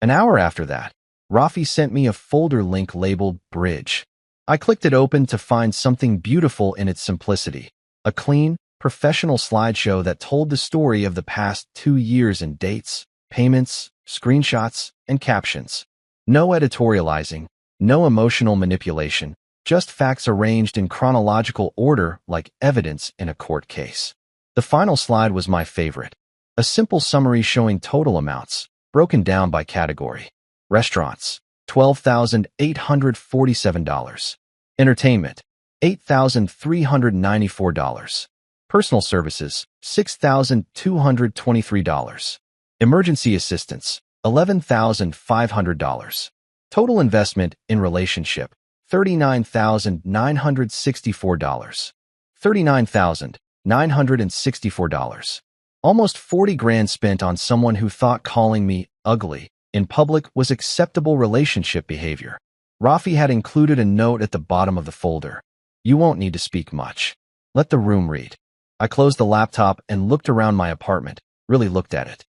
An hour after that, Rafi sent me a folder link labeled Bridge. I clicked it open to find something beautiful in its simplicity. A clean, professional slideshow that told the story of the past 2 years in dates, payments, screenshots, and captions. No editorializing, no emotional manipulation, just facts arranged in chronological order like evidence in a court case. The final slide was my favorite. A simple summary showing total amounts, broken down by category. Restaurants, $12,847. Entertainment, $8,394. Personal services, $6,223. Emergency assistance, $11,500. Total investment in relationship, $39,964. $39,964. Almost 40 grand spent on someone who thought calling me ugly in public was acceptable relationship behavior. Rafi had included a note at the bottom of the folder. You won't need to speak much. Let the room read. I closed the laptop and looked around my apartment, really looked at it.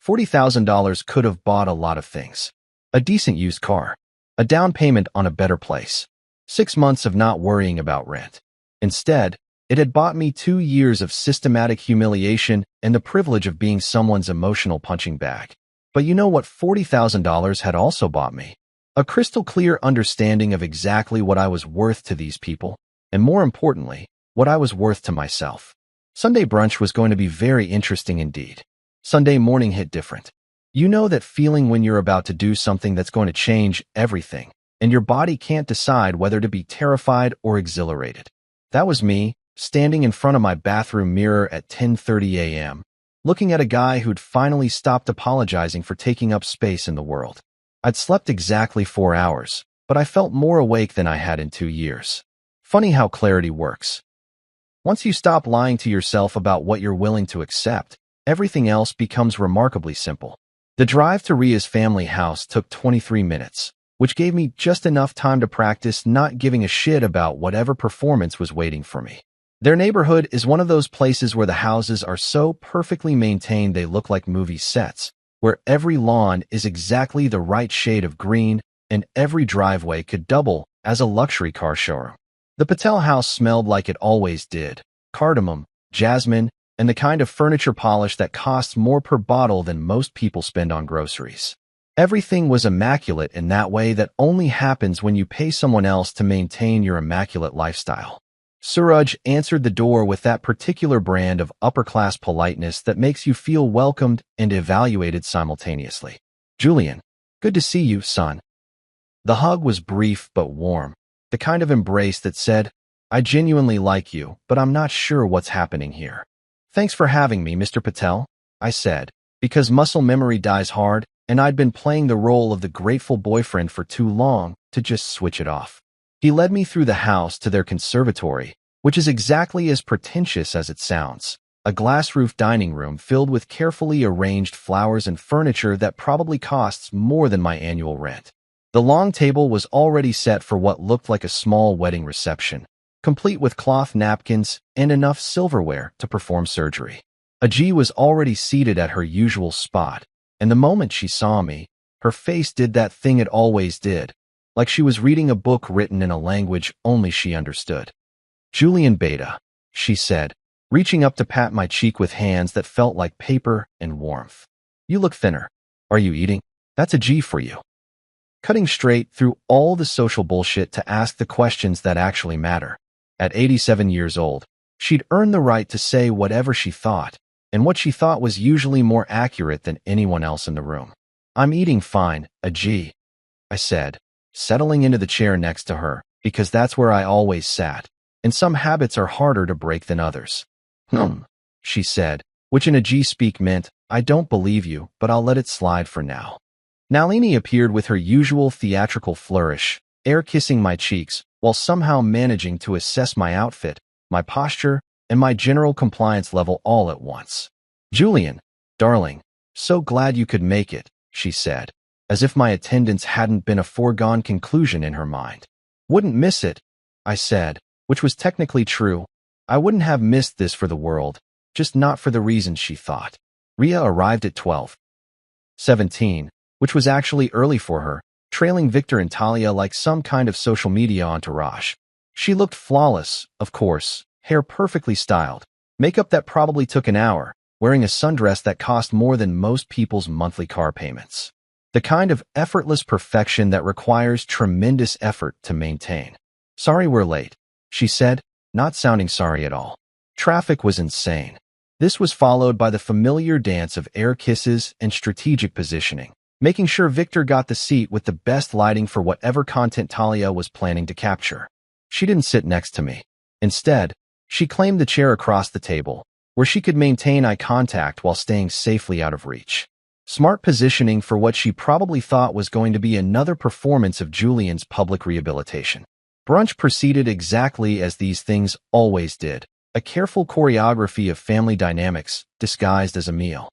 $40,000 could have bought a lot of things. A decent used car. A down payment on a better place. 6 months of not worrying about rent. Instead, it had bought me 2 years of systematic humiliation and the privilege of being someone's emotional punching bag. But you know what $40,000 had also bought me? A crystal clear understanding of exactly what I was worth to these people, and more importantly, what I was worth to myself. Sunday brunch was going to be very interesting indeed. Sunday morning hit different. You know that feeling when you're about to do something that's going to change everything, and your body can't decide whether to be terrified or exhilarated. That was me, standing in front of my bathroom mirror at 10:30 a.m., looking at a guy who'd finally stopped apologizing for taking up space in the world. I'd slept exactly 4 hours, but I felt more awake than I had in 2 years. Funny how clarity works. Once you stop lying to yourself about what you're willing to accept, everything else becomes remarkably simple. The drive to Ria's family house took 23 minutes, which gave me just enough time to practice not giving a shit about whatever performance was waiting for me. Their neighborhood is one of those places where the houses are so perfectly maintained they look like movie sets, where every lawn is exactly the right shade of green and every driveway could double as a luxury car showroom. The Patel house smelled like it always did, cardamom, jasmine, and the kind of furniture polish that costs more per bottle than most people spend on groceries. Everything was immaculate in that way that only happens when you pay someone else to maintain your immaculate lifestyle. Suraj answered the door with that particular brand of upper-class politeness that makes you feel welcomed and evaluated simultaneously. Julian, good to see you, son. The hug was brief but warm, the kind of embrace that said, I genuinely like you, but I'm not sure what's happening here. Thanks for having me, Mr. Patel, I said, because muscle memory dies hard, and I'd been playing the role of the grateful boyfriend for too long to just switch it off. He led me through the house to their conservatory, which is exactly as pretentious as it sounds. A glass-roofed dining room filled with carefully arranged flowers and furniture that probably costs more than my annual rent. The long table was already set for what looked like a small wedding reception, complete with cloth napkins and enough silverware to perform surgery. Ajay was already seated at her usual spot, and the moment she saw me, her face did that thing it always did, like she was reading a book written in a language only she understood. Julian Beta, she said, reaching up to pat my cheek with hands that felt like paper and warmth. You look thinner. Are you eating? That's a G for you. Cutting straight through all the social bullshit to ask the questions that actually matter. At 87 years old, she'd earned the right to say whatever she thought, and what she thought was usually more accurate than anyone else in the room. I'm eating fine, Ajay, I said, settling into the chair next to her, because that's where I always sat, and some habits are harder to break than others. She said, which in Ajay speak meant, I don't believe you, but I'll let it slide for now. Nalini appeared with her usual theatrical flourish, air kissing my cheeks, while somehow managing to assess my outfit, my posture, and my general compliance level all at once. "Julian, darling, so glad you could make it," she said, as if my attendance hadn't been a foregone conclusion in her mind. "Wouldn't miss it," I said, which was technically true. I wouldn't have missed this for the world, just not for the reasons she thought. Ria arrived at 12:17, which was actually early for her, trailing Victor and Talia like some kind of social media entourage. She looked flawless, of course, hair perfectly styled, makeup that probably took an hour, wearing a sundress that cost more than most people's monthly car payments. The kind of effortless perfection that requires tremendous effort to maintain. "Sorry we're late," she said, not sounding sorry at all. Traffic was insane. This was followed by the familiar dance of air kisses and strategic positioning, making sure Victor got the seat with the best lighting for whatever content Talia was planning to capture. She didn't sit next to me. Instead, she claimed the chair across the table, where she could maintain eye contact while staying safely out of reach. Smart positioning for what she probably thought was going to be another performance of Julian's public rehabilitation. Brunch proceeded exactly as these things always did, a careful choreography of family dynamics disguised as a meal.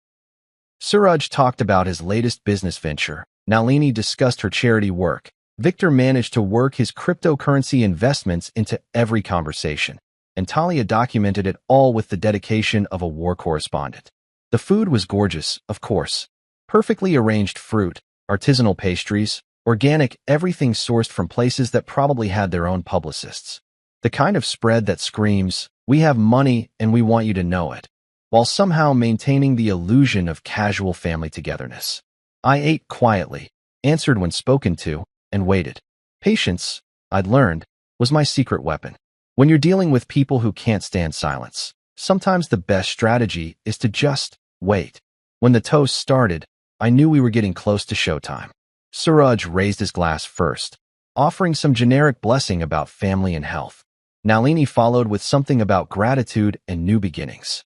Suraj talked about his latest business venture. Nalini discussed her charity work. Victor managed to work his cryptocurrency investments into every conversation, and Talia documented it all with the dedication of a war correspondent. The food was gorgeous, of course. Perfectly arranged fruit, artisanal pastries, organic, everything sourced from places that probably had their own publicists. The kind of spread that screams, "We have money and we want you to know it," while somehow maintaining the illusion of casual family togetherness. I ate quietly, answered when spoken to, and waited. Patience, I'd learned, was my secret weapon. When you're dealing with people who can't stand silence, sometimes the best strategy is to just wait. When the toast started, I knew we were getting close to showtime. Suraj raised his glass first, offering some generic blessing about family and health. Nalini followed with something about gratitude and new beginnings.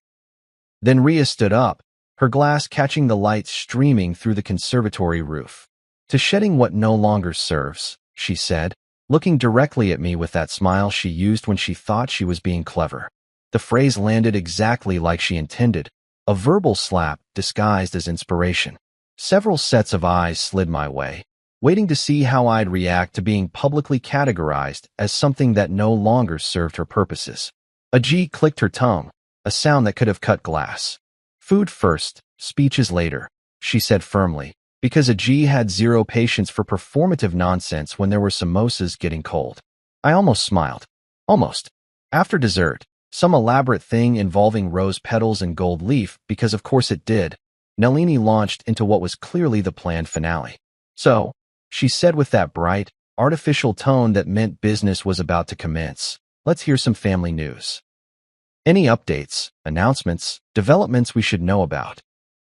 Then Ria stood up, her glass catching the light streaming through the conservatory roof. "To shedding what no longer serves," she said, looking directly at me with that smile she used when she thought she was being clever. The phrase landed exactly like she intended, a verbal slap disguised as inspiration. Several sets of eyes slid my way, waiting to see how I'd react to being publicly categorized as something that no longer served her purposes. A G clicked her tongue, a sound that could have cut glass. "Food first, speeches later," she said firmly, because a G had zero patience for performative nonsense when there were samosas getting cold. I almost smiled. Almost. After dessert, some elaborate thing involving rose petals and gold leaf, because of course it did, Nalini launched into what was clearly the planned finale. "So," she said with that bright, artificial tone that meant business was about to commence, "let's hear some family news. Any updates, announcements, developments we should know about?"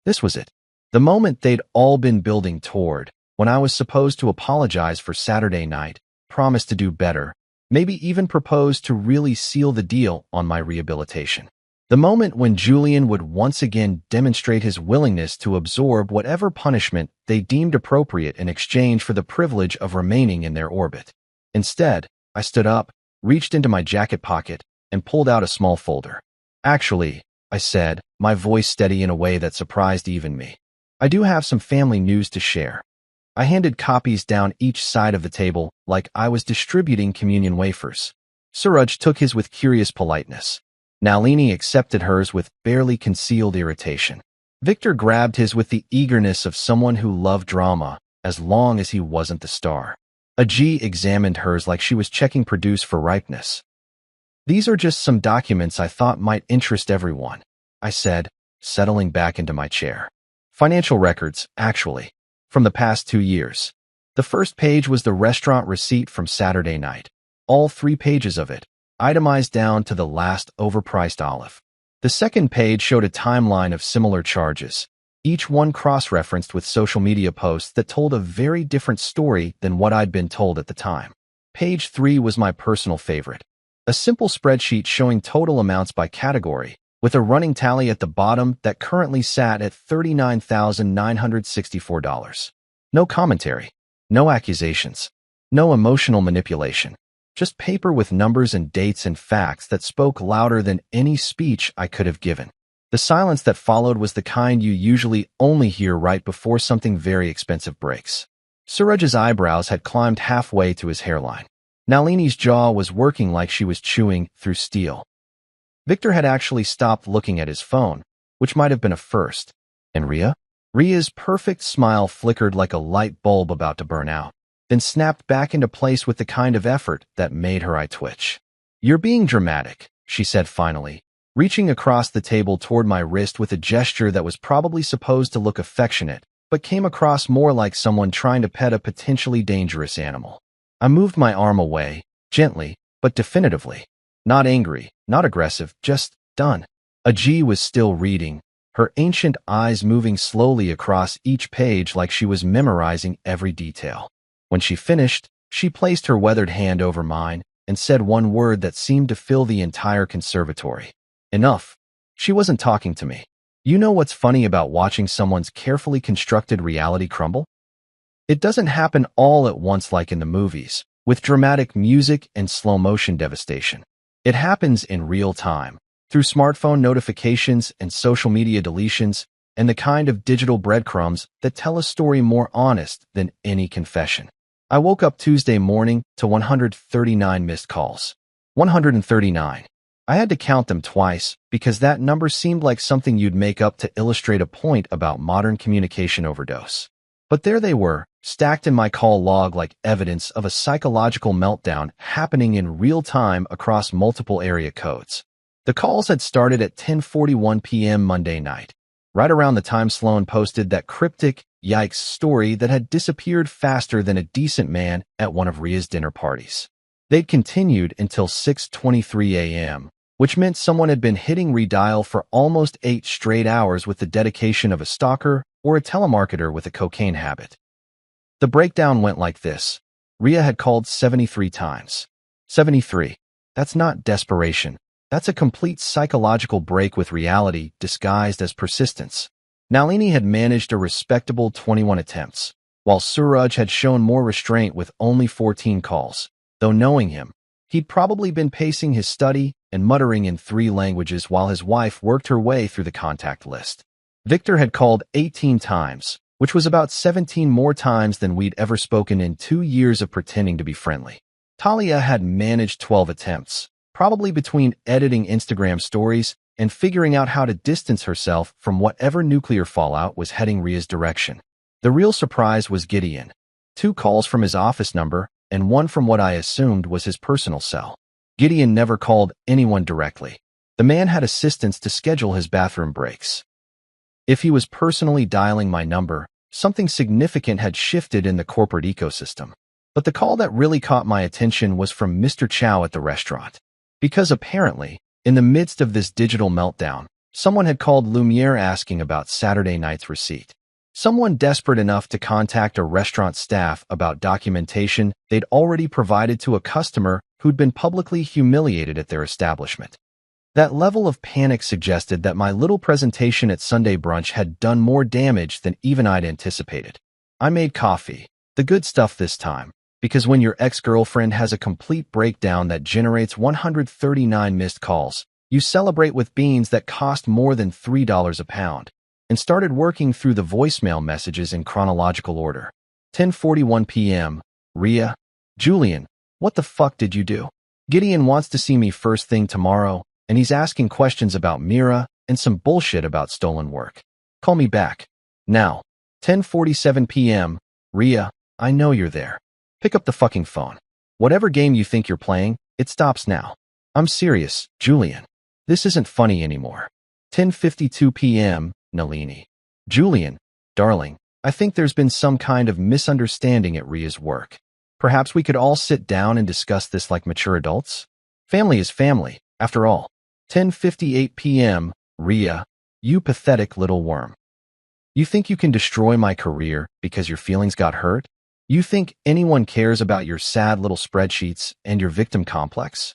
This was it. The moment they'd all been building toward, when I was supposed to apologize for Saturday night, promise to do better, maybe even propose to really seal the deal on my rehabilitation. The moment when Julian would once again demonstrate his willingness to absorb whatever punishment they deemed appropriate in exchange for the privilege of remaining in their orbit. Instead, I stood up, reached into my jacket pocket, and pulled out a small folder. "Actually," I said, my voice steady in a way that surprised even me, "I do have some family news to share." I handed copies down each side of the table like I was distributing communion wafers. Suraj took his with curious politeness. Nalini accepted hers with barely concealed irritation. Victor grabbed his with the eagerness of someone who loved drama, as long as he wasn't the star. A G examined hers like she was checking produce for ripeness. "These are just some documents I thought might interest everyone," I said, settling back into my chair. "Financial records, actually, from the past 2 years. The first page was the restaurant receipt from Saturday night. All 3 pages of it, itemized down to the last overpriced olive. The second page showed a timeline of similar charges, each one cross-referenced with social media posts that told a very different story than what I'd been told at the time. Page 3 was my personal favorite, a simple spreadsheet showing total amounts by category, with a running tally at the bottom that currently sat at $39,964. No commentary, no accusations, no emotional manipulation. Just paper with numbers and dates and facts that spoke louder than any speech I could have given. The silence that followed was the kind you usually only hear right before something very expensive breaks. Suraj's eyebrows had climbed halfway to his hairline. Nalini's jaw was working like she was chewing through steel. Victor had actually stopped looking at his phone, which might have been a first. And Ria? Ria's perfect smile flickered like a light bulb about to burn out, then snapped back into place with the kind of effort that made her eye twitch. "You're being dramatic," she said finally, reaching across the table toward my wrist with a gesture that was probably supposed to look affectionate, but came across more like someone trying to pet a potentially dangerous animal. I moved my arm away, gently, but definitively. Not angry, not aggressive, just done. Aji was still reading, her ancient eyes moving slowly across each page like she was memorizing every detail. When she finished, she placed her weathered hand over mine and said one word that seemed to fill the entire conservatory. "Enough." She wasn't talking to me. You know what's funny about watching someone's carefully constructed reality crumble? It doesn't happen all at once like in the movies, with dramatic music and slow-motion devastation. It happens in real time, through smartphone notifications and social media deletions, and the kind of digital breadcrumbs that tell a story more honest than any confession. I woke up Tuesday morning to 139 missed calls. 139. I had to count them twice because that number seemed like something you'd make up to illustrate a point about modern communication overdose. But there they were, stacked in my call log like evidence of a psychological meltdown happening in real time across multiple area codes. The calls had started at 10:41 p.m. Monday night, right around the time Sloan posted that cryptic, yikes story that had disappeared faster than a decent man at one of Ria's dinner parties. They'd continued until 6:23 a.m., which meant someone had been hitting redial for almost 8 straight hours with the dedication of a stalker or a telemarketer with a cocaine habit. The breakdown went like this. Ria had called 73 times. 73. That's not desperation. That's a complete psychological break with reality disguised as persistence. Nalini had managed a respectable 21 attempts, while Suraj had shown more restraint with only 14 calls. Though knowing him, he'd probably been pacing his study and muttering in 3 languages while his wife worked her way through the contact list. Victor had called 18 times, which was about 17 more times than we'd ever spoken in 2 years of pretending to be friendly. Talia had managed 12 attempts, probably between editing Instagram stories and figuring out how to distance herself from whatever nuclear fallout was heading Ria's direction. The real surprise was Gideon. 2 calls from his office number and 1 from what I assumed was his personal cell. Gideon never called anyone directly. The man had assistants to schedule his bathroom breaks. If he was personally dialing my number, something significant had shifted in the corporate ecosystem. But the call that really caught my attention was from Mr. Chow at the restaurant. Because apparently, in the midst of this digital meltdown, someone had called Lumiere asking about Saturday night's receipt. Someone desperate enough to contact a restaurant staff about documentation they'd already provided to a customer who'd been publicly humiliated at their establishment. That level of panic suggested that my little presentation at Sunday brunch had done more damage than even I'd anticipated. I made coffee, the good stuff this time, because when your ex-girlfriend has a complete breakdown that generates 139 missed calls, you celebrate with beans that cost more than $3 a pound, and started working through the voicemail messages in chronological order. 10:41 p.m. Ria. Julian, what the fuck did you do? Gideon wants to see me first thing tomorrow, and he's asking questions about Mira and some bullshit about stolen work. Call me back. Now. 10:47 p.m. Ria, I know you're there. Pick up the fucking phone. Whatever game you think you're playing, it stops now. I'm serious, Julian. This isn't funny anymore. 10:52 p.m. Nalini. Julian, darling, I think there's been some kind of misunderstanding at Ria's work. Perhaps we could all sit down and discuss this like mature adults? Family is family, after all. 10:58 p.m. Ria, you pathetic little worm. You think you can destroy my career because your feelings got hurt? You think anyone cares about your sad little spreadsheets and your victim complex?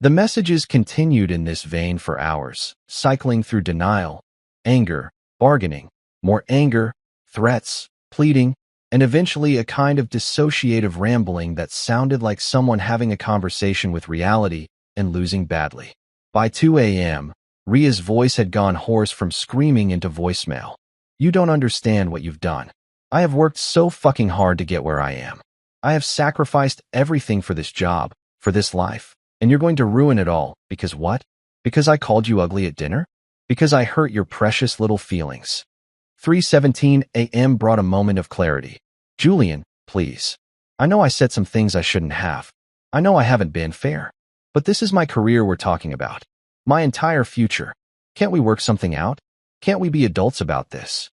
The messages continued in this vein for hours, cycling through denial, anger, bargaining, more anger, threats, pleading, and eventually a kind of dissociative rambling that sounded like someone having a conversation with reality and losing badly. By 2 a.m., Ria's voice had gone hoarse from screaming into voicemail. You don't understand what you've done. I have worked so fucking hard to get where I am. I have sacrificed everything for this job, for this life, and you're going to ruin it all. Because what? Because I called you ugly at dinner? Because I hurt your precious little feelings. 3:17 a.m. brought a moment of clarity. Julian, please. I know I said some things I shouldn't have. I know I haven't been fair. But this is my career we're talking about. My entire future. Can't we work something out? Can't we be adults about this?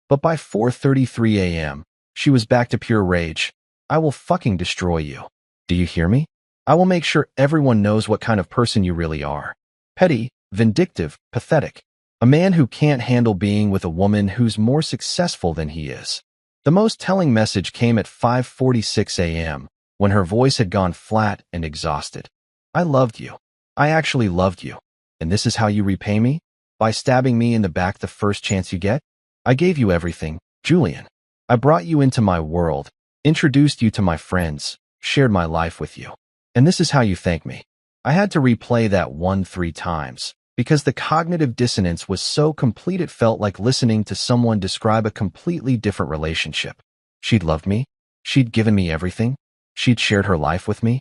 But by 4:33 a.m., she was back to pure rage. I will fucking destroy you. Do you hear me? I will make sure everyone knows what kind of person you really are. Petty, vindictive, pathetic. A man who can't handle being with a woman who's more successful than he is. The most telling message came at 5:46 a.m., when her voice had gone flat and exhausted. I loved you. I actually loved you. And this is how you repay me? By stabbing me in the back the first chance you get? I gave you everything, Julian. I brought you into my world, introduced you to my friends, shared my life with you. And this is how you thank me. I had to replay that 3 times, because the cognitive dissonance was so complete it felt like listening to someone describe a completely different relationship. She'd loved me. She'd given me everything. She'd shared her life with me.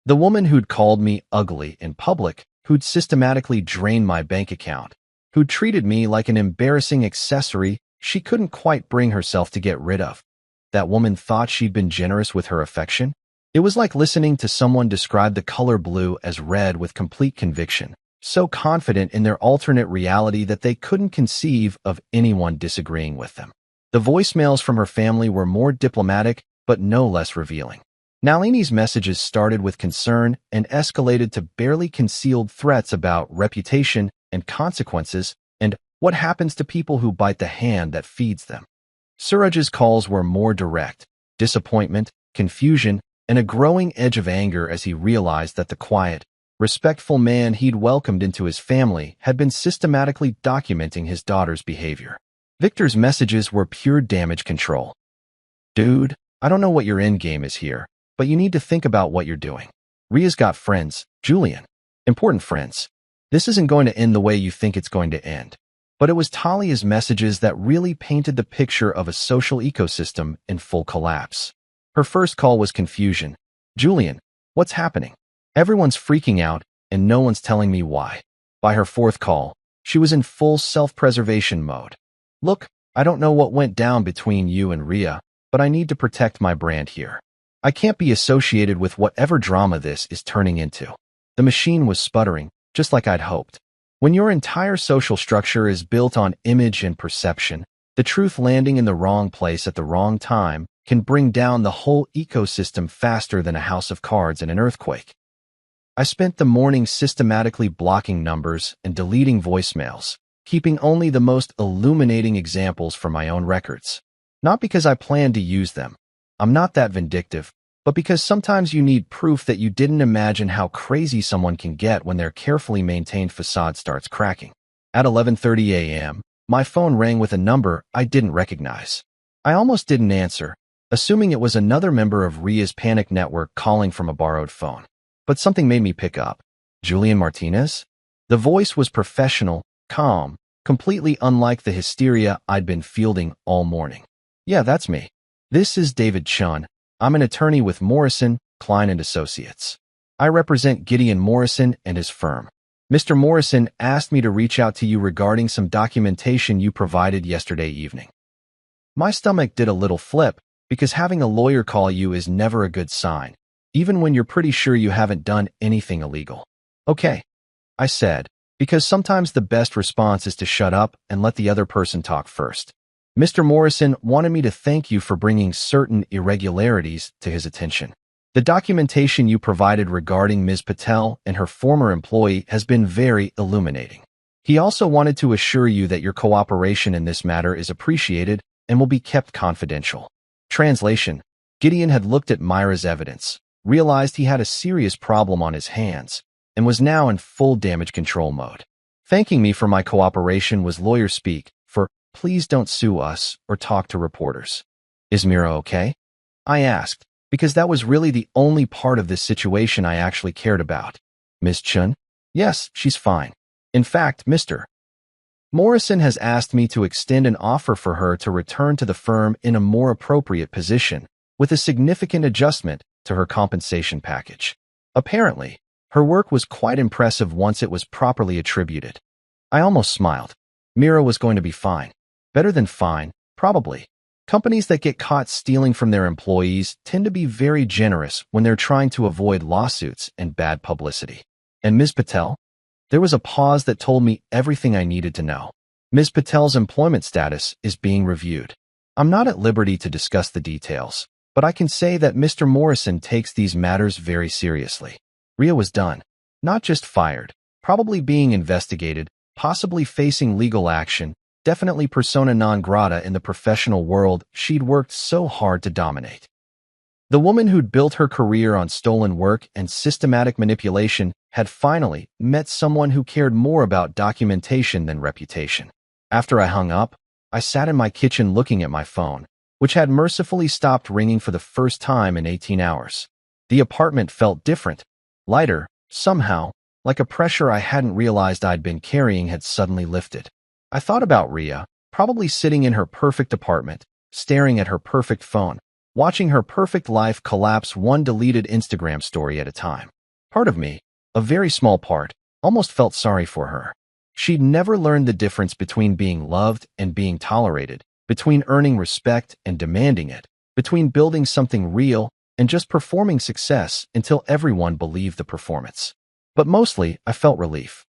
The woman who'd called me ugly in public, who'd systematically drained my bank account, who'd treated me like an embarrassing accessory she couldn't quite bring herself to get rid of. That woman thought she'd been generous with her affection? It was like listening to someone describe the color blue as red with complete conviction, so confident in their alternate reality that they couldn't conceive of anyone disagreeing with them. The voicemails from her family were more diplomatic, but no less revealing. Nalini's messages started with concern and escalated to barely concealed threats about reputation and consequences and what happens to people who bite the hand that feeds them. Suraj's calls were more direct, disappointment, confusion, and a growing edge of anger as he realized that the quiet, respectful man he'd welcomed into his family had been systematically documenting his daughter's behavior. Victor's messages were pure damage control. Dude, I don't know what your end game is here, but you need to think about what you're doing. Ria's got friends, Julian. Important friends. This isn't going to end the way you think it's going to end. But it was Talia's messages that really painted the picture of a social ecosystem in full collapse. Her first call was confusion. Julian, what's happening? Everyone's freaking out, and no one's telling me why. By her fourth call, she was in full self-preservation mode. Look, I don't know what went down between you and Ria, but I need to protect my brand here. I can't be associated with whatever drama this is turning into. The machine was sputtering, just like I'd hoped. When your entire social structure is built on image and perception, the truth landing in the wrong place at the wrong time can bring down the whole ecosystem faster than a house of cards in an earthquake. I spent the morning systematically blocking numbers and deleting voicemails, keeping only the most illuminating examples from my own records. Not because I planned to use them. I'm not that vindictive, but because sometimes you need proof that you didn't imagine how crazy someone can get when their carefully maintained facade starts cracking. At 11:30 a.m., my phone rang with a number I didn't recognize. I almost didn't answer, assuming it was another member of Ria's panic network calling from a borrowed phone. But something made me pick up. Julian Martinez? The voice was professional, calm, completely unlike the hysteria I'd been fielding all morning. Yeah, that's me. This is David Chun. I'm an attorney with Morrison, Klein & Associates. I represent Gideon Morrison and his firm. Mr. Morrison asked me to reach out to you regarding some documentation you provided yesterday evening. My stomach did a little flip, because having a lawyer call you is never a good sign, even when you're pretty sure you haven't done anything illegal. Okay, I said, because sometimes the best response is to shut up and let the other person talk first. Mr. Morrison wanted me to thank you for bringing certain irregularities to his attention. The documentation you provided regarding Ms. Patel and her former employee has been very illuminating. He also wanted to assure you that your cooperation in this matter is appreciated and will be kept confidential. Translation: Gideon had looked at Myra's evidence, realized he had a serious problem on his hands, and was now in full damage control mode. Thanking me for my cooperation was lawyer speak for "please don't sue us or talk to reporters." Is Mira okay? I asked, because that was really the only part of this situation I actually cared about. Miss Chun? Yes, she's fine. In fact, Mr. Morrison has asked me to extend an offer for her to return to the firm in a more appropriate position, with a significant adjustment to her compensation package. Apparently, her work was quite impressive once it was properly attributed. I almost smiled. Mira was going to be fine. Better than fine, probably. Companies that get caught stealing from their employees tend to be very generous when they're trying to avoid lawsuits and bad publicity. And Ms. Patel? There was a pause that told me everything I needed to know. Ms. Patel's employment status is being reviewed. I'm not at liberty to discuss the details, but I can say that Mr. Morrison takes these matters very seriously. Ria was done. Not just fired, probably being investigated, possibly facing legal action, definitely persona non grata in the professional world she'd worked so hard to dominate. The woman who'd built her career on stolen work and systematic manipulation had finally met someone who cared more about documentation than reputation. After I hung up, I sat in my kitchen looking at my phone, which had mercifully stopped ringing for the first time in 18 hours. The apartment felt different, lighter, somehow, like a pressure I hadn't realized I'd been carrying had suddenly lifted. I thought about Ria, probably sitting in her perfect apartment, staring at her perfect phone, watching her perfect life collapse one deleted Instagram story at a time. Part of me, a very small part, almost felt sorry for her. She'd never learned the difference between being loved and being tolerated, between earning respect and demanding it, between building something real and just performing success until everyone believed the performance. But mostly, I felt relief.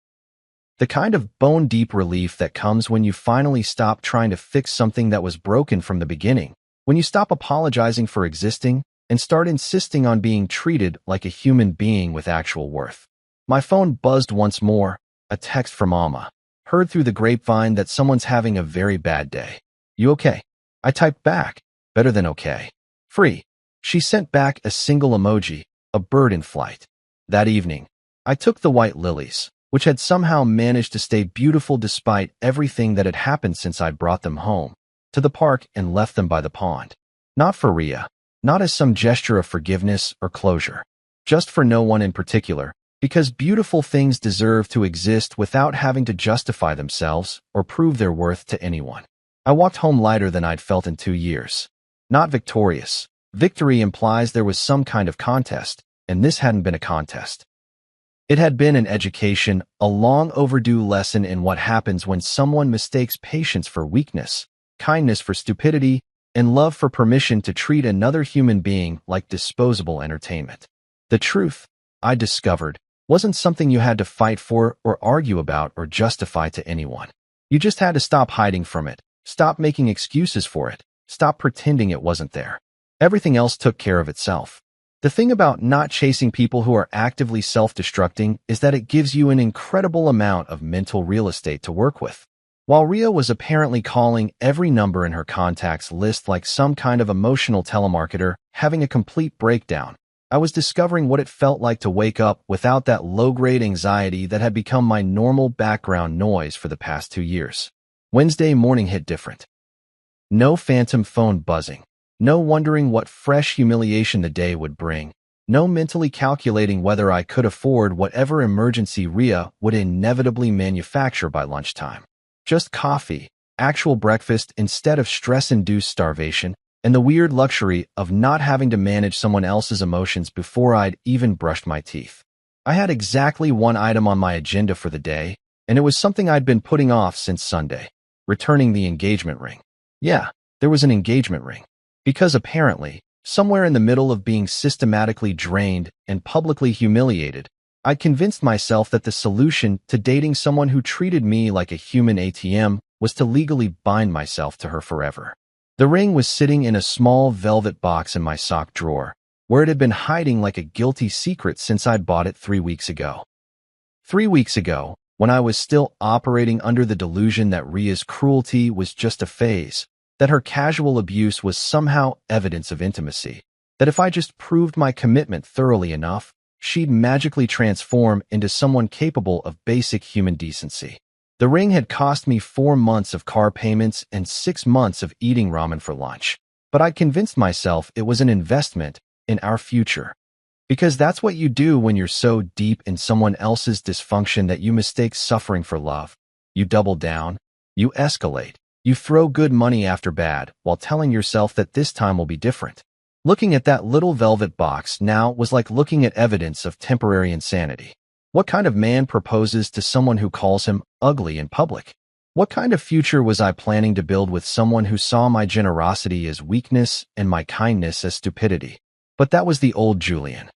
The kind of bone-deep relief that comes when you finally stop trying to fix something that was broken from the beginning, when you stop apologizing for existing and start insisting on being treated like a human being with actual worth. My phone buzzed once more, a text from Alma. Heard through the grapevine that someone's having a very bad day. You okay? I typed back, better than okay. Free. She sent back a single emoji, a bird in flight. That evening, I took the white lilies, which had somehow managed to stay beautiful despite everything that had happened since I'd brought them home, to the park and left them by the pond. Not for Ria, not as some gesture of forgiveness or closure, just for no one in particular, because beautiful things deserve to exist without having to justify themselves or prove their worth to anyone. I walked home lighter than I'd felt in 2 years. Not victorious. Victory implies there was some kind of contest, and this hadn't been a contest. It had been an education, a long overdue lesson in what happens when someone mistakes patience for weakness, kindness for stupidity, and love for permission to treat another human being like disposable entertainment. The truth, I discovered, wasn't something you had to fight for or argue about or justify to anyone. You just had to stop hiding from it, stop making excuses for it, stop pretending it wasn't there. Everything else took care of itself. The thing about not chasing people who are actively self-destructing is that it gives you an incredible amount of mental real estate to work with. While Ria was apparently calling every number in her contacts list like some kind of emotional telemarketer, having a complete breakdown, I was discovering what it felt like to wake up without that low-grade anxiety that had become my normal background noise for the past 2 years. Wednesday morning hit different. No phantom phone buzzing. No wondering what fresh humiliation the day would bring. No mentally calculating whether I could afford whatever emergency Ria would inevitably manufacture by lunchtime. Just coffee, actual breakfast instead of stress-induced starvation, and the weird luxury of not having to manage someone else's emotions before I'd even brushed my teeth. I had exactly one item on my agenda for the day, and it was something I'd been putting off since Sunday. Returning the engagement ring. Yeah, there was an engagement ring. Because apparently, somewhere in the middle of being systematically drained and publicly humiliated, I'd convinced myself that the solution to dating someone who treated me like a human ATM was to legally bind myself to her forever. The ring was sitting in a small velvet box in my sock drawer, where it had been hiding like a guilty secret since I'd bought it 3 weeks ago. 3 weeks ago, when I was still operating under the delusion that Ria's cruelty was just a phase, that her casual abuse was somehow evidence of intimacy, that if I just proved my commitment thoroughly enough, she'd magically transform into someone capable of basic human decency. The ring had cost me 4 months of car payments and 6 months of eating ramen for lunch, but I convinced myself it was an investment in our future. Because that's what you do when you're so deep in someone else's dysfunction that you mistake suffering for love. You double down, you escalate, you throw good money after bad while telling yourself that this time will be different. Looking at that little velvet box now was like looking at evidence of temporary insanity. What kind of man proposes to someone who calls him ugly in public? What kind of future was I planning to build with someone who saw my generosity as weakness and my kindness as stupidity? But that was the old Julian.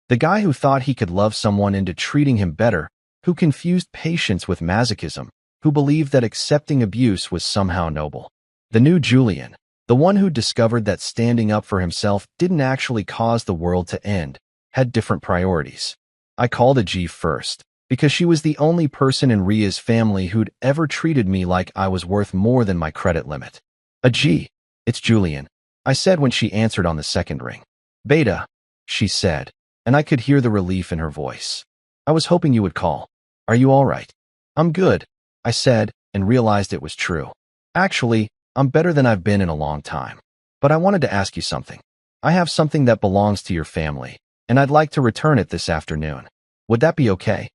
The guy who thought he could love someone into treating him better, who confused patience with masochism, who believed that accepting abuse was somehow noble. The new Julian, the one who discovered that standing up for himself didn't actually cause the world to end, had different priorities. I called a G first, because she was the only person in Ria's family who'd ever treated me like I was worth more than my credit limit. A G. It's Julian, I said when she answered on the second ring. Beta, she said, and I could hear the relief in her voice. I was hoping you would call. Are you all right? I'm good, I said, and realized it was true. Actually, I'm better than I've been in a long time. But I wanted to ask you something. I have something that belongs to your family, and I'd like to return it this afternoon. Would that be okay?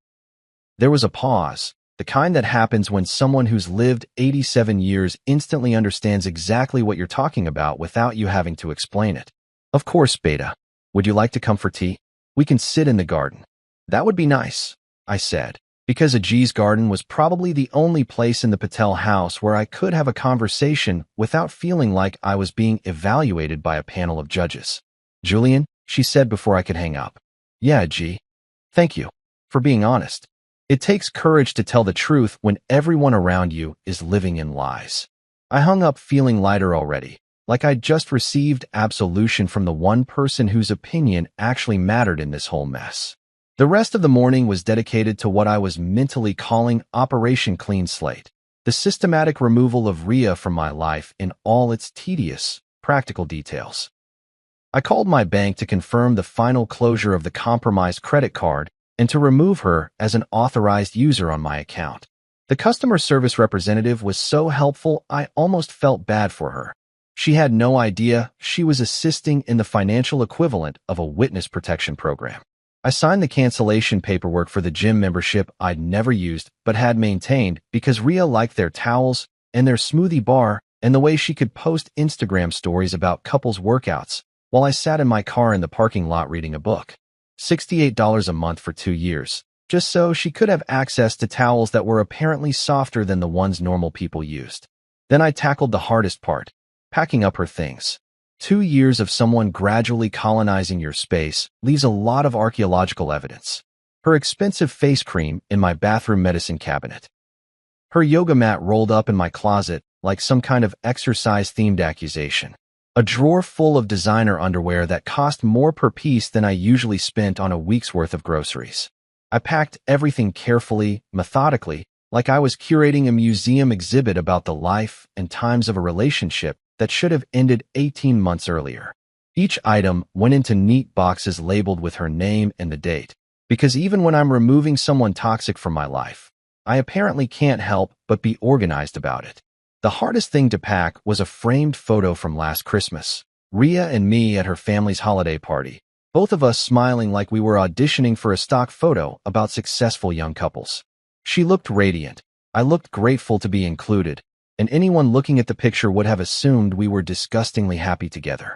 There was a pause, the kind that happens when someone who's lived 87 years instantly understands exactly what you're talking about without you having to explain it. Of course, Beta. Would you like to come for tea? We can sit in the garden. That would be nice, I said, because Ajiz's garden was probably the only place in the Patel house where I could have a conversation without feeling like I was being evaluated by a panel of judges. Julian, she said before I could hang up. Yeah, Ajiz. Thank you for being honest. It takes courage to tell the truth when everyone around you is living in lies. I hung up feeling lighter already, like I'd just received absolution from the one person whose opinion actually mattered in this whole mess. The rest of the morning was dedicated to what I was mentally calling Operation Clean Slate, the systematic removal of Ria from my life in all its tedious, practical details. I called my bank to confirm the final closure of the compromised credit card and to remove her as an authorized user on my account. The customer service representative was so helpful I almost felt bad for her. She had no idea she was assisting in the financial equivalent of a witness protection program. I signed the cancellation paperwork for the gym membership I'd never used but had maintained because Ria liked their towels and their smoothie bar and the way she could post Instagram stories about couples' workouts while I sat in my car in the parking lot reading a book. $68 a month for 2 years, just so she could have access to towels that were apparently softer than the ones normal people used. Then I tackled the hardest part, packing up her things. 2 years of someone gradually colonizing your space leaves a lot of archaeological evidence. Her expensive face cream in my bathroom medicine cabinet. Her yoga mat rolled up in my closet like some kind of exercise-themed accusation. A drawer full of designer underwear that cost more per piece than I usually spent on a week's worth of groceries. I packed everything carefully, methodically, like I was curating a museum exhibit about the life and times of a relationship that should have ended 18 months earlier. Each item went into neat boxes labeled with her name and the date, because even when I'm removing someone toxic from my life, I apparently can't help but be organized about it. The hardest thing to pack was a framed photo from last Christmas, Ria and me at her family's holiday party, both of us smiling like we were auditioning for a stock photo about successful young couples. She looked radiant. I looked grateful to be included, and anyone looking at the picture would have assumed we were disgustingly happy together.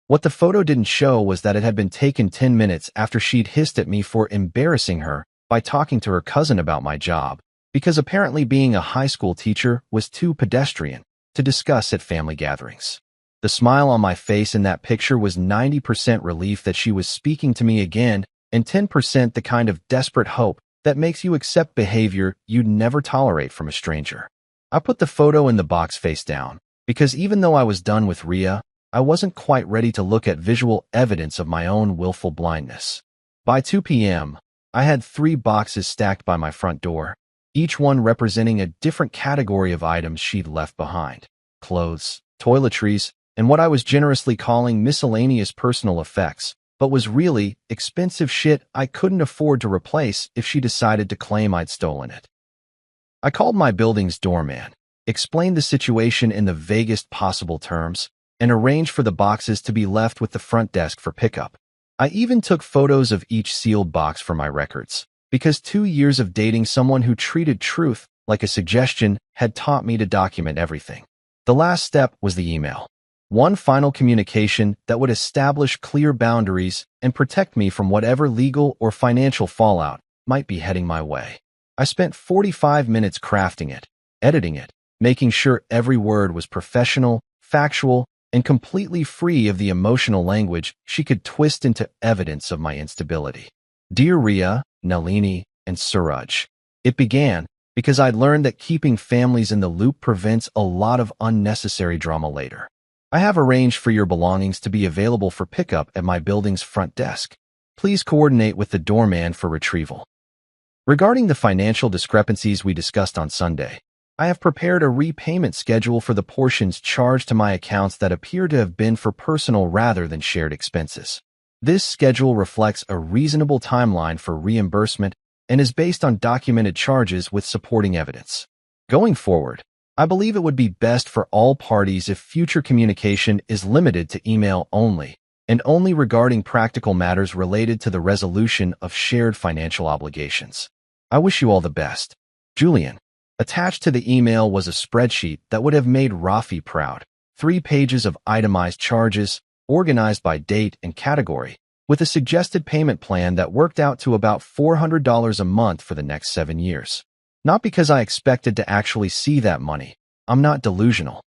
What the photo didn't show was that it had been taken 10 minutes after she'd hissed at me for embarrassing her by talking to her cousin about my job, because apparently being a high school teacher was too pedestrian to discuss at family gatherings. The smile on my face in that picture was 90% relief that she was speaking to me again and 10% the kind of desperate hope that makes you accept behavior you'd never tolerate from a stranger. I put the photo in the box face down, because even though I was done with Ria, I wasn't quite ready to look at visual evidence of my own willful blindness. By 2 p.m., I had 3 boxes stacked by my front door, each one representing a different category of items she'd left behind. Clothes, toiletries, and what I was generously calling miscellaneous personal effects, but was really expensive shit I couldn't afford to replace if she decided to claim I'd stolen it. I called my building's doorman, explained the situation in the vaguest possible terms, and arranged for the boxes to be left with the front desk for pickup. I even took photos of each sealed box for my records, because 2 years of dating someone who treated truth like a suggestion had taught me to document everything. The last step was the email. One final communication that would establish clear boundaries and protect me from whatever legal or financial fallout might be heading my way. I spent 45 minutes crafting it, editing it, making sure every word was professional, factual, and completely free of the emotional language she could twist into evidence of my instability. Dear Ria, Nalini, and Suraj. It began because I'd learned that keeping families in the loop prevents a lot of unnecessary drama later. I have arranged for your belongings to be available for pickup at my building's front desk. Please coordinate with the doorman for retrieval. Regarding the financial discrepancies we discussed on Sunday, I have prepared a repayment schedule for the portions charged to my accounts that appear to have been for personal rather than shared expenses. This schedule reflects a reasonable timeline for reimbursement and is based on documented charges with supporting evidence. Going forward, I believe it would be best for all parties if future communication is limited to email only, and only regarding practical matters related to the resolution of shared financial obligations. I wish you all the best. Julian. Attached to the email was a spreadsheet that would have made Rafi proud. 3 pages of itemized charges, organized by date and category, with a suggested payment plan that worked out to about $400 a month for the next 7 years. Not because I expected to actually see that money, I'm not delusional,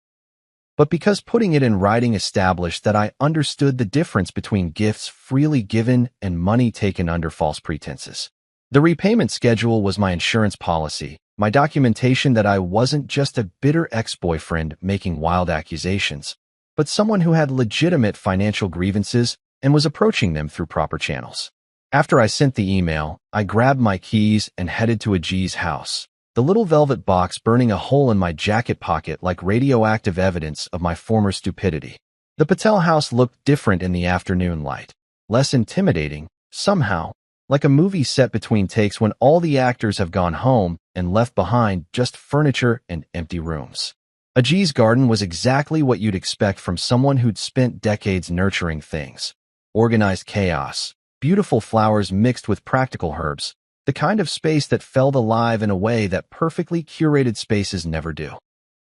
but because putting it in writing established that I understood the difference between gifts freely given and money taken under false pretenses. The repayment schedule was my insurance policy, my documentation that I wasn't just a bitter ex-boyfriend making wild accusations, but someone who had legitimate financial grievances and was approaching them through proper channels. After I sent the email, I grabbed my keys and headed to Ajay's house, the little velvet box burning a hole in my jacket pocket like radioactive evidence of my former stupidity. The Patel house looked different in the afternoon light, less intimidating, somehow, like a movie set between takes when all the actors have gone home and left behind just furniture and empty rooms. Ajay's garden was exactly what you'd expect from someone who'd spent decades nurturing things. Organized chaos, beautiful flowers mixed with practical herbs, the kind of space that felt alive in a way that perfectly curated spaces never do.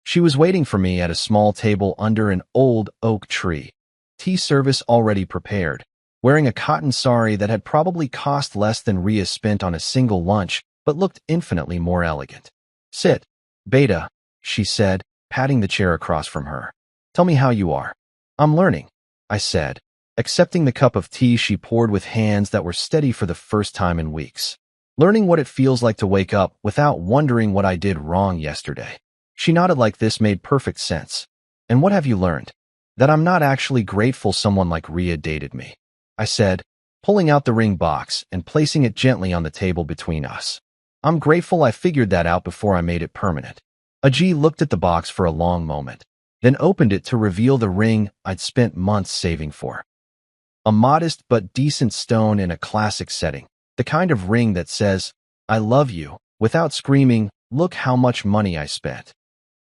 She was waiting for me at a small table under an old oak tree, tea service already prepared, wearing a cotton sari that had probably cost less than Ria spent on a single lunch, but looked infinitely more elegant. Sit, Beta, she said, patting the chair across from her. Tell me how you are. I'm learning, I said, accepting the cup of tea she poured with hands that were steady for the first time in weeks. Learning what it feels like to wake up without wondering what I did wrong yesterday. She nodded like this made perfect sense. And what have you learned? That I'm not actually grateful someone like Ria dated me, I said, pulling out the ring box and placing it gently on the table between us. I'm grateful I figured that out before I made it permanent. Ajay looked at the box for a long moment, then opened it to reveal the ring I'd spent months saving for. A modest but decent stone in a classic setting, the kind of ring that says, I love you, without screaming, look how much money I spent.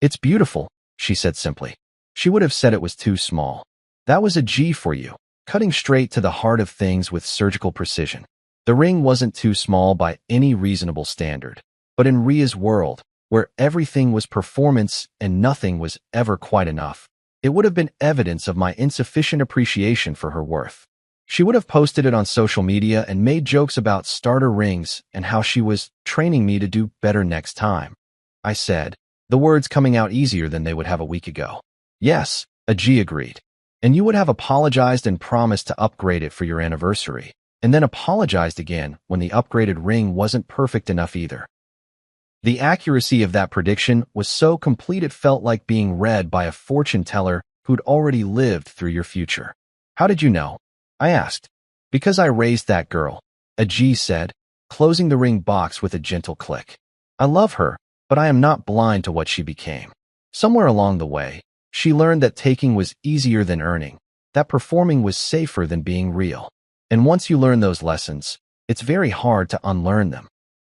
It's beautiful, she said simply. She would have said it was too small. That was a G for you, cutting straight to the heart of things with surgical precision. The ring wasn't too small by any reasonable standard, but in Ria's world, where everything was performance and nothing was ever quite enough, it would have been evidence of my insufficient appreciation for her worth. She would have posted it on social media and made jokes about starter rings and how she was training me to do better next time. I said, the words coming out easier than they would have a week ago. Yes, Ajay agreed. And you would have apologized and promised to upgrade it for your anniversary, and then apologized again when the upgraded ring wasn't perfect enough either. The accuracy of that prediction was so complete it felt like being read by a fortune teller who'd already lived through your future. How did you know? I asked. Because I raised that girl, Ajay said, closing the ring box with a gentle click. I love her, but I am not blind to what she became. Somewhere along the way, she learned that taking was easier than earning, that performing was safer than being real. And once you learn those lessons, it's very hard to unlearn them.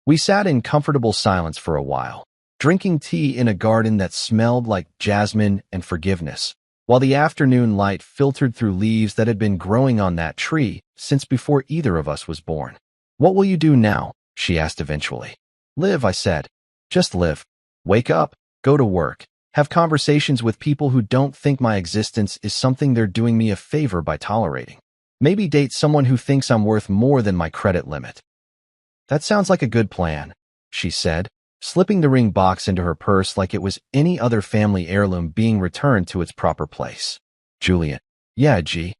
We sat in comfortable silence for a while, drinking tea in a garden that smelled like jasmine and forgiveness, while the afternoon light filtered through leaves that had been growing on that tree since before either of us was born. "What will you do now?" she asked eventually. "Live," I said. "Just live. Wake up, go to work, have conversations with people who don't think my existence is something they're doing me a favor by tolerating. Maybe date someone who thinks I'm worth more than my credit limit." "That sounds like a good plan," she said, slipping the ring box into her purse like it was any other family heirloom being returned to its proper place. "Julian." "Yeah, G.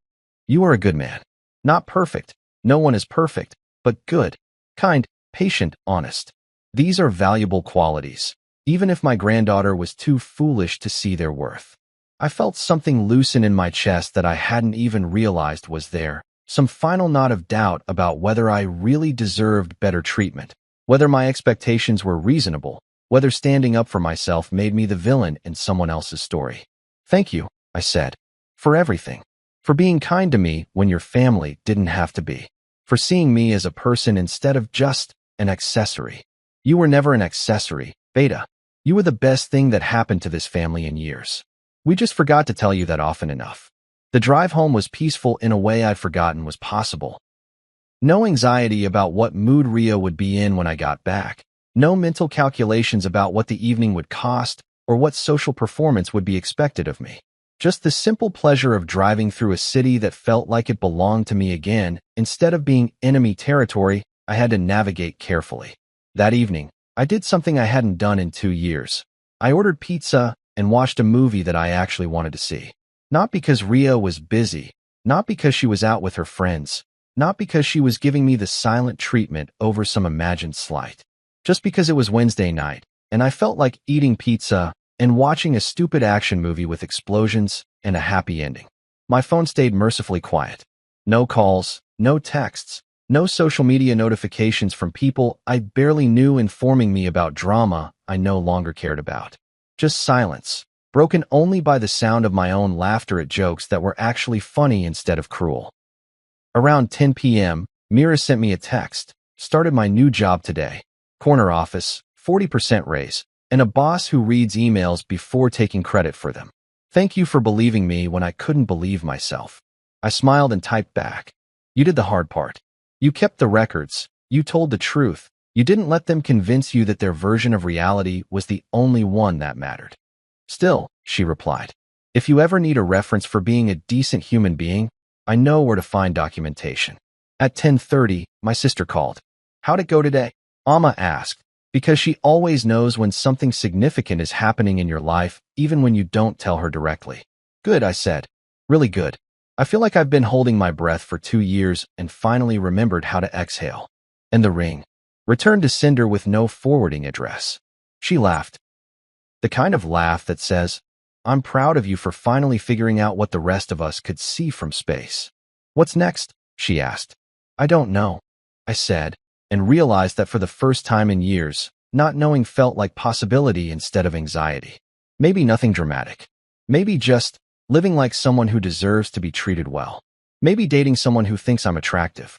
You are a good man. Not perfect. No one is perfect, but good, kind, patient, honest. These are valuable qualities, even if my granddaughter was too foolish to see their worth." I felt something loosen in my chest that I hadn't even realized was there, some final knot of doubt about whether I really deserved better treatment, whether my expectations were reasonable, whether standing up for myself made me the villain in someone else's story. "Thank you," I said, "for everything. For being kind to me when your family didn't have to be. For seeing me as a person instead of just an accessory. You were never an accessory, Beta. You were the best thing that happened to this family in years. We just forgot to tell you that often enough." The drive home was peaceful in a way I'd forgotten was possible. No anxiety about what mood Rio would be in when I got back. No mental calculations about what the evening would cost or what social performance would be expected of me. Just the simple pleasure of driving through a city that felt like it belonged to me again, instead of being enemy territory I had to navigate carefully. That evening, I did something I hadn't done in 2 years. I ordered pizza and watched a movie that I actually wanted to see. Not because Rio was busy, not because she was out with her friends, not because she was giving me the silent treatment over some imagined slight. Just because it was Wednesday night, and I felt like eating pizza and watching a stupid action movie with explosions and a happy ending. My phone stayed mercifully quiet. No calls, no texts, no social media notifications from people I barely knew informing me about drama I no longer cared about. Just silence, broken only by the sound of my own laughter at jokes that were actually funny instead of cruel. Around 10 p.m., Mira sent me a text. "Started my new job today. Corner office, 40% raise, and a boss who reads emails before taking credit for them. Thank you for believing me when I couldn't believe myself." I smiled and typed back. "You did the hard part. You kept the records. You told the truth. You didn't let them convince you that their version of reality was the only one that mattered." "Still," she replied, "if you ever need a reference for being a decent human being, I know where to find documentation." At 10:30, my sister called. "How'd it go today?" Amma asked, because she always knows when something significant is happening in your life, even when you don't tell her directly. "Good," I said. "Really good. I feel like I've been holding my breath for 2 years and finally remembered how to exhale." "And the ring?" "Returned to sender with no forwarding address." She laughed. The kind of laugh that says, "I'm proud of you for finally figuring out what the rest of us could see from space." "What's next?" she asked. "I don't know," I said, and realized that for the first time in years, not knowing felt like possibility instead of anxiety. Maybe nothing dramatic. Maybe just living like someone who deserves to be treated well. Maybe dating someone who thinks I'm attractive.